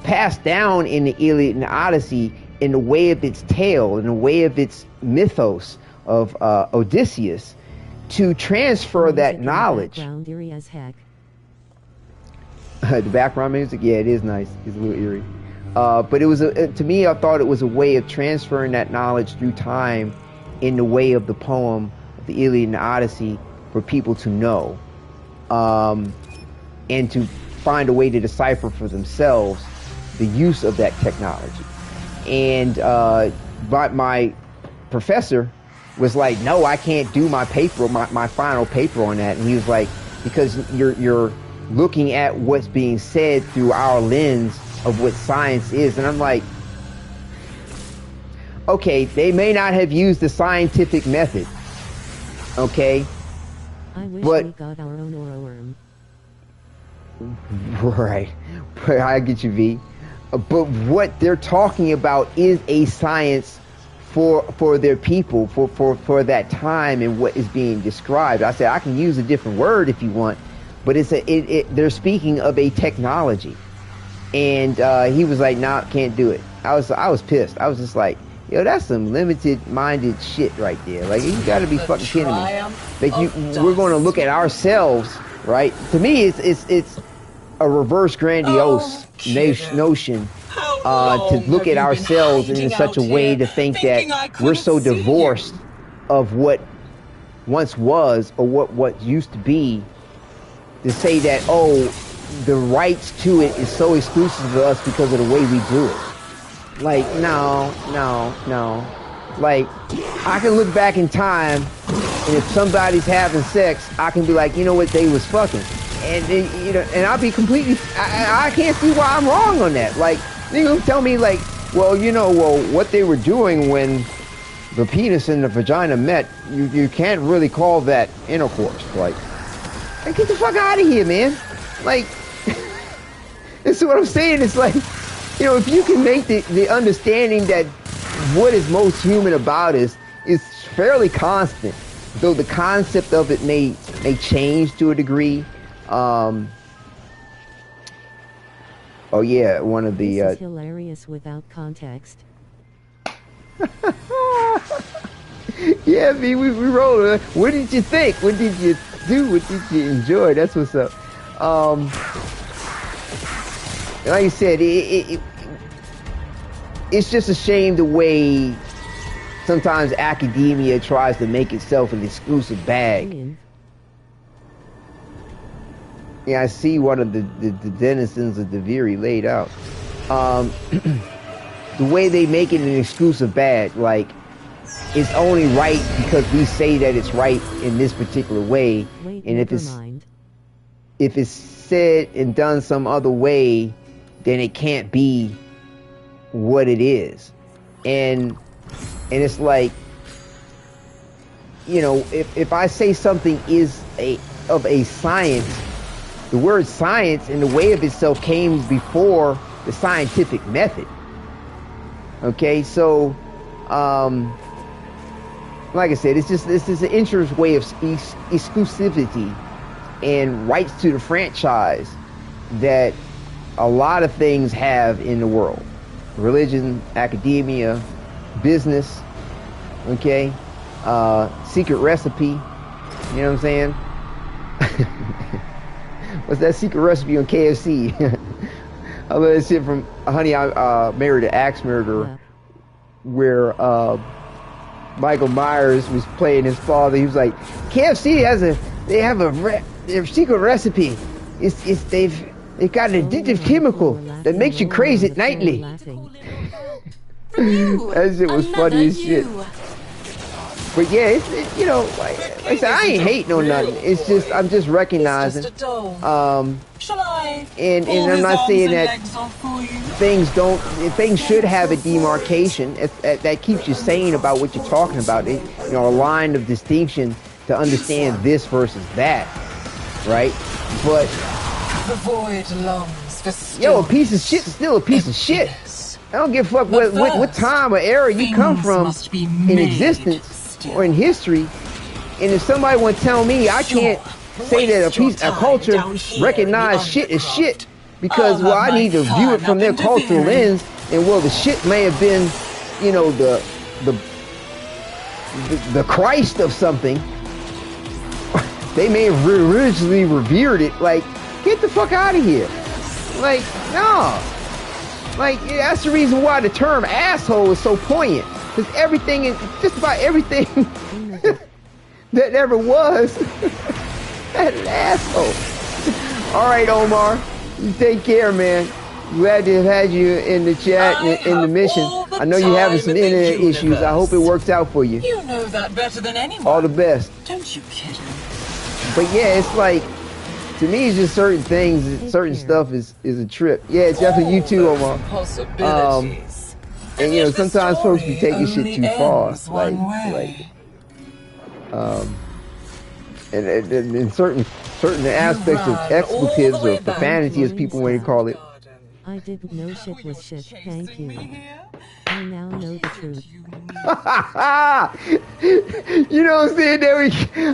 passed down in the Iliad and Odyssey in the way of its tale, in the way of its mythos of Odysseus, to transfer that knowledge. Background eerie as heck. The background music, yeah, it is nice. It's a little eerie. But it was, to me, I thought it was a way of transferring that knowledge through time in the way of the poem, the Iliad and Odyssey, for people to know, and to find a way to decipher for themselves the use of that technology. And my professor was like, no, I can't do my paper, my final paper on that. And he was like, because you're looking at what's being said through our lens of what science is. And I'm like, okay, they may not have used the scientific method, okay, I wish we got our own Oro worm. Right, I get you, V. But what they're talking about is a science for their people, for that time and what is being described. I said I can use a different word if you want, but they're speaking of a technology. And he was like, nah, can't do it. I was pissed. I was just like, yo, that's some limited-minded shit right there. Like, you gotta be fucking kidding me. Like, we're going to look at ourselves, right? To me, it's a reverse grandiose notion to look at ourselves in such a way to think that we're so divorced of what once was or what used to be, to say that, oh, the rights to it is so exclusive to us because of the way we do it. Like, no. Like, I can look back in time, and if somebody's having sex, I can be like, you know what, they was fucking. And and I'll be completely, I can't see why I'm wrong on that. Like, you know, tell me like, well, what they were doing when the penis and the vagina met, you can't really call that intercourse. Like, get the fuck out of here, man. Like, this is what I'm saying. It's like, if you can make the understanding that what is most human about us is fairly constant, though the concept of it may change to a degree. Oh yeah, one of the this is hilarious without context. Yeah, we rolled. What did you think? What did you do? What did you enjoy? That's what's up. Like I said, it's just a shame the way sometimes academia tries to make itself an exclusive bag. Yeah, I see one of the denizens of Duviri laid out. The way they make it an exclusive bag, like, it's only right because we say that it's right in this particular way. Wait, and if it's said and done some other way, then it can't be what it is. And it's like, if I say something is of a science, the word science in the way of itself came before the scientific method. Okay, so like I said, it's just an interesting way of exclusivity and rights to the franchise that a lot of things have in the world. Religion, academia, business, okay? Secret recipe, you know what I'm saying? What's that secret recipe on KFC? I love that shit from Honey, I Married an Axe Murderer, where Michael Myers was playing his father. He was like, KFC have their secret recipe. They've got an addictive chemical that makes you crazy nightly. That shit was funny as shit. But yeah, it's you know, like I said, I ain't hating on nothing. It's just I'm just recognizing. And I'm not saying that things should have a demarcation that keeps you sane about what you're talking about. You know, a line of distinction to understand this versus that, right? But the void longs for yo, a piece of shit's still a piece of shit. I don't give a fuck what time or era you come from in existence or in history. And if somebody want to tell me I can't say that a culture recognize shit as shit because, well, I need to view it from their cultural lens, and well, the shit may have been, you know, the Christ of something. They may have originally revered it. Like, get the fuck out of here. Like, no. Like, yeah, that's the reason why the term asshole is so poignant. Because everything, just about everything that ever was, had an asshole. All right, Omar. You take care, man. Glad to have had you in the chat and in the mission. I know you're having some internet issues. I hope it works out for you. You know that better than anyone. All the best. Don't you kid me. But yeah, it's like, to me, it's just certain things, certain stuff is a trip. Yeah, it's definitely you too, Omar. And you know, sometimes folks be taking shit too far. And in certain aspects of expletives or profanity, as people want to call it. I didn't know shit was shit. Thank you. I now know the truth. You know what I'm saying?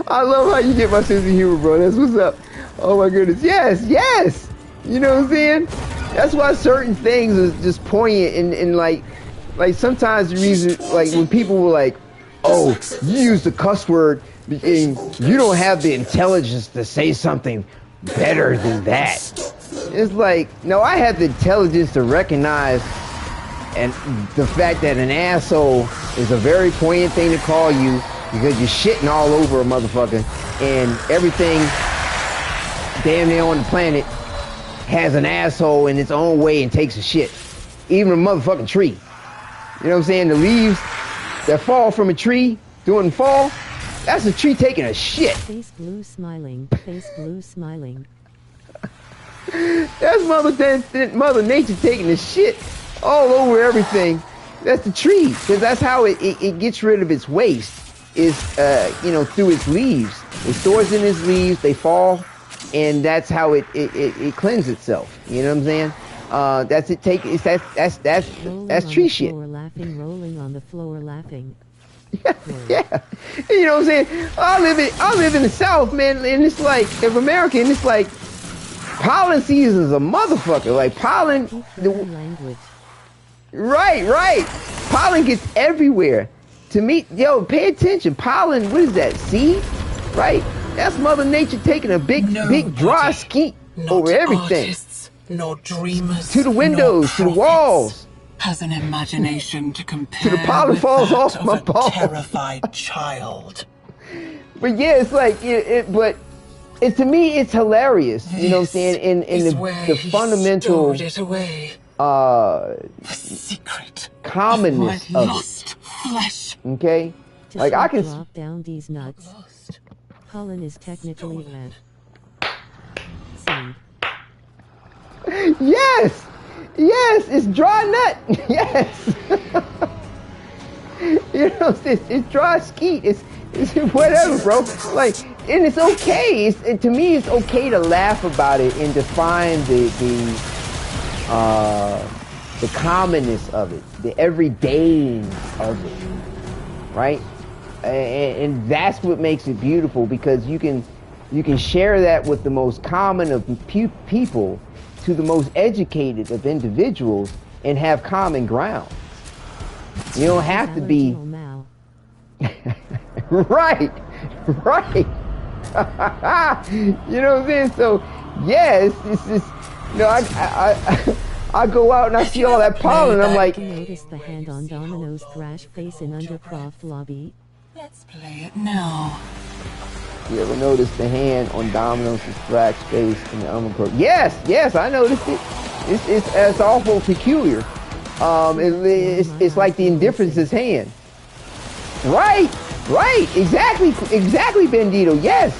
I love how you get my sense of humor, bro. That's what's up. Oh my goodness. Yes. You know what I'm saying? That's why certain things is just poignant and like sometimes the reason, like when people were like, oh, you use the cuss word and you don't have the intelligence to say something better than that. It's like, no, I have the intelligence to recognize and the fact that an asshole is a very poignant thing to call you because you're shitting all over a motherfucker, and everything damn near on the planet has an asshole in its own way and takes a shit. Even a motherfucking tree. You know what I'm saying? The leaves that fall from a tree during fall, that's a tree taking a shit. Face blue smiling. Face blue smiling. That's Mother Nature taking the shit all over everything. That's the tree, because that's how it gets rid of its waste. Is you know, through its leaves. It stores in its leaves. They fall, and that's how it cleanses itself. You know what I'm saying? That's it. That's tree shit. Rolling on the floor, laughing. Yeah. You know what I'm saying? I live in the South, man, and it's like, of America, and it's like, pollen season's a motherfucker. Like pollen. Right. Pollen gets everywhere. To me, yo, pay attention. Pollen, what is that? Seed? Right? That's Mother Nature taking a big dry skeet over everything. Artists, nor dreamers, to the windows, to the walls. Has an imagination to compare to the pollen with falls that off of my a balls. terrified child. But yeah, it's like, to me, it's hilarious. You know what I'm saying? In the fundamental secret commonness of it. Flesh. Okay? To like I can drop down these nuts. Pollen is technically red. Seed. Yes, it's dry nut. Yes. You know, it's dry skeet. It's whatever, bro. Like, and it's okay. To me, it's okay to laugh about it and define the commonness of it, the everydayness of it, right? And that's what makes it beautiful, because you can You can share that with the most common of people to the most educated of individuals and have common ground. You don't have to be right. You know what I'm saying? So yeah, it's just, you know, I go out and I see all that pollen and I'm like, Notice the hand on Domino's thrash face in Undercroft lobby. Let's play it now. you ever notice the hand on Domino's thrash face in the Undercroft? Yes, I noticed it. It's awful peculiar. It's like the indifference's hand. Right, exactly, Bandito, yes.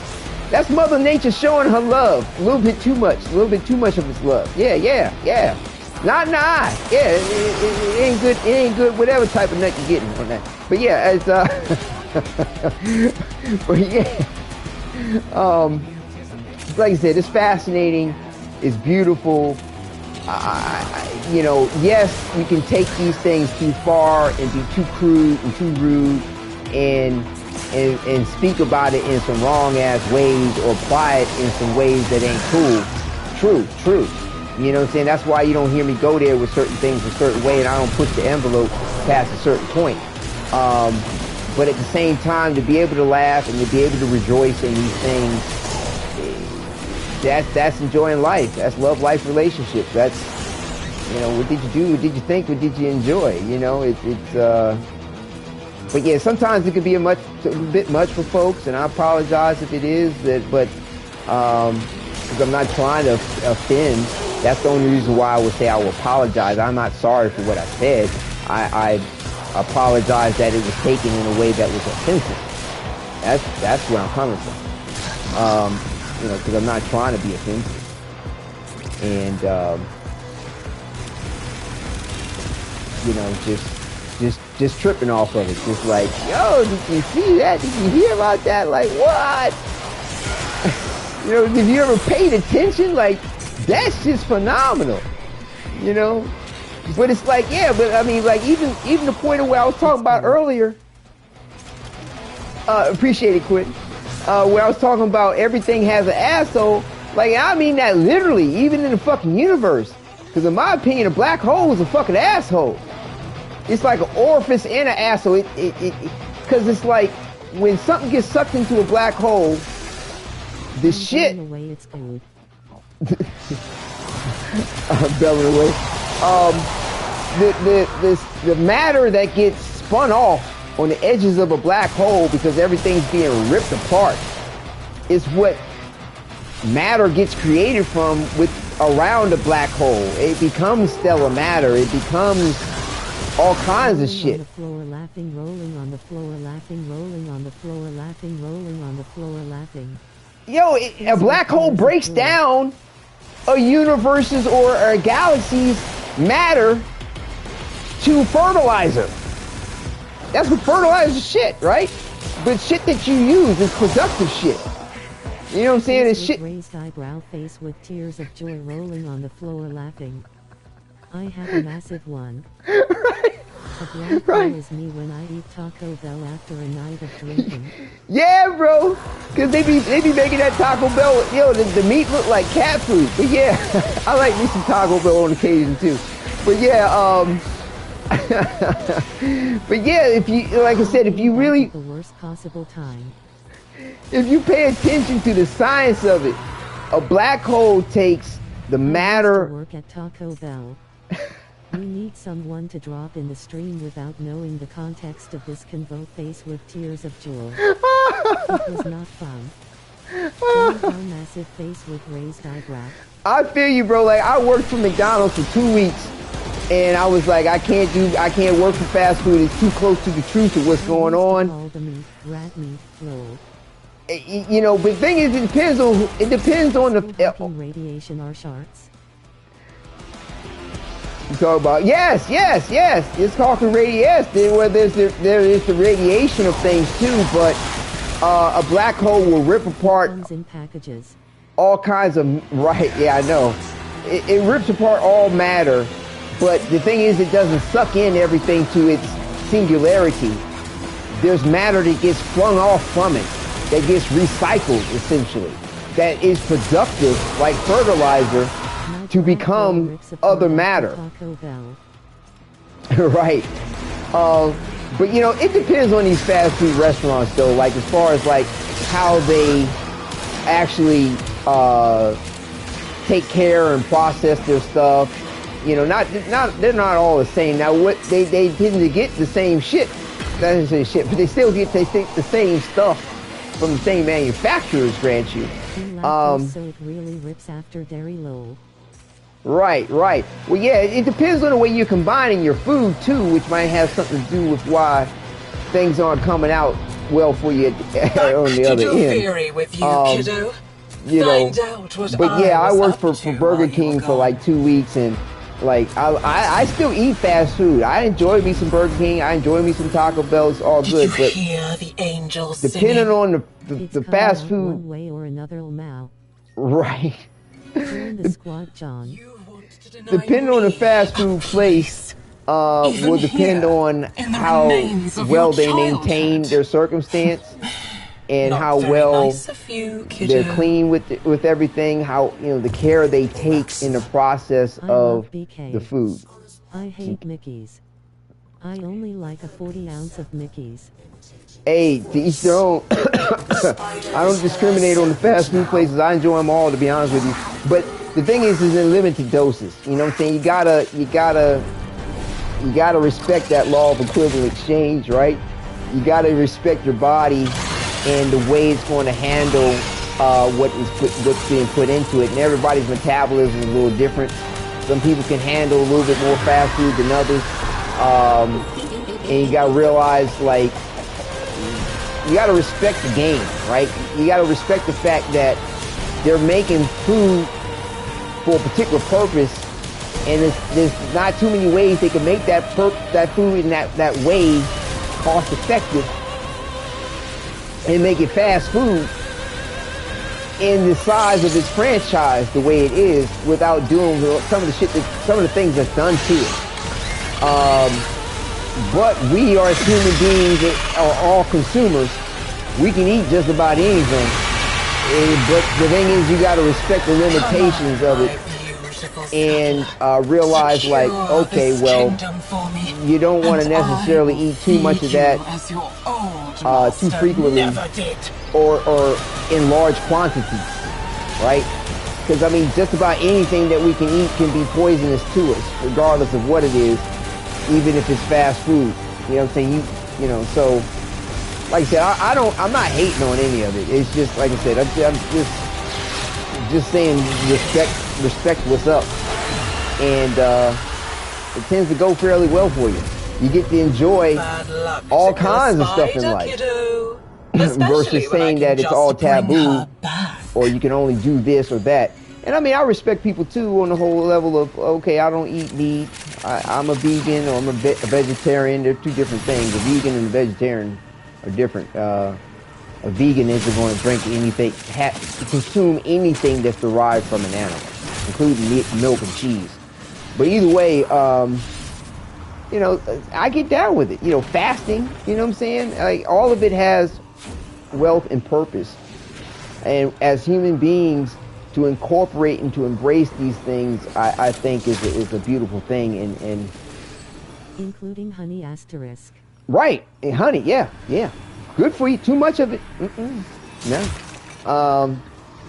That's Mother Nature showing her love. A little bit too much of its love. Yeah. Nah, yeah, it ain't good, whatever type of nut you're getting on that. But yeah, it's, but yeah, like I said, it's fascinating, it's beautiful. You know, yes, you can take these things too far and be too crude and too rude and speak about it in some wrong ass ways or apply it in some ways that ain't cool. True. You know what I'm saying? That's why you don't hear me go there with certain things a certain way, and I don't push the envelope past a certain point. But at the same time, to be able to laugh and to be able to rejoice in these things, that's enjoying life. That's love life relationships. That's, you know, what did you do? What did you think? What did you enjoy? You know, but yeah, sometimes it could be a bit much for folks, and I apologize if it is, but because I'm not trying to offend. That's the only reason why I would say I will apologize. I'm not sorry for what I said. I apologize that it was taken in a way that was offensive. That's where I'm coming from. You know, because I'm not trying to be offensive. And you know, just tripping off of it. Just like, yo, did you see that? Did you hear about that? Like, what? You know, if you ever paid attention, like, that's just phenomenal. You know? But it's like, yeah, but I mean, like, even the point of where I was talking about earlier, appreciate it, Quentin, where I was talking about everything has an asshole, like, I mean that literally, even in the fucking universe. Because in my opinion, a black hole is a fucking asshole. It's like an orifice and an asshole. Because it's like, when something gets sucked into a black hole, the shit... Away, it's good. I'm belling away. The matter that gets spun off on the edges of a black hole because everything's being ripped apart is what matter gets created from around a black hole. It becomes stellar matter. It becomes all kinds of shit. On the floor, laughing, rolling on the floor, laughing, rolling on the floor, laughing, rolling on the floor, laughing. Yo, a black hole breaks down a universe's or a galaxy's matter to fertilizer. That's what fertilizer shit, right? But shit that you use is productive shit. You know what I'm saying? It's shit. Raised eyebrow face with tears of joy rolling on the floor laughing. I have a massive one. Right. A black hole is me when I eat Taco Bell after a night of drinking. Yeah, bro. Cause they be making that Taco Bell. Yo, the meat look like cat food. But yeah, I like me some Taco Bell on occasion too. But yeah, but yeah, if you, like I said, if you really, the worst possible time. If you pay attention to the science of it, a black hole takes the matter. Work at Taco Bell. We need someone to drop in the stream without knowing the context of this convo face with tears of joy. It was not fun. Massive face with raised eyebrow. I feel you, bro. Like, I worked for McDonald's for 2 weeks, and I was like, I can't work for fast food. It's too close to the truth of what's going on. All the meat, rat meat, roll. You know, but the thing is, it depends on the radiation or sharks. You talk about yes. It's talking radiation. Where there is the radiation of things too, but a black hole will rip apart comes in packages. All kinds of Yeah, I know. It rips apart all matter, but the thing is, it doesn't suck in everything to its singularity. There's matter that gets flung off from it. that gets recycled, essentially, that is productive, like fertilizer, to become other matter. Right. But you know, it depends on these fast food restaurants, though. Like as far as like how they actually take care and process their stuff. You know, they're not all the same. Now, what they tend to get the same shit. That is the shit, but they still get the same stuff from the same manufacturers, grant you. So it really rips after dairy low. Right. Well, yeah, it depends on the way you're combining your food too, which might have something to do with why things aren't coming out well for you on the other end. With you, kiddo. You know, but yeah, I worked for Burger King for like 2 weeks, and like I still eat fast food. I enjoy me some Burger King. I enjoy me some Taco Bell. It's all good. But hear the angels depending on the fast food, one way or another, right? Join the squad, John. Depending on the fast food place, will depend on how well they maintain their circumstance and how well they're clean with everything. How, you know, the care they take in the process of the food. I hate Mickey's. I only like a 40-ounce of Mickey's. Hey, to each their own. I don't discriminate on the fast food places. I enjoy them all, to be honest with you. But the thing is in limited doses. You know what I'm saying? You gotta respect that law of equivalent exchange, right? You gotta respect your body and the way it's going to handle what's being put into it. And everybody's metabolism is a little different. Some people can handle a little bit more fast food than others. And you gotta realize, like, you gotta respect the game, right? You gotta respect the fact that they're making food for a particular purpose, and there's not too many ways they can make that food in that way cost effective and make it fast food in the size of its franchise the way it is, without doing some of the things that's done to it. But we are, as human beings, are all consumers. We can eat just about anything. But the thing is, you got to respect the limitations of it and realize, like, okay, well, you don't want to necessarily eat too much of that too frequently or in large quantities, right? Because, I mean, just about anything that we can eat can be poisonous to us, regardless of what it is, even if it's fast food. You know what I'm saying? You know, so, like I said, I'm not hating on any of it. It's just, like I said, I'm just saying respect what's up. And it tends to go fairly well for you. You get to enjoy all kinds of stuff in life. Versus saying that it's all taboo, or you can only do this or that. And I mean, I respect people too on the whole level of, okay, I don't eat meat, I'm a vegan, or I'm a vegetarian. They're two different things. A vegan and a vegetarian are different. A vegan isn't going to drink anything, consume anything that's derived from an animal, including meat, milk and cheese. But either way, you know, I get down with it. You know, fasting, you know what I'm saying? Like, all of it has wealth and purpose. And as human beings, to incorporate and to embrace these things, I think is a beautiful thing. And including honey asterisk. Right, and honey, yeah. Good for you. Too much of it, no.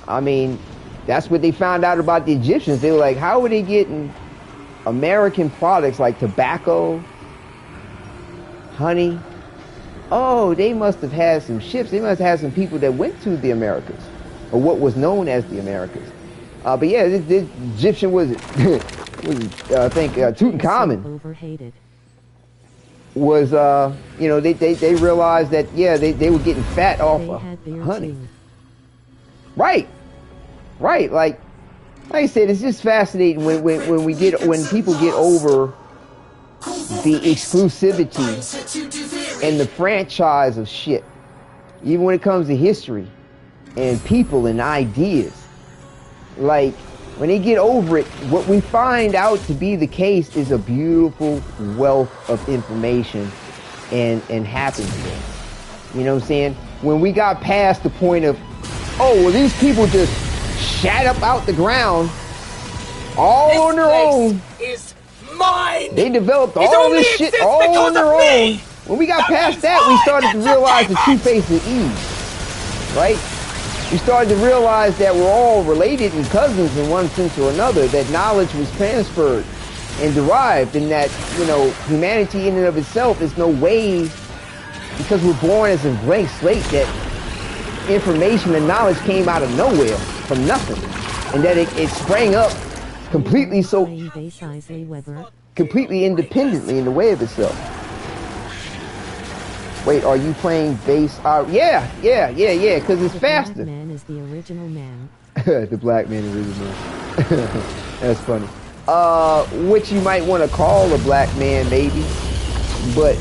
I mean, that's what they found out about the Egyptians. They were like, how are they getting American products like tobacco, honey? Oh, they must have had some ships. They must have had some people that went to the Americas, or what was known as the Americas. But yeah, this Egyptian was I think Tutankhamun. Overhated. Was you know, they realized that, yeah, they were getting fat off of honey. Too. Right. Like I said, it's just fascinating when people get over the exclusivity and the franchise of shit, even when it comes to history and people and ideas. Like, when they get over it, what we find out to be the case is a beautiful wealth of information and happiness. You know what I'm saying? when we got past the point of, oh, well, these people just shat up out the ground all on their own. Is mine. They developed all this shit all on their own. When we got past that, we started to realize the true face of Eve, right? We started to realize that we're all related and cousins in one sense or another, that knowledge was transferred and derived, and that, you know, humanity in and of itself is no way, because we're born as a blank slate, that information and knowledge came out of nowhere, from nothing, and that it sprang up completely completely independently in the way of itself. Wait, are you playing bass? Yeah, because it's faster. The black man is the original man. The black man is the original man. That's funny. Which you might want to call a black man, maybe, but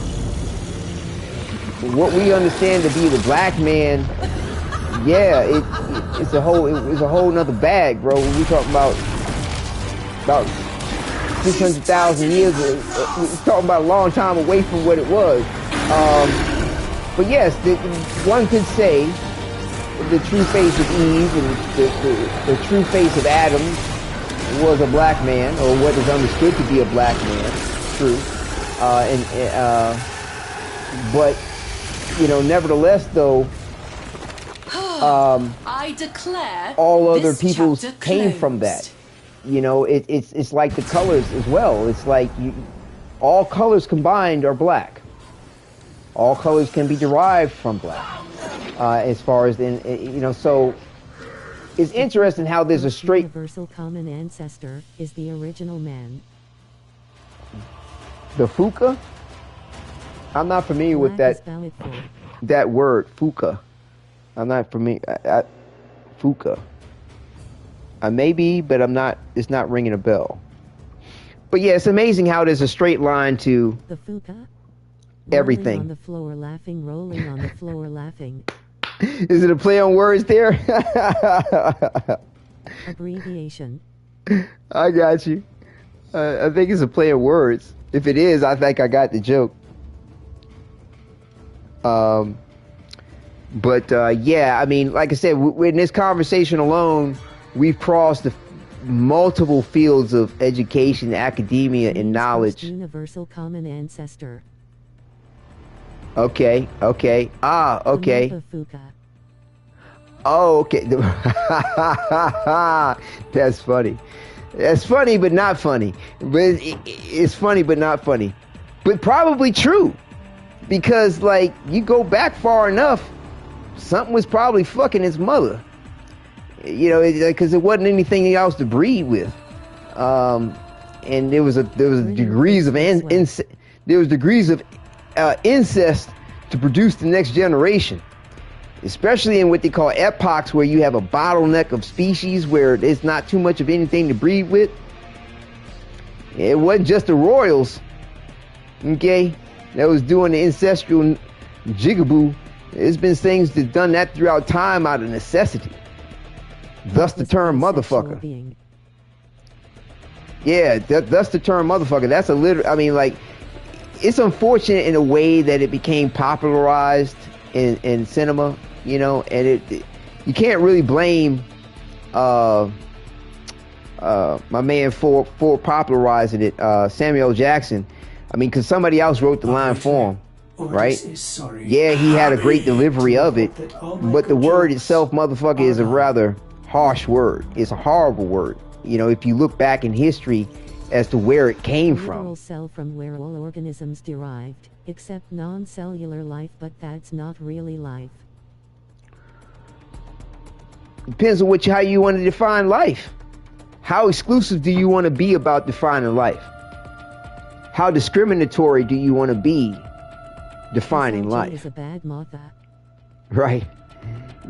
what we understand to be the black man, yeah, it's a whole nother bag, bro. We talking about 600,000 years. We're talking about a long time away from what it was. But yes, one could say the true face of Eve and the true face of Adam was a black man, or what is understood to be a black man. True. But, you know, nevertheless, though, I declare all other this peoples chapter came closed. from that. You know, it's like the colors as well. It's like all colors combined are black. All colors can be derived from black. As far as you know, so it's interesting how there's a straight universal common ancestor is the original man. The Fuka? I'm not familiar with Black that is valid for. that word, Fuka. I'm not familiar. Fuka. I may be, but I'm not. It's not ringing a bell. But yeah, it's amazing how there's a straight line to The Fuka? everything. Rolling on the floor laughing, rolling on the floor laughing. Is it a play on words there? Abbreviation. I got you. I think it's a play on words. If it is, I think I got the joke. But yeah, I mean, like I said, in this conversation alone, we've crossed the multiple fields of education, academia, and knowledge. Universal common ancestor. Okay. Okay. The Fuka. Oh, okay. That's funny. That's funny, but not funny. But it's funny, but not funny. But probably true. Because, like, you go back far enough, something was probably fucking his mother. You know, because there wasn't anything else to breed with. And there was degrees of incest to produce the next generation. Especially in what they call epochs, where you have a bottleneck of species where there's not too much of anything to breed with. It wasn't just the royals, okay, that was doing the ancestral jigaboo. There's been things that done that throughout time out of necessity. Thus the term motherfucker. Yeah, thus the term motherfucker. That's a literal. I mean, like, it's unfortunate in a way that it became popularized in cinema, you know, and you can't really blame my man for popularizing it, Samuel L. Jackson. I mean, because somebody else wrote the line for him, right? Yeah, he had a great delivery of it, but the word itself, motherfucker, is a rather harsh word. It's a horrible word. You know, if you look back in history as to where it came from. Cell from where all organisms derived, except non-cellular life, but that's not really life. Depends on how you want to define life. How exclusive do you want to be about defining life? How discriminatory do you want to be defining life? Is a bad mother. Right.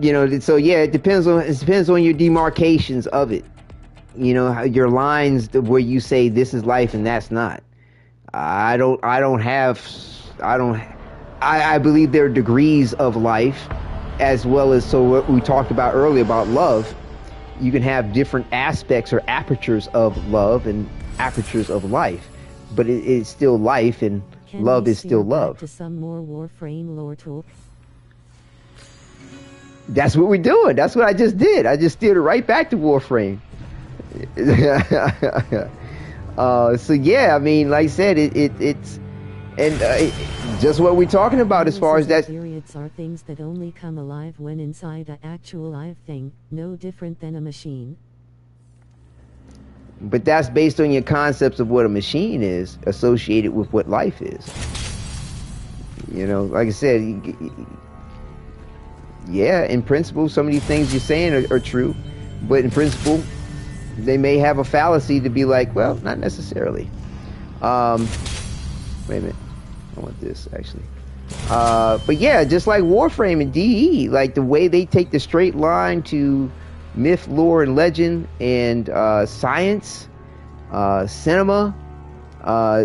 You know, so yeah, it depends on your demarcations of it. You know, your lines where you say this is life and that's not. I believe there are degrees of life, as well as, so what we talked about earlier about love. You can have different aspects or apertures of love and apertures of life, but it's still life, and love is still love. To some more Warframe lore talk. That's what we're doing. That's what I just did. I just steered it right back to Warframe. So yeah, I mean, like I said, it's just what we're talking about as far as that. Periods are things that only come alive when inside an actual live thing, no different than a machine. But that's based on your concepts of what a machine is associated with what life is. You know, like I said, yeah, in principle, some of these things you're saying are true, but in principle, they may have a fallacy to be like, well, not necessarily. Wait a minute. I want this, actually. But yeah, just like Warframe and DE, like the way they take the straight line to myth, lore, and legend, and science, cinema,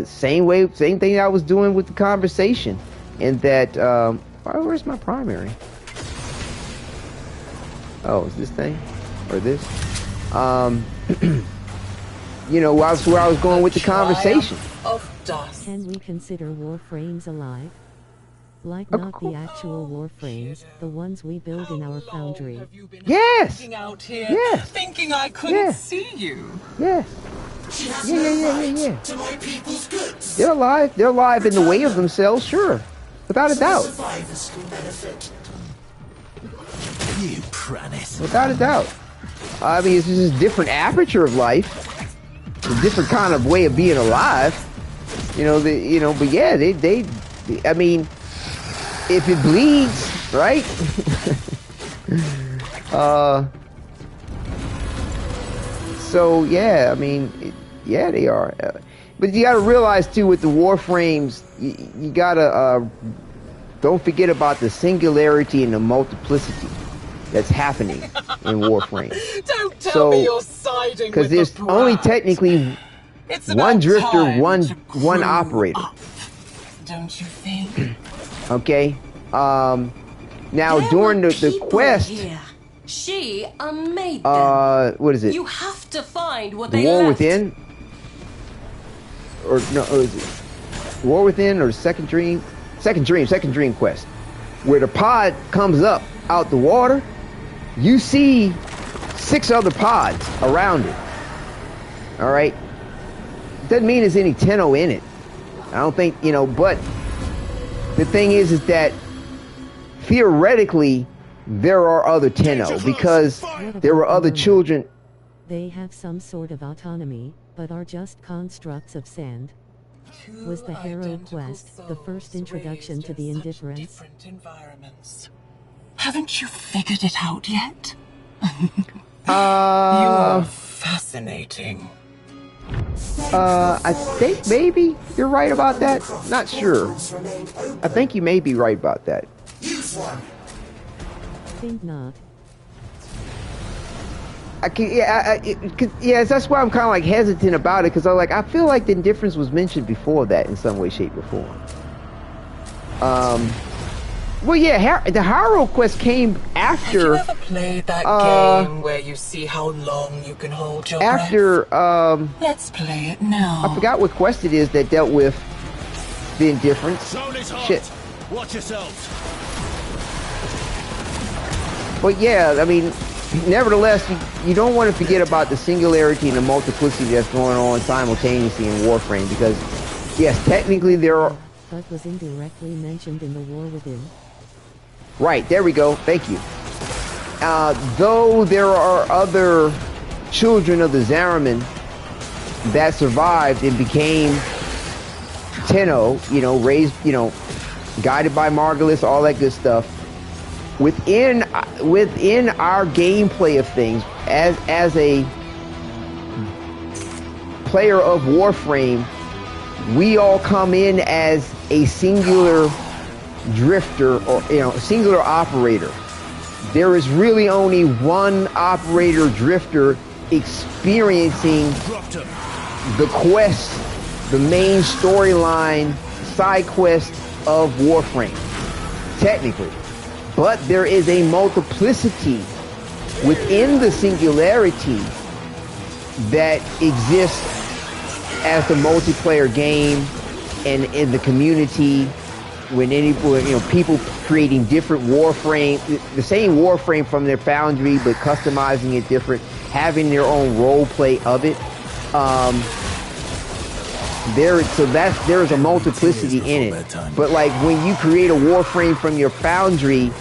same thing I was doing with the conversation. And that, where's my primary? Oh, is this thing? Or this? You know, where I was going with the conversation. Can we consider Warframes alive? Like not the actual Warframes, the ones we build in our foundry. Yes! Out here, Yes! thinking I couldn't see you. Yes! She has Yeah, no yeah, yeah, right yeah, yeah. to my people's goods. They're alive. They're alive in the way of themselves, sure. Without a So doubt. survivors can benefit. You pranis. Without a doubt. I mean, it's just a different aperture of life. A different kind of way of being alive. You know, but yeah, they I mean, if it bleeds, right? So yeah, I mean, yeah, they are. But you got to realize too, with the Warframes, you gotta don't forget about the singularity and the multiplicity that's happening in Warframe. Don't tell me you're siding with because there's the only brat. technically It's one about drifter, time one to one grow operator. up, don't you think? Okay. Now There during were the people quest, here. She unmade them. what is it? You have to find what The they War left. Within, or no? Or is it War Within or Second Dream quest, where the pod comes up out the water. You see 6 other pods around it. All right. Doesn't mean there's any Tenno in it. I don't think, you know, but the thing is that theoretically there are other Tenno because there were other children. They have some sort of autonomy, but are just constructs of sand. Was the Harrow quest the first introduction to the indifference? Haven't you figured it out yet? You Uh, are fascinating. I think maybe you're right about that. Not sure. I think you may be right about that. Use one. Think not. I can, yeah, that's why I'm kind of like hesitant about it, because I feel like the indifference was mentioned before that in some way, shape, or form. Well, yeah, the Harrow quest came after. Have you ever played that game where you see how long you can hold your After, breath? Let's play it now. I forgot what quest it is that dealt with the indifference. Zone is hot. Shit. Watch yourselves. But yeah, I mean, nevertheless, you don't want to forget about the singularity and the multiplicity that's going on simultaneously in Warframe, because, yes, technically there are. But was indirectly mentioned in the War Within. Right, there we go. Thank you. Though there are other children of the Zariman that survived and became Tenno, you know, raised, you know, guided by Margulis, all that good stuff. Within our gameplay of things, as a player of Warframe, we all come in as a singular drifter, or, you know, singular operator. There is really only one operator drifter experiencing the quest, the main storyline, side quest of Warframe, technically. But there is a multiplicity within the singularity that exists as the multiplayer game and in the community people creating different Warframe, the same Warframe from their foundry, but customizing it different, having their own role play of it. There's a multiplicity in it. But like when you create a Warframe from your foundry,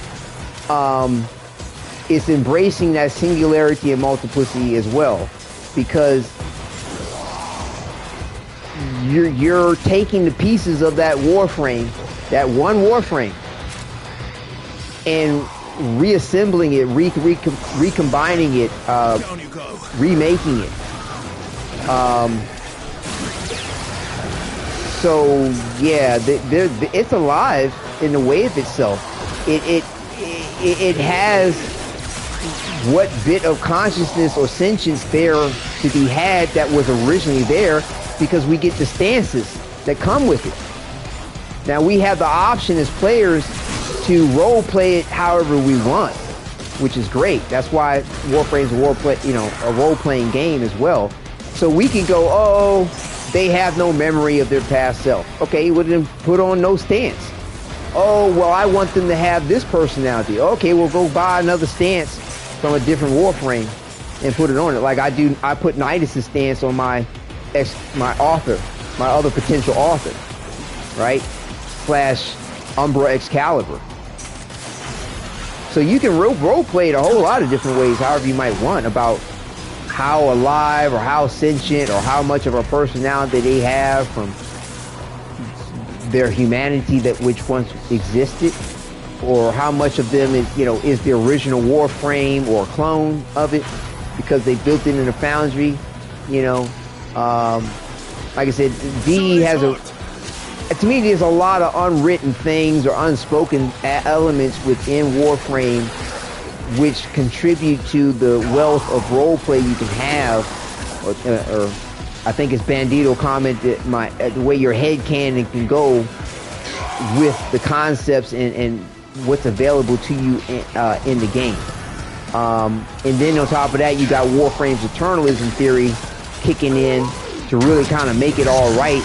it's embracing that singularity and multiplicity as well, because you're taking the pieces of that Warframe, that one Warframe, and reassembling it, recombining it, remaking it. So yeah, it's alive in the way of itself. It has what bit of consciousness or sentience there to be had that was originally there, because we get the stances that come with it. Now we have the option as players to role play it however we want, which is great. That's why Warframe's a role playing game as well. So we can go, oh, they have no memory of their past self. Okay, well then put on no stance. Oh, well, I want them to have this personality. Okay, we'll go buy another stance from a different Warframe and put it on it. Like I put Nidus' stance on my other potential author, right? / Umbra Excalibur. So you can role play it a whole lot of different ways, however you might want, about how alive or how sentient or how much of a personality they have from their humanity that which once existed, or how much of them is the original Warframe or a clone of it because they built it in a foundry. Like I said, D has to me there's a lot of unwritten things or unspoken elements within Warframe which contribute to the wealth of roleplay you can have, or I think it's Bandito commented the way your head can go with the concepts and what's available to you in the game. And then on top of that, you got Warframe's eternalism theory kicking in to really kind of make it all right,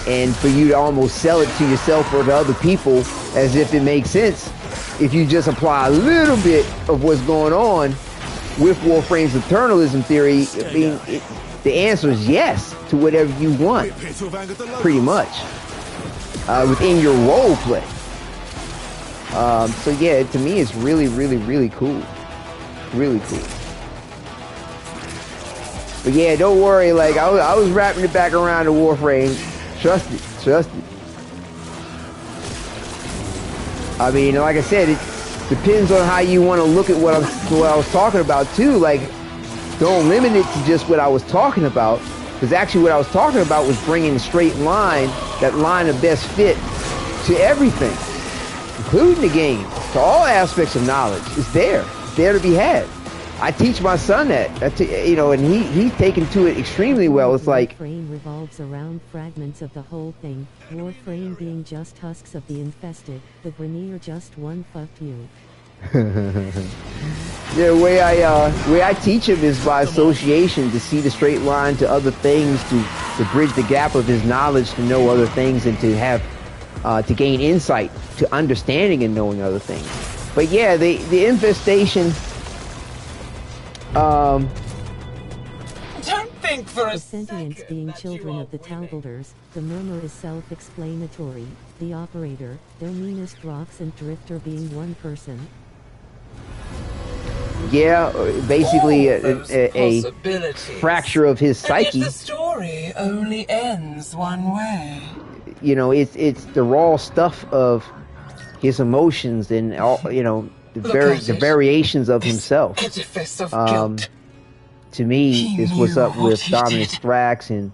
and for you to almost sell it to yourself or to other people as if it makes sense if you just apply a little bit of what's going on with Warframe's eternalism theory. The answer is yes to whatever you want, pretty much, within your role play. So yeah, to me it's really, really, really cool. Really cool. But yeah, don't worry, like I was wrapping it back around to Warframe. Trust it. I mean, like I said, it depends on how you want to look at what I was talking about too. Like, don't limit it to just what I was talking about, because actually what I was talking about was bringing a straight line, that line of best fit to everything, including the game, to all aspects of knowledge. It's there to be had. I teach my son that, and he's taken to it extremely well. It's like Warframe revolves around fragments of the whole thing. Warframe being just husks of the infested, the Grenier just one fucked you. The way I teach him is by association, to see the straight line to other things, to bridge the gap of his knowledge, to know other things, and to have to gain insight to understanding and knowing other things. But yeah, the infestation. Don't think for a The sentients being children of the Talbulders, the murmur is self-explanatory. The operator, their meanest rocks and drifter being one person. Yeah, basically a fracture of his psyche. And yet the story only ends one way. It's the raw stuff of his emotions and all, the variations of himself. Edifice of guilt. To me, is what's up with Dominus Thrax and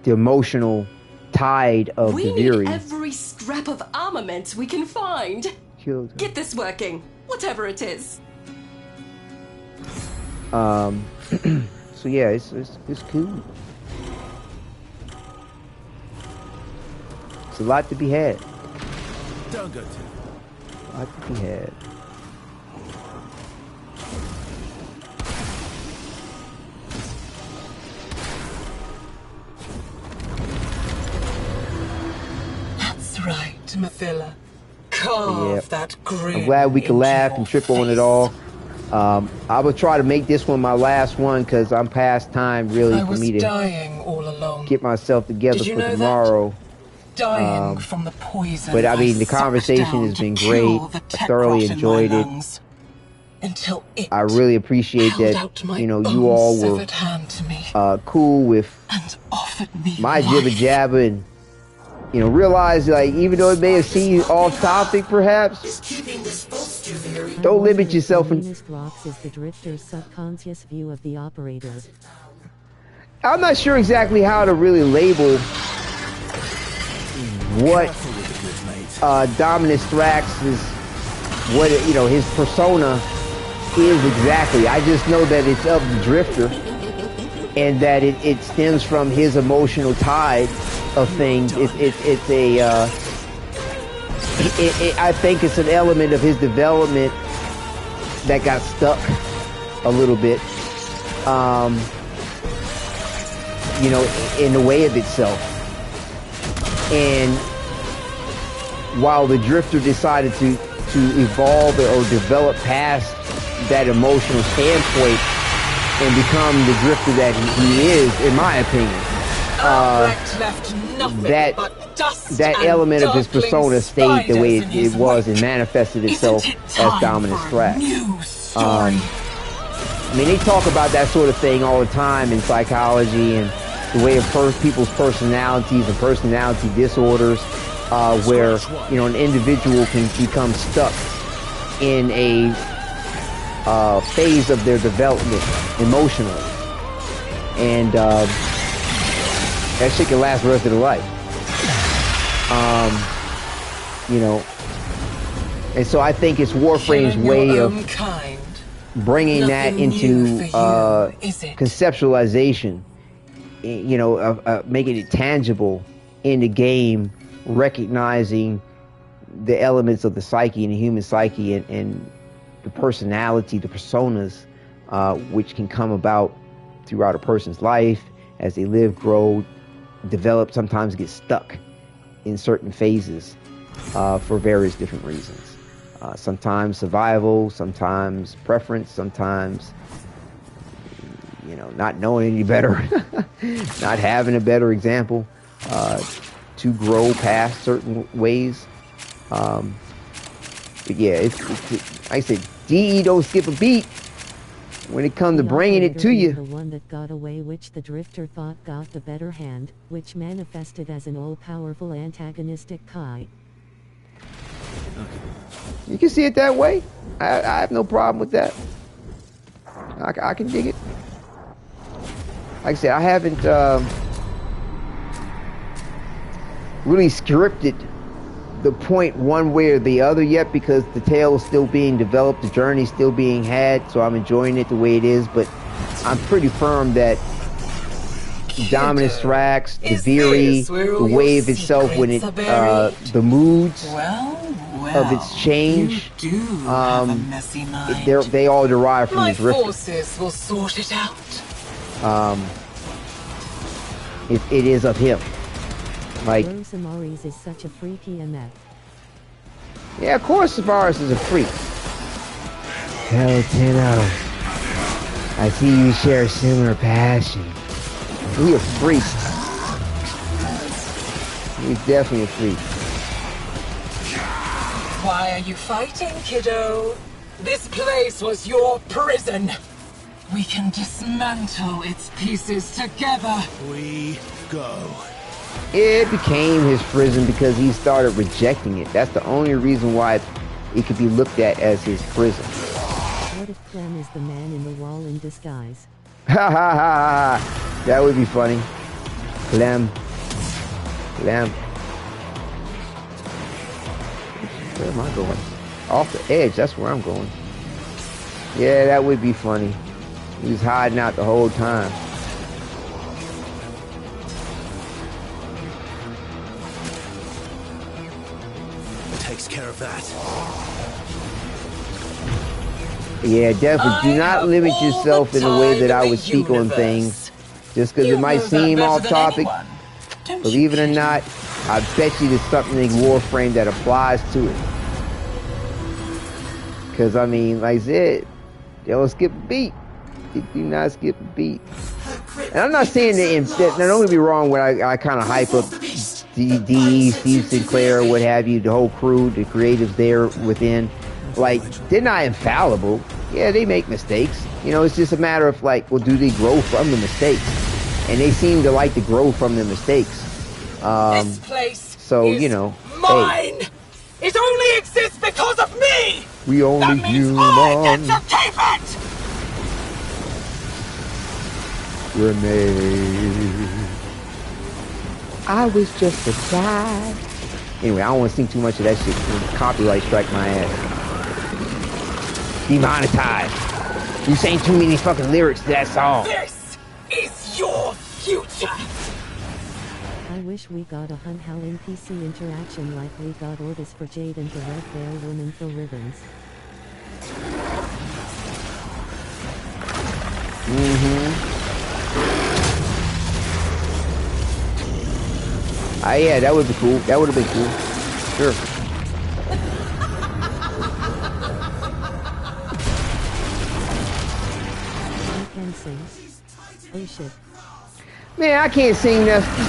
the emotional tide of We Duviri. need every scrap of armament we can find. Get this working, whatever it is. So yeah, it's cool. It's a lot to be had. Don't go to. A lot to be had. That's right. Mathila. Carve that grin. I'm glad we could into laugh your and trip on it face. all. I will try to make this one my last one because I'm past time really I for was me to dying all along. get myself together Did you for know tomorrow. Dying from the poison. But I mean, the sucked conversation down has to been kill great. the I thoroughly Tekrot in my enjoyed it. lungs. Until it I really appreciate held that, out my you know, own you all were severed hand to me cool with and offered me my life. jibber jabber, and you know, realize like even though it may have seemed off topic, perhaps don't limit yourself. Meanest rocks is the drifter's subconscious view of the operator. I'm not sure exactly how to really label what Dominus Thrax is, what, you know, his persona is exactly. I just know that it's of the drifter and that it stems from his emotional tide of things. It's a I think it's an element of his development that got stuck a little bit, you know, in the way of itself. And while the drifter decided to evolve or develop past that emotional standpoint and become the drifter that he is, in my opinion, that element of his persona stayed the way it was and manifested itself as Dominus Thrax. I mean, they talk about that sort of thing all the time in psychology and the way of people's personalities and personality disorders, where, you know, an individual can become stuck in a phase of their development emotionally, and that shit can last the rest of their life. You know, and so I think it's Warframe's way of bringing that into conceptualization, you know, of making it tangible in the game, recognizing the elements of the psyche and the human psyche and the personality, the personas, which can come about throughout a person's life as they live, grow, develop, sometimes get stuck in certain phases for various different reasons. Sometimes survival, sometimes preference, sometimes, you know, not knowing any better, not having a better example to grow past certain ways. But yeah, it's like I said, DE don't skip a beat when it comes to bringing it to you. The one that got away, which the drifter thought got the better hand, which manifested as an all-powerful antagonistic Kai. You can see it that way. I have no problem with that. I can dig it. Like I said, I haven't really scripted the point one way or the other yet, because the tale is still being developed, the journey is still being had, so I'm enjoying it the way it is. But I'm pretty firm that Dominus Thrax, Duviri, the wave itself, when it the moods of its change, they all derive from the drifter. Forces will sort it out. It is of him. Like, Samaris is such a free PMF. Yeah, of course Savaris is a freak. Hell, Tino, I see you share a similar passion. He's a freak. He's definitely a freak. Why are you fighting, kiddo? This place was your prison. We can dismantle its pieces together. We go. It became his prison because he started rejecting it. That's the only reason why it could be looked at as his prison. What if Clem is the man in the wall in disguise? Ha ha ha ha! That would be funny. Clem. Where am I going? Off the edge, that's where I'm going. Yeah, that would be funny. He was hiding out the whole time. Takes care of that. Yeah, definitely. Do not limit yourself in the way that I would speak on things. Just because it might seem off topic, believe it or not, I bet you there's something in Warframe that applies to it. Because, I mean, like I said, they don't skip a beat. They do not skip a beat. And I'm not saying that, now don't get me wrong, when I kind of hype up D, Steve Sinclair, what have you, the whole crew, the creatives there within, like, they're not infallible. Yeah, they make mistakes. You know, it's just a matter of, like, well, do they grow from the mistakes? And they seem to like to grow from the mistakes. This place is you know, mine. Hey. It only exists because of me. We only that means human. I get to keep it. Renee, I was just a child. Anyway, I don't want to sing too much of that shit. Copyright strike my ass. Demonetized. You saying too many fucking lyrics to that song. This is your future. I wish we got a Hunhal NPC interaction like we got orders for Jade and the Red Veil Woman for ribbons. Yeah, that would be cool. That would have been cool. Sure. I can sing. Oh shit. Man, I can't sing nothing.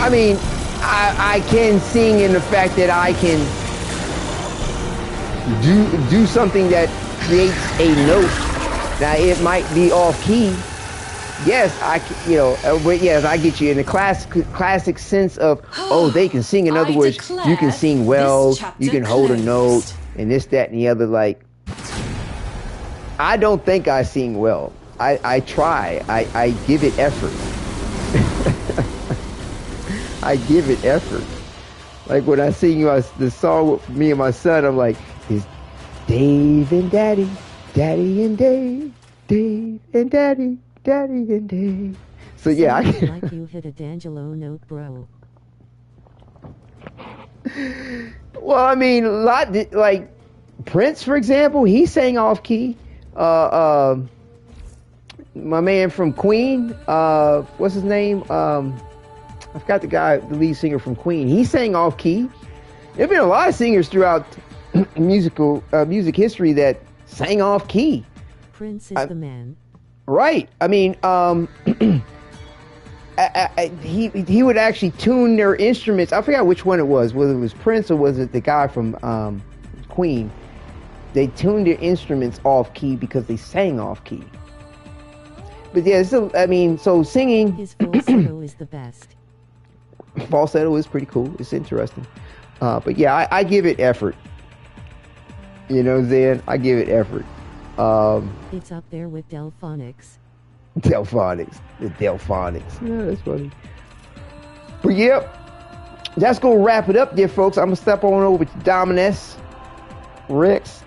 I mean, I can sing in the fact that I can do something that creates a note. Now, it might be off key. Yes, yes, I get you in the classic sense of, oh, they can sing. In other words, you can sing well, you can hold a note, and this, that, and the other. Like, I don't think I sing well. I try. I give it effort. I give it effort. Like when I sing the song with me and my son, I'm like, it's Dave and Daddy, Daddy and Dave, Dave and Daddy, Daddy and Dave. So yeah, I like you hit a D'Angelo note, bro. Well, I mean, like Prince, for example, he sang off key. My man from Queen, what's his name? I forgot the lead singer from Queen. He sang off key. There've been a lot of singers throughout music history that sang off key. Prince is the man. Right. I mean, he would actually tune their instruments. I forgot which one it was, whether it was Prince or was it the guy from Queen. They tuned their instruments off key because they sang off key. But yeah, so singing. His falsetto is the best. Falsetto is pretty cool. It's interesting. But yeah, I give it effort. You know what I'm saying? I give it effort. It's up there with Delphonics. The Delphonics. Yeah, that's funny. But yep, that's gonna wrap it up there, folks. I'm gonna step on over to Dominus Rex,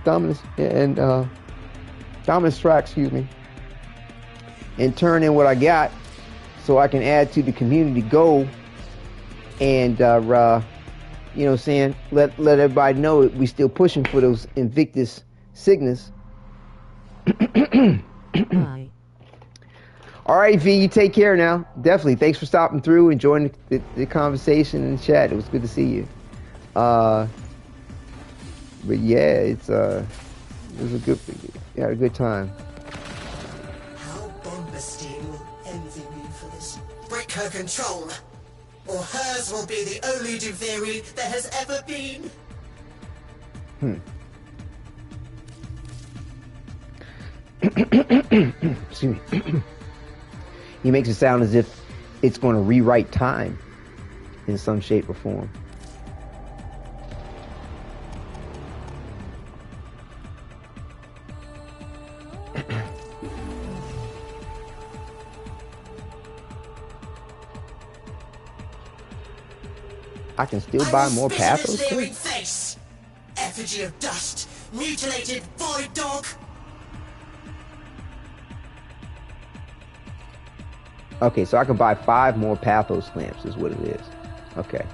Dominus and Dominus Track, excuse me, and turn in what I got so I can add to the community goal and you know what I'm saying, let everybody know we still pushing for those Invictus Cygnus. Bye. All right, V, you take care now. Definitely. Thanks for stopping through and joining the conversation and chat. It was good to see you. But yeah, it was a good, you had a good time. How Bombastine will envy me for this. Break her control, or hers will be the only Duviri there has ever been. Excuse me. He makes it sound as if it's going to rewrite time in some shape or form. I can still buy more pathos. Face, effigy of dust, mutilated void dog. Okay, so I can buy 5 more pathos lamps is what it is. Okay.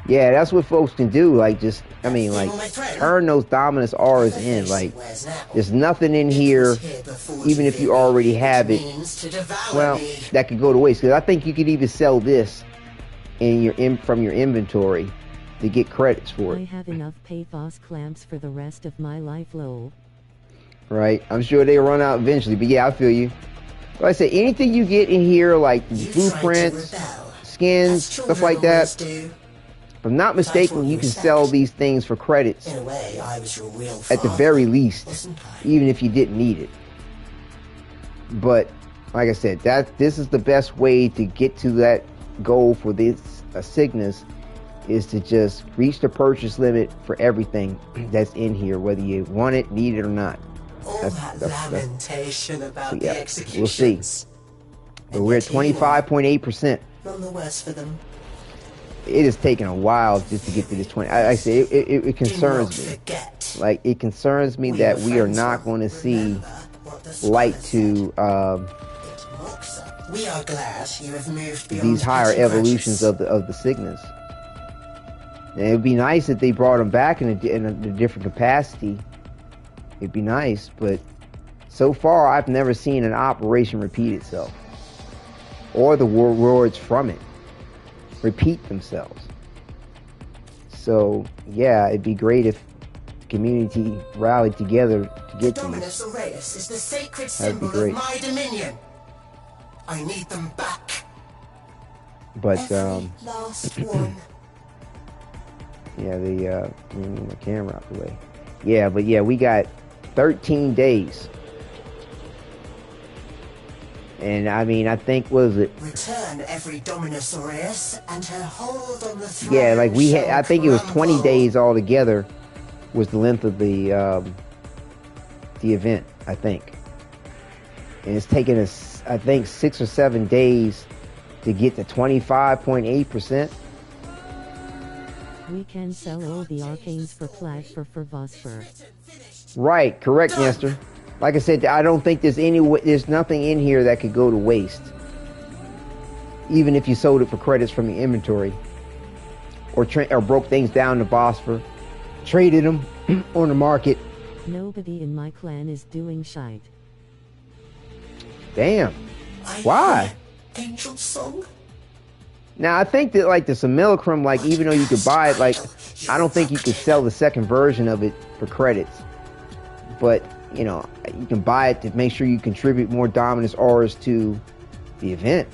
Yeah, that's what folks can do. Like, just, I mean, like, turn those dominus auras in. Like, there's nothing in here, even if you already have it, well, that could go to waste. Because I think you could even sell this from your inventory to get credits for it. I have enough pathos clamps for the rest of my life, lol. Right, I'm sure they'll run out eventually, but yeah, I feel you. Like I said, anything you get in here, like blueprints, skins, stuff like that, if I'm not mistaken, you can sell these things for credits In a way, I was your real at the father, very least, wasn't I? even if you didn't need it. But like I said, this is the best way to get to that goal for this Cygnus, is to just reach the purchase limit for everything that's in here, whether you want it, need it, or not. All that lamentation about so the yeah, executions. we'll see. But we're at 25.8%. None the worse for them. It has taken a while just to get to this 20. I say it concerns me. Like, it concerns me that we are not going to see light to We are glad you have moved beyond these higher petty evolutions grudges. of the Cygnus. And it'd be nice if they brought them back in a different capacity. It'd be nice, but so far I've never seen an operation repeat itself, or the warlords from it repeat themselves. So yeah, it'd be great if the community rallied together to get Dominus these. Aureus is the sacred That'd be symbol of great. my dominion. I need them back. But Last one. yeah, move my camera out the way. Yeah, but yeah, we got 13 days. And I mean, I think, what was it? Return every Dominus Aureus, and her hold on the throne. Yeah, like we had, shall I think it was 20 crumble. days altogether was the length of the event, I think. And it's taken us, I think, 6 or 7 days to get to 25.8%. We can sell all the arcanes for plat for Phosphor. Right, correct, Nestor. Like I said, I don't think there's nothing in here that could go to waste. Even if you sold it for credits from your inventory, or broke things down to Phosphor, traded them on the market. Nobody in my clan is doing shite. Damn. Why? Angel song? Now, I think that, like, the simulacrum, like, even though you could buy it, like, I don't think you could sell the second version of it for credits. But, you know, you can buy it to make sure you contribute more Dominus auras to the event.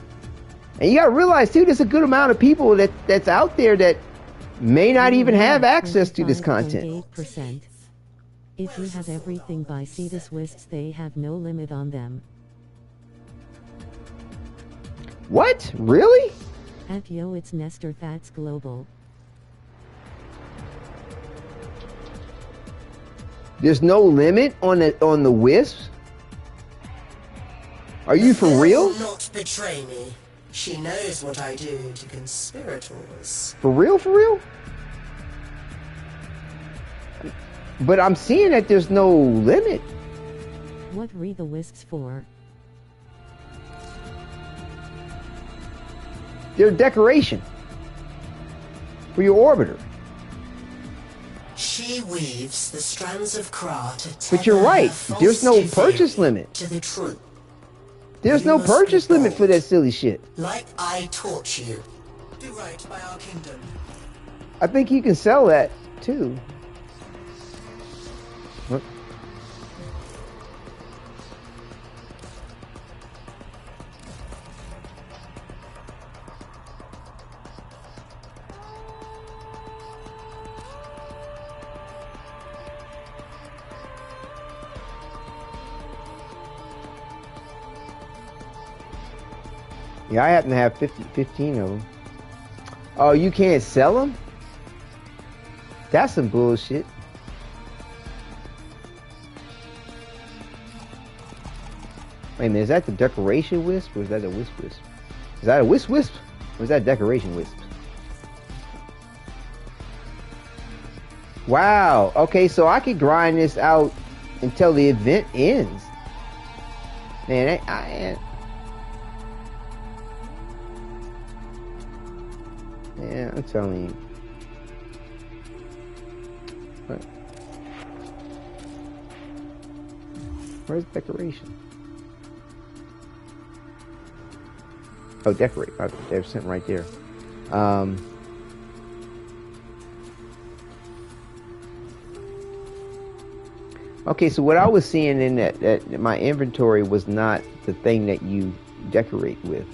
And you gotta realize, too, there's a good amount of people that's out there that may not even have access to this content. 25.8%. If you have everything by Cetus Wisps, they have no limit on them. What? Really? At yo, it's Nestor Fats Global. There's no limit on the wisps? Are you for real? Will not betray me. She knows what I do to conspirators. For real, for real? But I'm seeing that there's no limit. What read the wisps for? They're decoration for your orbiter. She weaves the strands of Kra to But you're right. There's no purchase limit. to the truth. There's You no must purchase be limit for that silly shit. Like I taught you. Do right by our kingdom. I think you can sell that too. What? Yeah, I happen to have 15 of them. Oh, you can't sell them? That's some bullshit. Wait a minute, is that the decoration wisp or is that a wisp? Is that a wisp or is that decoration wisp? Wow, okay, so I could grind this out until the event ends. Man, yeah, I'm telling you. What? Where's decoration? Oh, decorate. Oh, there's something right there. Okay, so what I was seeing in that my inventory was not the thing that you decorate with.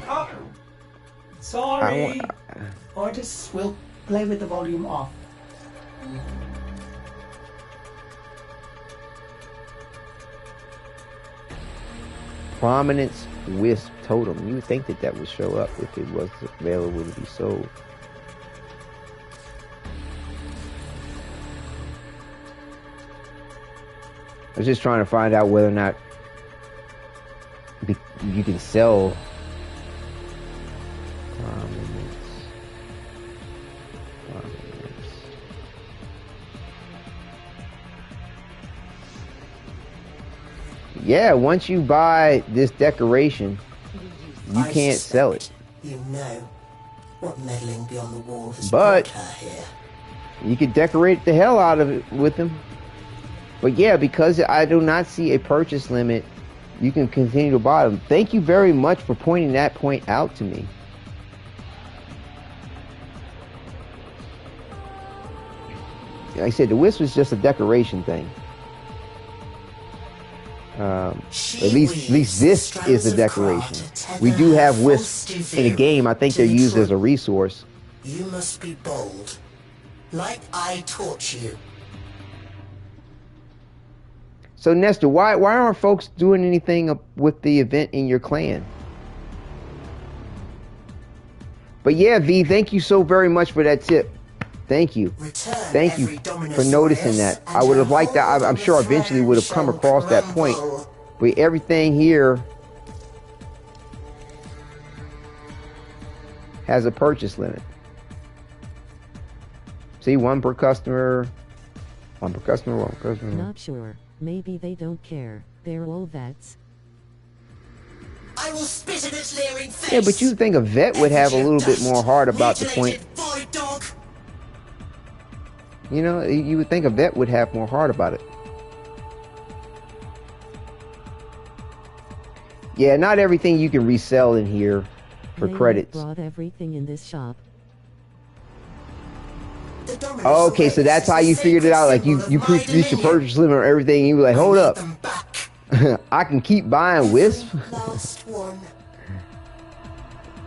Oh, sorry. Artists will play with the volume off. Prominence Wisp Totem. You would think that that would show up if it was available to be sold. I was just trying to find out whether or not you can sell prominence. Yeah, once you buy this decoration, you can't sell it. You know what meddling beyond the wall has But brought her here. you could decorate the hell out of it with them. But yeah, because I do not see a purchase limit, you can continue to buy them. Thank you very much for pointing that point out to me. Like I said, the wisp was just a decoration thing. At least this is a decoration. We do have wisps in the game. I think they're used as a resource. You must be bold, like I taught you. So Nestor, why aren't folks doing anything with the event in your clan? But yeah, V, thank you so very much for that tip. Thank you. Thank you for noticing that. I would have liked that. I'm sure eventually would have come across that point. But everything here has a purchase limit. See, one per customer. Not sure. Maybe they don't care. They're all vets. I will spit in its leering face. Yeah, but you think a vet would have a little bit more heart about the point. Void dog. You know, you would think a vet would have more heart about it. Yeah, not everything you can resell in here for credits. Brought everything in this shop. Okay, so that's how you figured it out. Like you reached your purchase limit or everything, and you were like, hold up. I can keep buying wisp.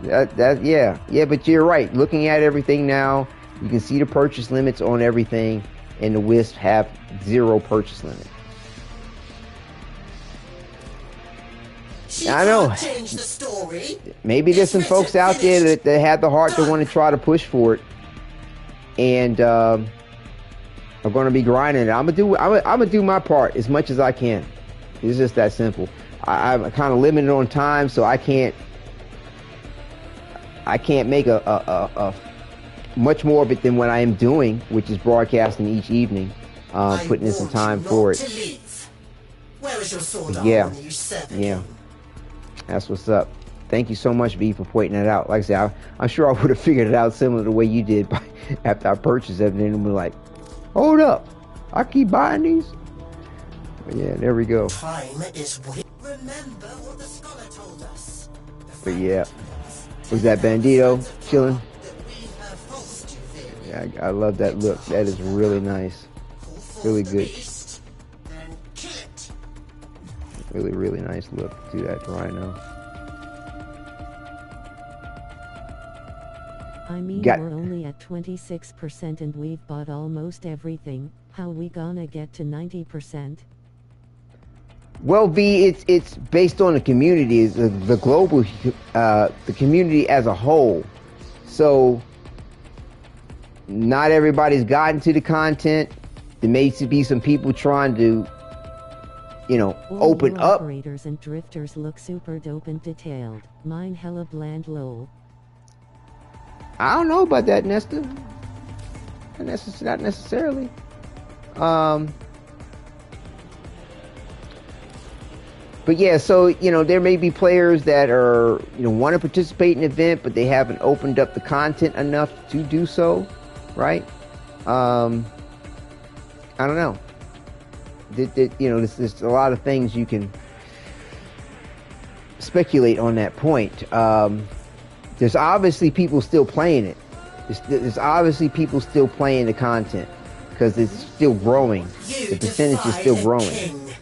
Yeah, but you're right. Looking at everything now, you can see the purchase limits on everything, and the wisp have 0 purchase limit. I know. Maybe there's some folks out there that have the heart to want to try to push for it, and are going to be grinding it. I'm gonna do my part as much as I can. It's just that simple. I'm kind of limited on time, so I can't make a much more of it than what I am doing, which is broadcasting each evening, putting in some time for it. Where is your sword? Yeah, that's what's up. Thank you so much, B, for pointing that out. Like I said, I'm sure I would have figured it out similar to the way you did after I purchased it, and then we're like, hold up, I keep buying these. But yeah, there we go. Time is remember what the scholar told us. But yeah, was that Bandito chilling? Yeah, I love that look. That is really nice. Really good. Really, really nice look to that rhino. I mean, we're only at 26% and we've bought almost everything. How we gonna get to 90%? Well, V, it's based on the community, the global, the community as a whole. So, not everybody's gotten to the content. There may be some people trying to, you know, open up. Operators and drifters look super dope and detailed. Mine hella bland lol. I don't know about that, Nestor. Not necessarily. But yeah, so, you know, there may be players that are, you know, want to participate in the event, but they haven't opened up the content enough to do so. right? I don't know. You know, there's a lot of things you can speculate on that point. There's obviously people still playing it. There's obviously people still playing the content because it's still growing. The percentage is still growing.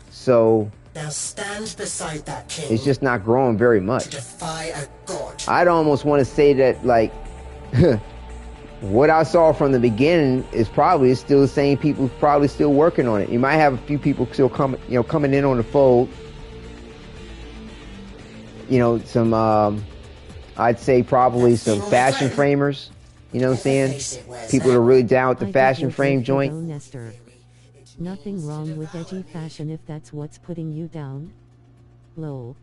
So now stand beside that king. It's just not growing very much. To defy a god. I'd almost want to say that, like, what I saw from the beginning is probably still the same people probably still working on it. You might have a few people still coming in on the fold. You know, some I'd say probably some fashion framers. You know what I'm saying? People that are really down with the fashion frame joint. Nestor. Nothing wrong with edgy fashion if that's what's putting you down. Lol.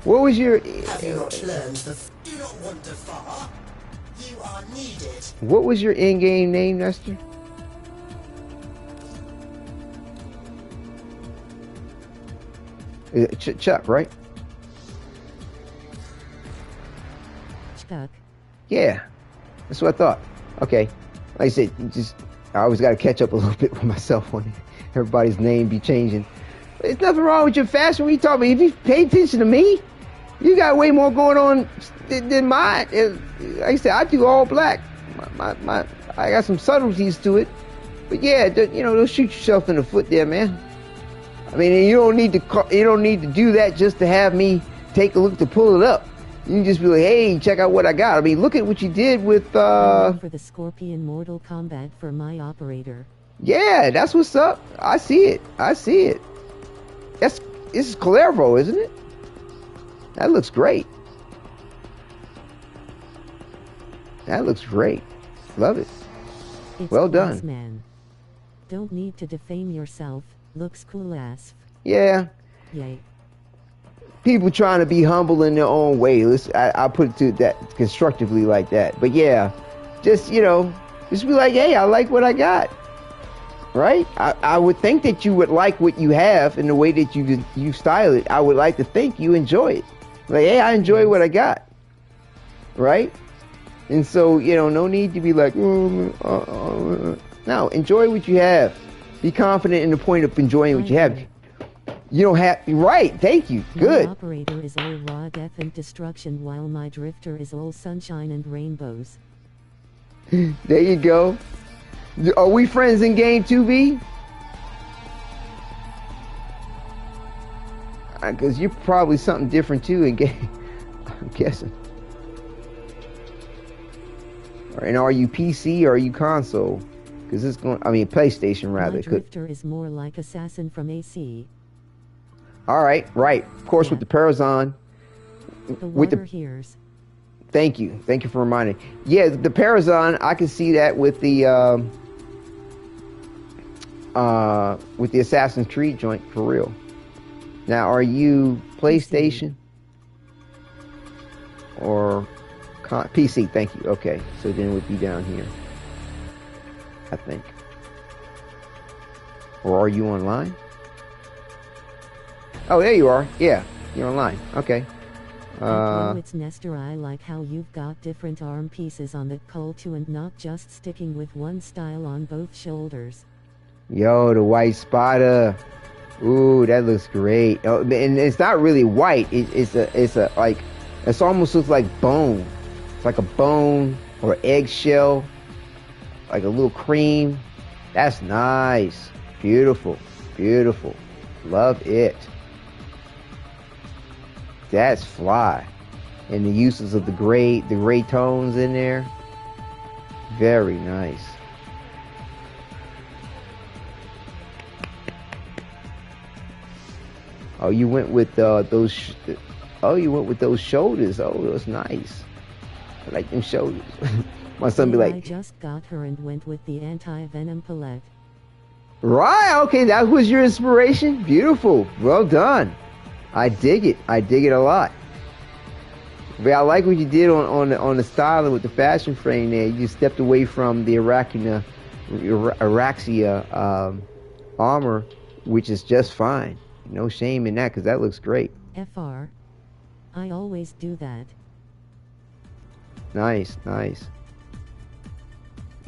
What was your... Have you not learned the... Do not wander far. You are needed. What was your in-game name, Nestor? Chuck, right? Chuck. Yeah. That's what I thought. Okay. Like I said, I always got to catch up a little bit with myself on everybody's name be changing. There's nothing wrong with your fashion. What are you talking about? If you pay attention to me, you got way more going on than mine. Like I said, I do all black. I got some subtleties to it. But yeah, you know, don't shoot yourself in the foot there, man. I mean, you don't need to do that just to have me take a look to pull it up. You can just be like, hey, check out what I got. I mean, look at what you did with for the Scorpion Mortal Kombat for my operator. Yeah, that's what's up. I see it. This is Clervo, isn't it? That looks great. Love it. It's well done. Man. Don't need to defame yourself. Looks cool ass. Yeah. Yay. People trying to be humble in their own way. I put it to that constructively like that. But yeah, just be like, hey, I like what I got. Right? I would think that you would like what you have in the way that you style it. I would like to think you enjoy it. Like, hey, I enjoy what I got. Right? And so, no need to be like, no, enjoy what you have. Be confident in the point of enjoying what you have. You don't have... Right, thank you. Good. My operator is all raw death and destruction while my drifter is all sunshine and rainbows. There you go. Are we friends in game 2B? Because you're probably something different too in game... I'm guessing. And are you PC or are you console? Because it's going... I mean, PlayStation rather. My drifter is more like Assassin from AC. All right, right. Of course, with the Parazon. The water hears. Thank you for reminding. Yeah, the Parazon, I can see that with the Assassin's Creed joint for real. Now, are you PlayStation or PC? Thank you. Okay, so then it would be down here, I think. Or are you online? Oh, there you are. Yeah, you're online. Okay. It's Nestor. I like how you've got different arm pieces on the Col too and not just sticking with one style on both shoulders. Yo, the white spotter. Ooh, that looks great. Oh, and it's not really white. It's almost looks like bone. It's like a bone or eggshell, like a little cream. That's nice. Beautiful. Love it. That's fly. And the uses of the gray tones in there. Very nice. Oh, you went with those shoulders. Oh, that's nice. I like them shoulders. My son be like, I just got her and went with the anti-venom palette. Right, okay, that was your inspiration. Beautiful. Well done. I dig it a lot. But I like what you did on the styling with the fashion frame there. You just stepped away from the Oraxia armor, which is just fine. No shame in that, because that looks great. FR. I always do that. Nice, nice.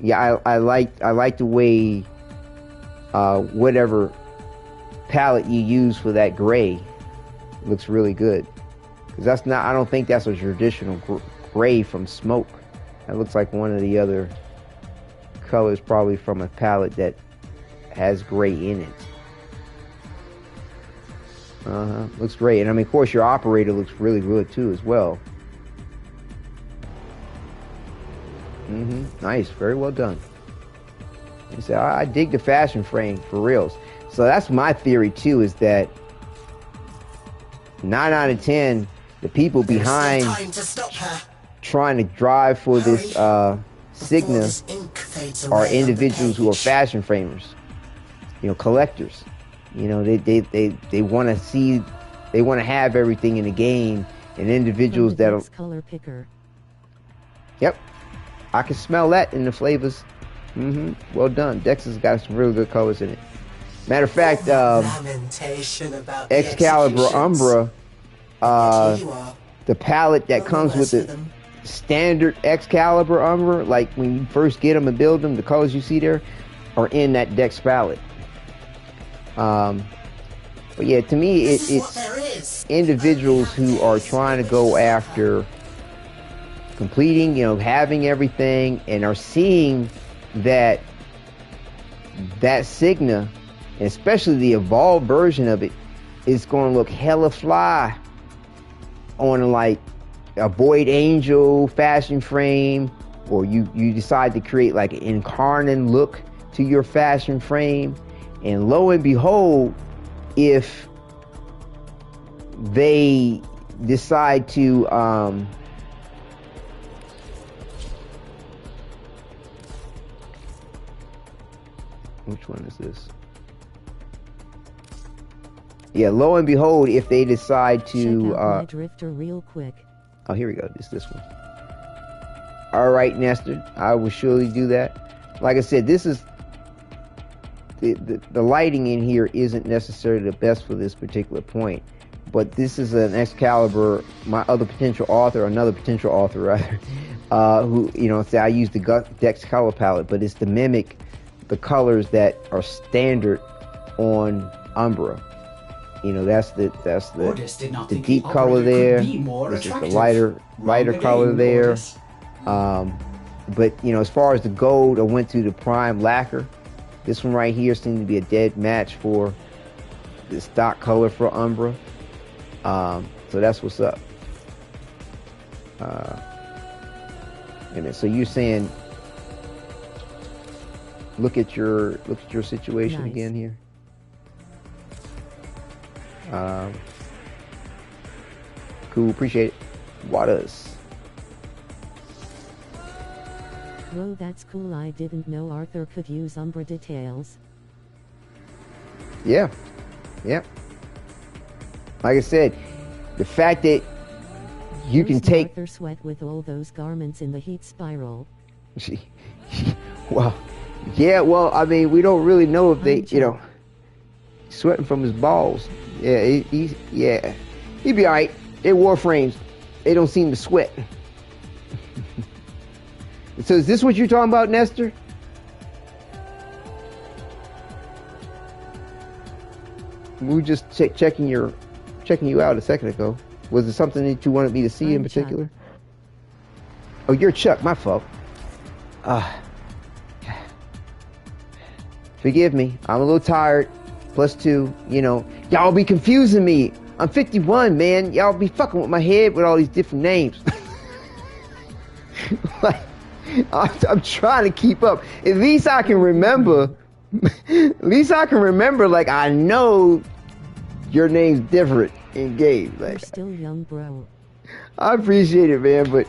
Yeah, I like the way whatever palette you use for that gray looks really good. Because that's not, I don't think that's a traditional gray from Smoke. That looks like one of the other colors, probably from a palette that has gray in it. Looks great. And I mean, of course, your operator looks really good too as well. Nice, very well done. You say, I dig the fashion frame for reals. So that's my theory too, is that 9 out of 10, the people behind trying to drive for this Signa are individuals who are fashion framers, you know, collectors. You know, they want to see, they want to have everything in the game, and individuals that'll color picker. Yep, I can smell that in the flavors. Well done. Dex has got some really good colors in it. Matter of fact, Excalibur Umbra, the palette that comes with the standard Excalibur Umbra, like when you first get them and build them, the colors you see there are in that Dex palette. But yeah, to me, it's individuals who are trying to go after completing, you know, having everything, and are seeing that Signa, and especially the evolved version of it, is going to look hella fly on like a Void Angel fashion frame, or you decide to create like an Incarnate look to your fashion frame, and lo and behold, if they decide to which one is this? Yeah, lo and behold, if they decide to check out my drifter real quick. Oh, here we go. It's this one. All right, Nestor, I will surely do that. Like I said, this is the lighting in here isn't necessarily the best for this particular point, but this is an Excalibur, my other potential author, another potential author rather, who, you know, say I use the Dex color palette, but it's to mimic the colors that are standard on Umbra. You know, that's the deep color there. This is the lighter color there. But you know, as far as the gold, I went to the prime lacquer. This one right here seems to be a dead match for the stock color for Umbra. So that's what's up. And so you're saying, look at your situation nice. again here. Cool, appreciate it. Waters. Whoa, that's cool. I didn't know Arthur could use Umbra details. Yeah. Like I said, the fact that you can take Arthur sweat with all those garments in the heat spiral. Well, yeah, well, I mean, we don't really know if they, you know, sweating from his balls. Yeah, he'd be all right. They're Warframes. They don't seem to sweat. So is this what you're talking about, Nestor? We were just checking you out a second ago. Was it something that you wanted me to see in particular? Chuck. Oh, you're Chuck. My fault. Forgive me. I'm a little tired. +2. You know, y'all be confusing me. I'm 51, man. Y'all be fucking with my head with all these different names. Like, I'm trying to keep up. At least I can remember. Like, I know your name's different in game. Like, you're still young, bro. I appreciate it, man, but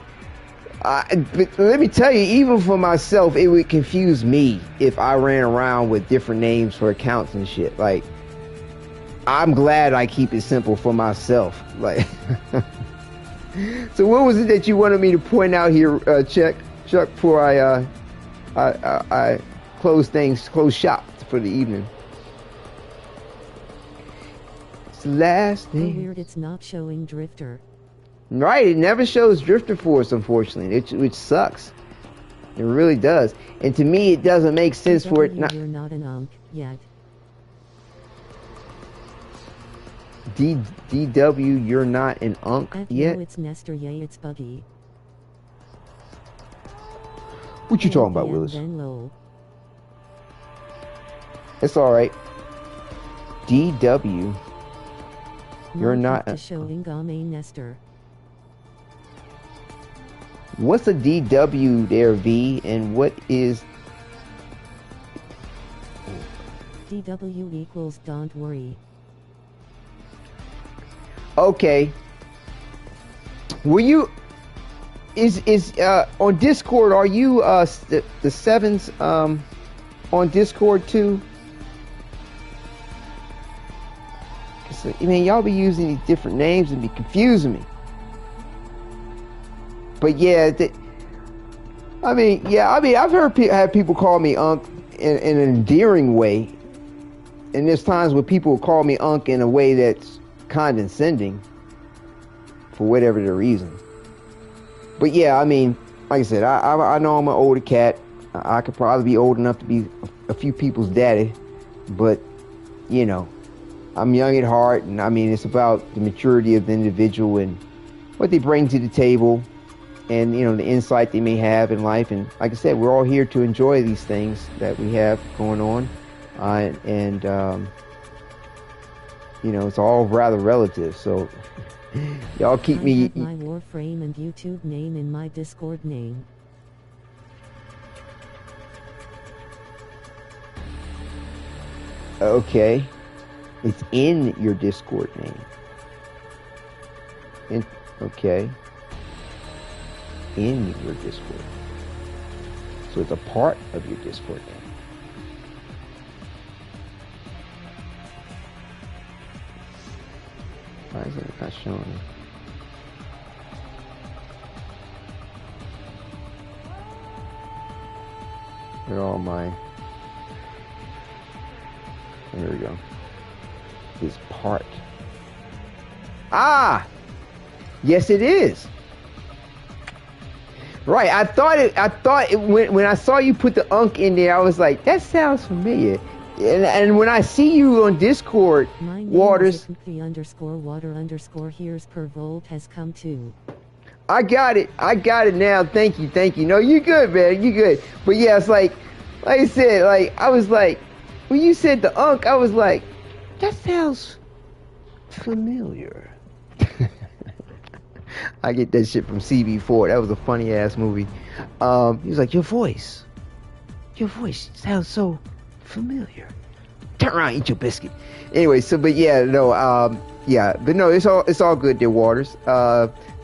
let me tell you, even for myself, it would confuse me if I ran around with different names for accounts and shit. Like, I'm glad I keep it simple for myself. Like, so what was it that you wanted me to point out here, Chuck, before I close shop for the evening? It's the last thing. Oh, weird, it's not showing Drifter. Right, it never shows Drifter Force, unfortunately, which sucks. It really does. And to me, it doesn't make sense for it not... You're not an unk yet. DW, you're not an unk yet? It's Nestor, yay, it's Buggy. What you talking about, Willis? It's alright. DW, you're not a... Nestor. What's a DW there, V? And what is... DW equals don't worry. Okay. Were you... Is on Discord, are you the Sevens on Discord too? I mean, y'all be using these different names and be confusing me. But yeah, I've heard have people call me Unk in an endearing way, and there's times where people call me Unk in a way that's condescending for whatever the reason. But yeah, I mean, like I said, I know I'm an older cat. I could probably be old enough to be a few people's daddy, but you know, I'm young at heart, and I mean, it's about the maturity of the individual and what they bring to the table, and you know, the insight they may have in life. And like I said, we're all here to enjoy these things that we have going on, and you know, it's all rather relative. So y'all keep me. Have my Warframe and YouTube name in my Discord name. Okay. It's in your Discord name. Okay. In your Discord. So it's a part of your Discord name. Why is it not showing? They're all mine. There we go. Is part. Ah! Yes, it is. Right. I thought it when I saw you put the unk in there, I was like, that sounds familiar. And when I see you on Discord, Waters. _water_ here's per volt has come to. I got it now. Thank you. No, you good, man. You good. But yeah, it's like I said, I was like, when you said the unk, I was like, that sounds familiar. I get that shit from CB4. That was a funny ass movie. He was like, your voice sounds so familiar. Turn around, eat your biscuit. Anyway, so but yeah, no, but no, it's all good there, Waters.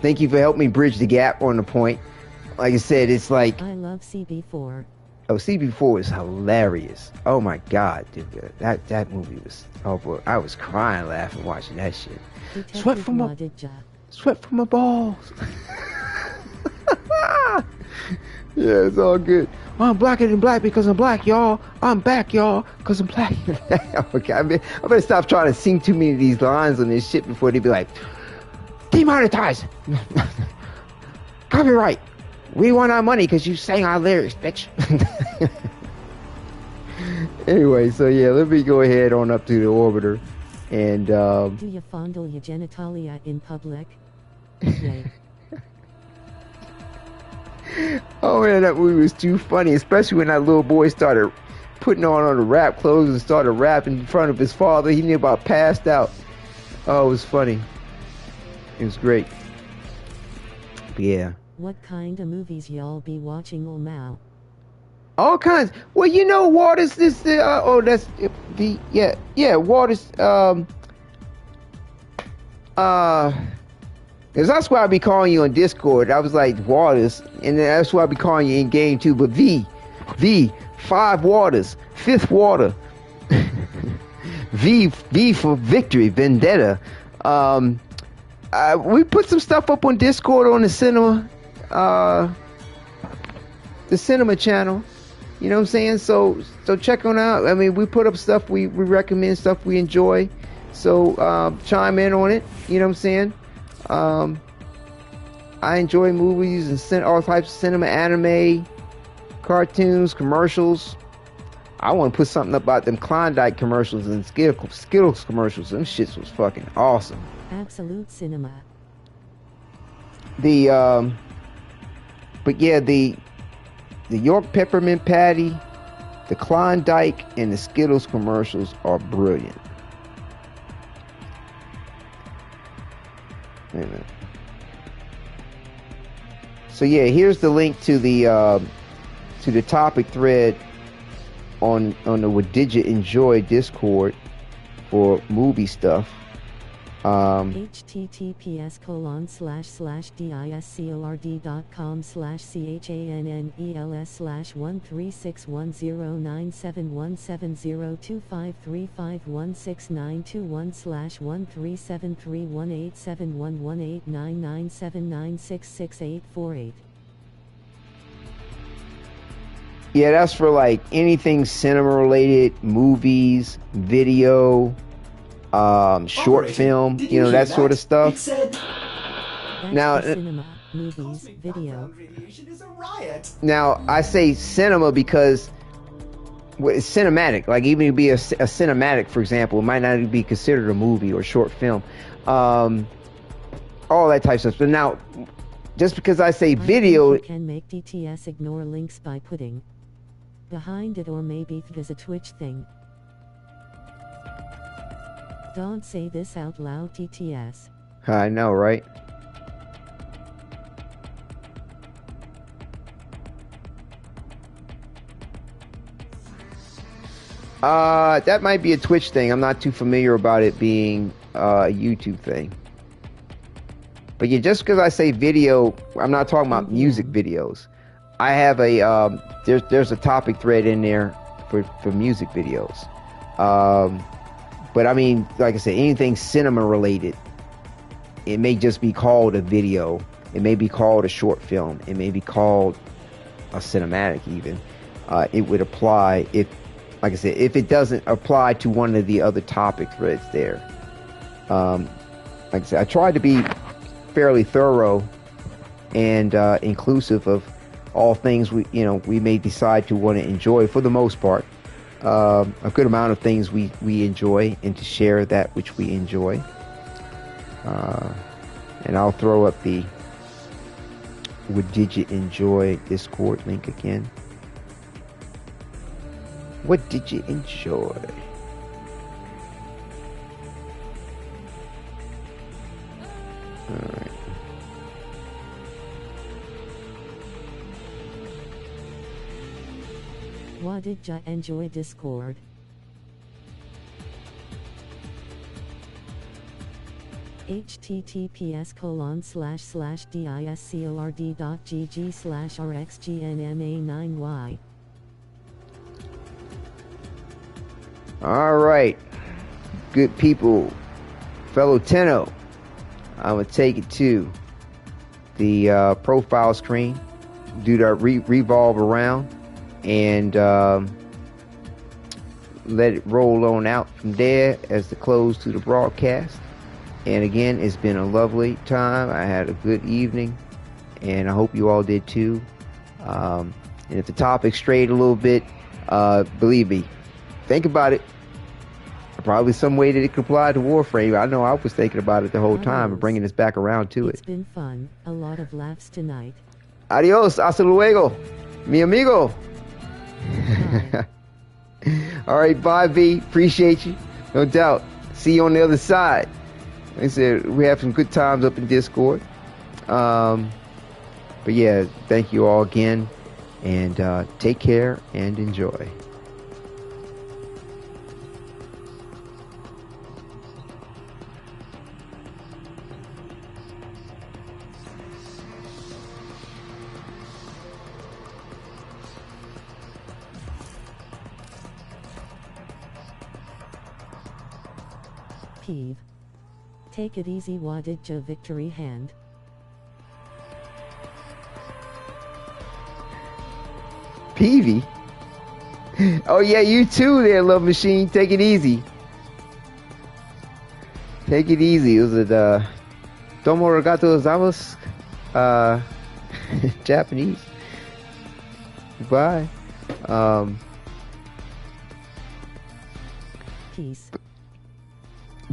Thank you for helping me bridge the gap on the point. Like I said, it's like I love CB4. Oh, CB4 is hilarious. Oh my god, dude, that movie was. Oh boy, I was crying laughing watching that shit. Detective Sweat from my balls. Yeah, it's all good. I'm blacker than black because I'm black, y'all. I'm back, y'all, because I'm black. Okay, I better stop trying to sing too many of these lines on this shit before they be like, demonetized. Copyright. We want our money because you sang our lyrics, bitch. Anyway, so yeah, let me go ahead on up to the orbiter. And, do you fondle your genitalia in public? Yay. Oh man, that movie was too funny, especially when that little boy started putting on the rap clothes and started rapping in front of his father. He knew about passed out. Oh, it was funny. It was great. But yeah. What kind of movies y'all be watching now? All kinds. Well, you know, Waters, that's the, Waters, because that's why I be calling you on Discord. I was like, Waters, and that's why I be calling you in game too. But V, 5 Waters, 5th Water, V for victory, vendetta. We put some stuff up on Discord on the cinema channel. You know what I'm saying? So check on out. I mean, we put up stuff we recommend, stuff we enjoy. So chime in on it. You know what I'm saying? I enjoy movies and all types of cinema, anime, cartoons, commercials. I want to put something about them Klondike commercials and Skittles commercials. Them shits was fucking awesome. Absolute cinema. But yeah, the York peppermint patty, the Klondike, and the Skittles commercials are brilliant. Wait a minute. So yeah, here's the link to the topic thread on the Wadidja Enjoy Discord for movie stuff. https://dice.com/DISCORD.com/CHANNELES/1361097170253516921/13731871979666848. Yeah, that's for like anything cinema related, movies, video, short film, that sort of stuff. Now, cinema, movies, video. Now I say cinema because it's cinematic. Like even to be a cinematic, for example, it might not be considered a movie or short film. All that type of stuff. But now, just because I say video, you can make DTS ignore links by putting behind it, or maybe there's a Twitch thing. Don't say this out loud, DTS. I know, right? That might be a Twitch thing. I'm not too familiar about it being a YouTube thing. But yeah, just because I say video, I'm not talking about music videos. I have a there's a topic thread in there for music videos. But I mean, like I said, anything cinema related, it may just be called a video. It may be called a short film. It may be called a cinematic even. It would apply if, like I said, if it doesn't apply to one of the other topic threads there. Like I said, I tried to be fairly thorough and inclusive of all things we may decide to want to enjoy for the most part. A good amount of things we enjoy, and to share that which we enjoy. And I'll throw up the Wadidja Enjoy Discord link again. What did you enjoy? Alright. Wadidja Enjoy Discord. https://discord.gg/rxgnma9y. All right, good people, fellow Tenno, I'm gonna take it to the profile screen, do that revolve around, and let it roll on out from there as the close to the broadcast. And again, it's been a lovely time. I had a good evening, and I hope you all did too. And if the topic strayed a little bit, believe me, think about it. Probably some way that it could apply to Warframe. I know I was thinking about it the whole time and bringing us back around to it. It's been fun. A lot of laughs tonight. Adios. Hasta luego. Mi amigo. All right. Bye, V. Appreciate you. No doubt. See you on the other side. Like I said, we have some good times up in Discord. But yeah, thank you all again. And take care and enjoy. Peeve. Take it easy, Wadidja victory hand. Peevy? Oh yeah, you too there, Love Machine. Take it easy. Take it easy. Was it Domo Regato Zamas? Japanese. Goodbye. Peace.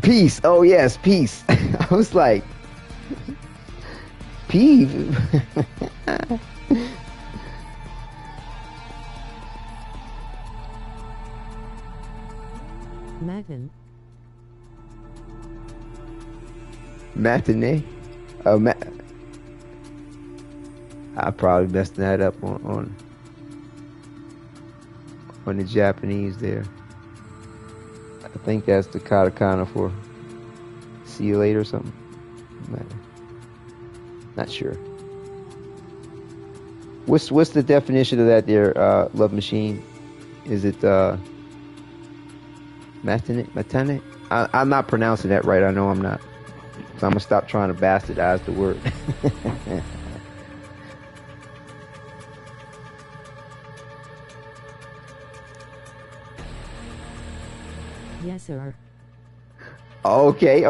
Peace. Oh yes, peace. I was like, peeve. Matin. Matinee. Oh, I probably messed that up on the Japanese there. I think that's the katakana for see you later or something. Not sure. What's the definition of that there, Love Machine? Is it matane? I'm not pronouncing that right. I know I'm not. So I'm gonna stop trying to bastardize the word. Yes, sir. Okay.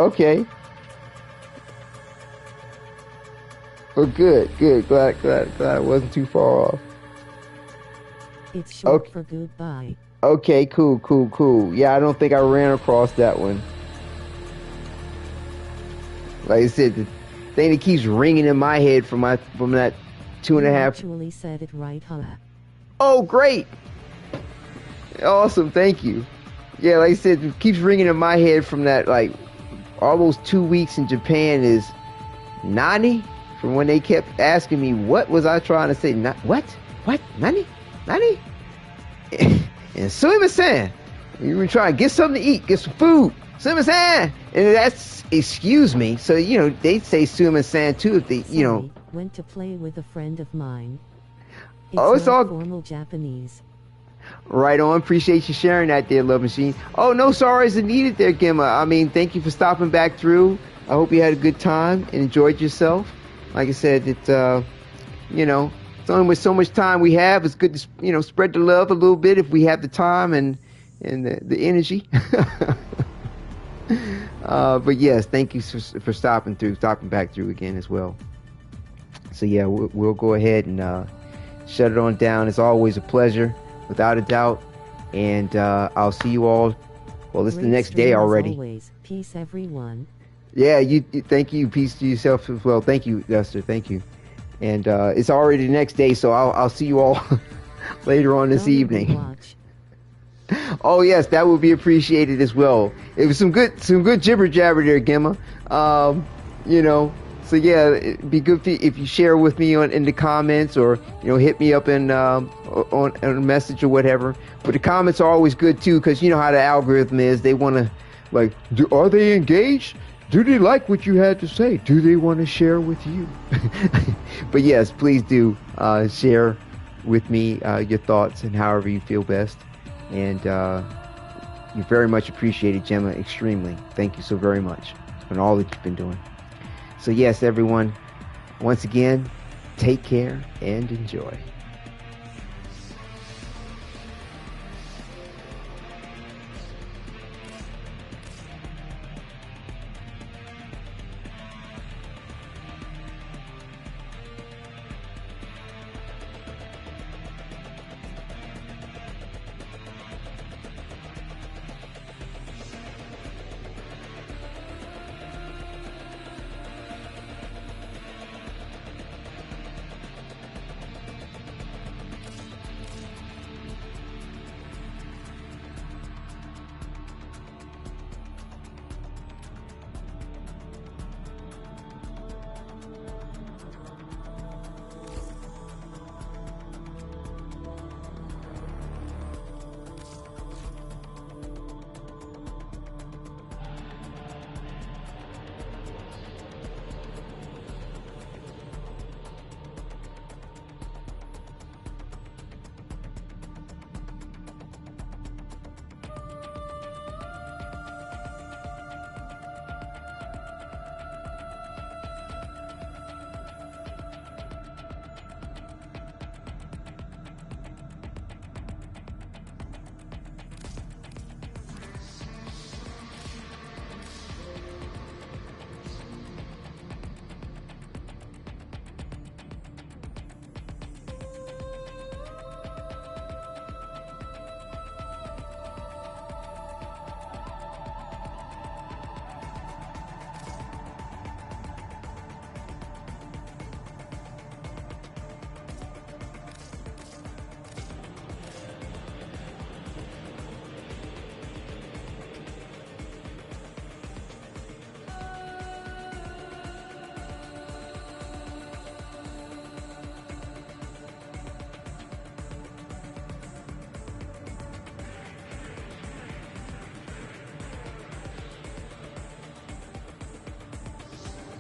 Well, good. Glad I wasn't too far off. It's short for goodbye. Okay, cool. Yeah, I don't think I ran across that one. Like I said, the thing that keeps ringing in my head from that 2.5. You actually said it right, huh? Oh, great! Awesome, thank you. Yeah, like I said, it keeps ringing in my head from that, like, almost 2 weeks in Japan is Nani? From when they kept asking me, what was I trying to say? What? Nani? And sumimasen. You were trying to get something to eat, get some food. Sumimasen. And that's, excuse me. So, they say sumimasen too if they, Went to play with a friend of mine. It's all formal Japanese. Right on. Appreciate you sharing that there, Love Machine. Oh, no sorries are needed there, Gemma. I mean, thank you for stopping back through. I hope you had a good time and enjoyed yourself. Like I said, it's only with so much time we have, it's good to, spread the love a little bit if we have the time and the energy. But yes, thank you for stopping back through again as well. So yeah, we'll go ahead and shut it on down. It's always a pleasure, without a doubt. And I'll see you all. Well, this is the next day already. Always. Peace, everyone. Yeah, thank you. Peace to yourself as well. Thank you, Duster. Thank you. And it's already the next day, so I'll see you all later on this evening. Watch. Oh yes, that would be appreciated as well. It was some good jibber jabber there, Gemma. So yeah, it'd be good if you share with me in the comments, or hit me up on a message or whatever. But the comments are always good too, because you know how the algorithm is. They want to, like, are they engaged? Do they like what you had to say? Do they want to share with you? But yes, please do share with me your thoughts and however you feel best. And you're very much appreciated, Gemma, extremely. Thank you so very much for all that you've been doing. So yes, everyone, once again, take care and enjoy.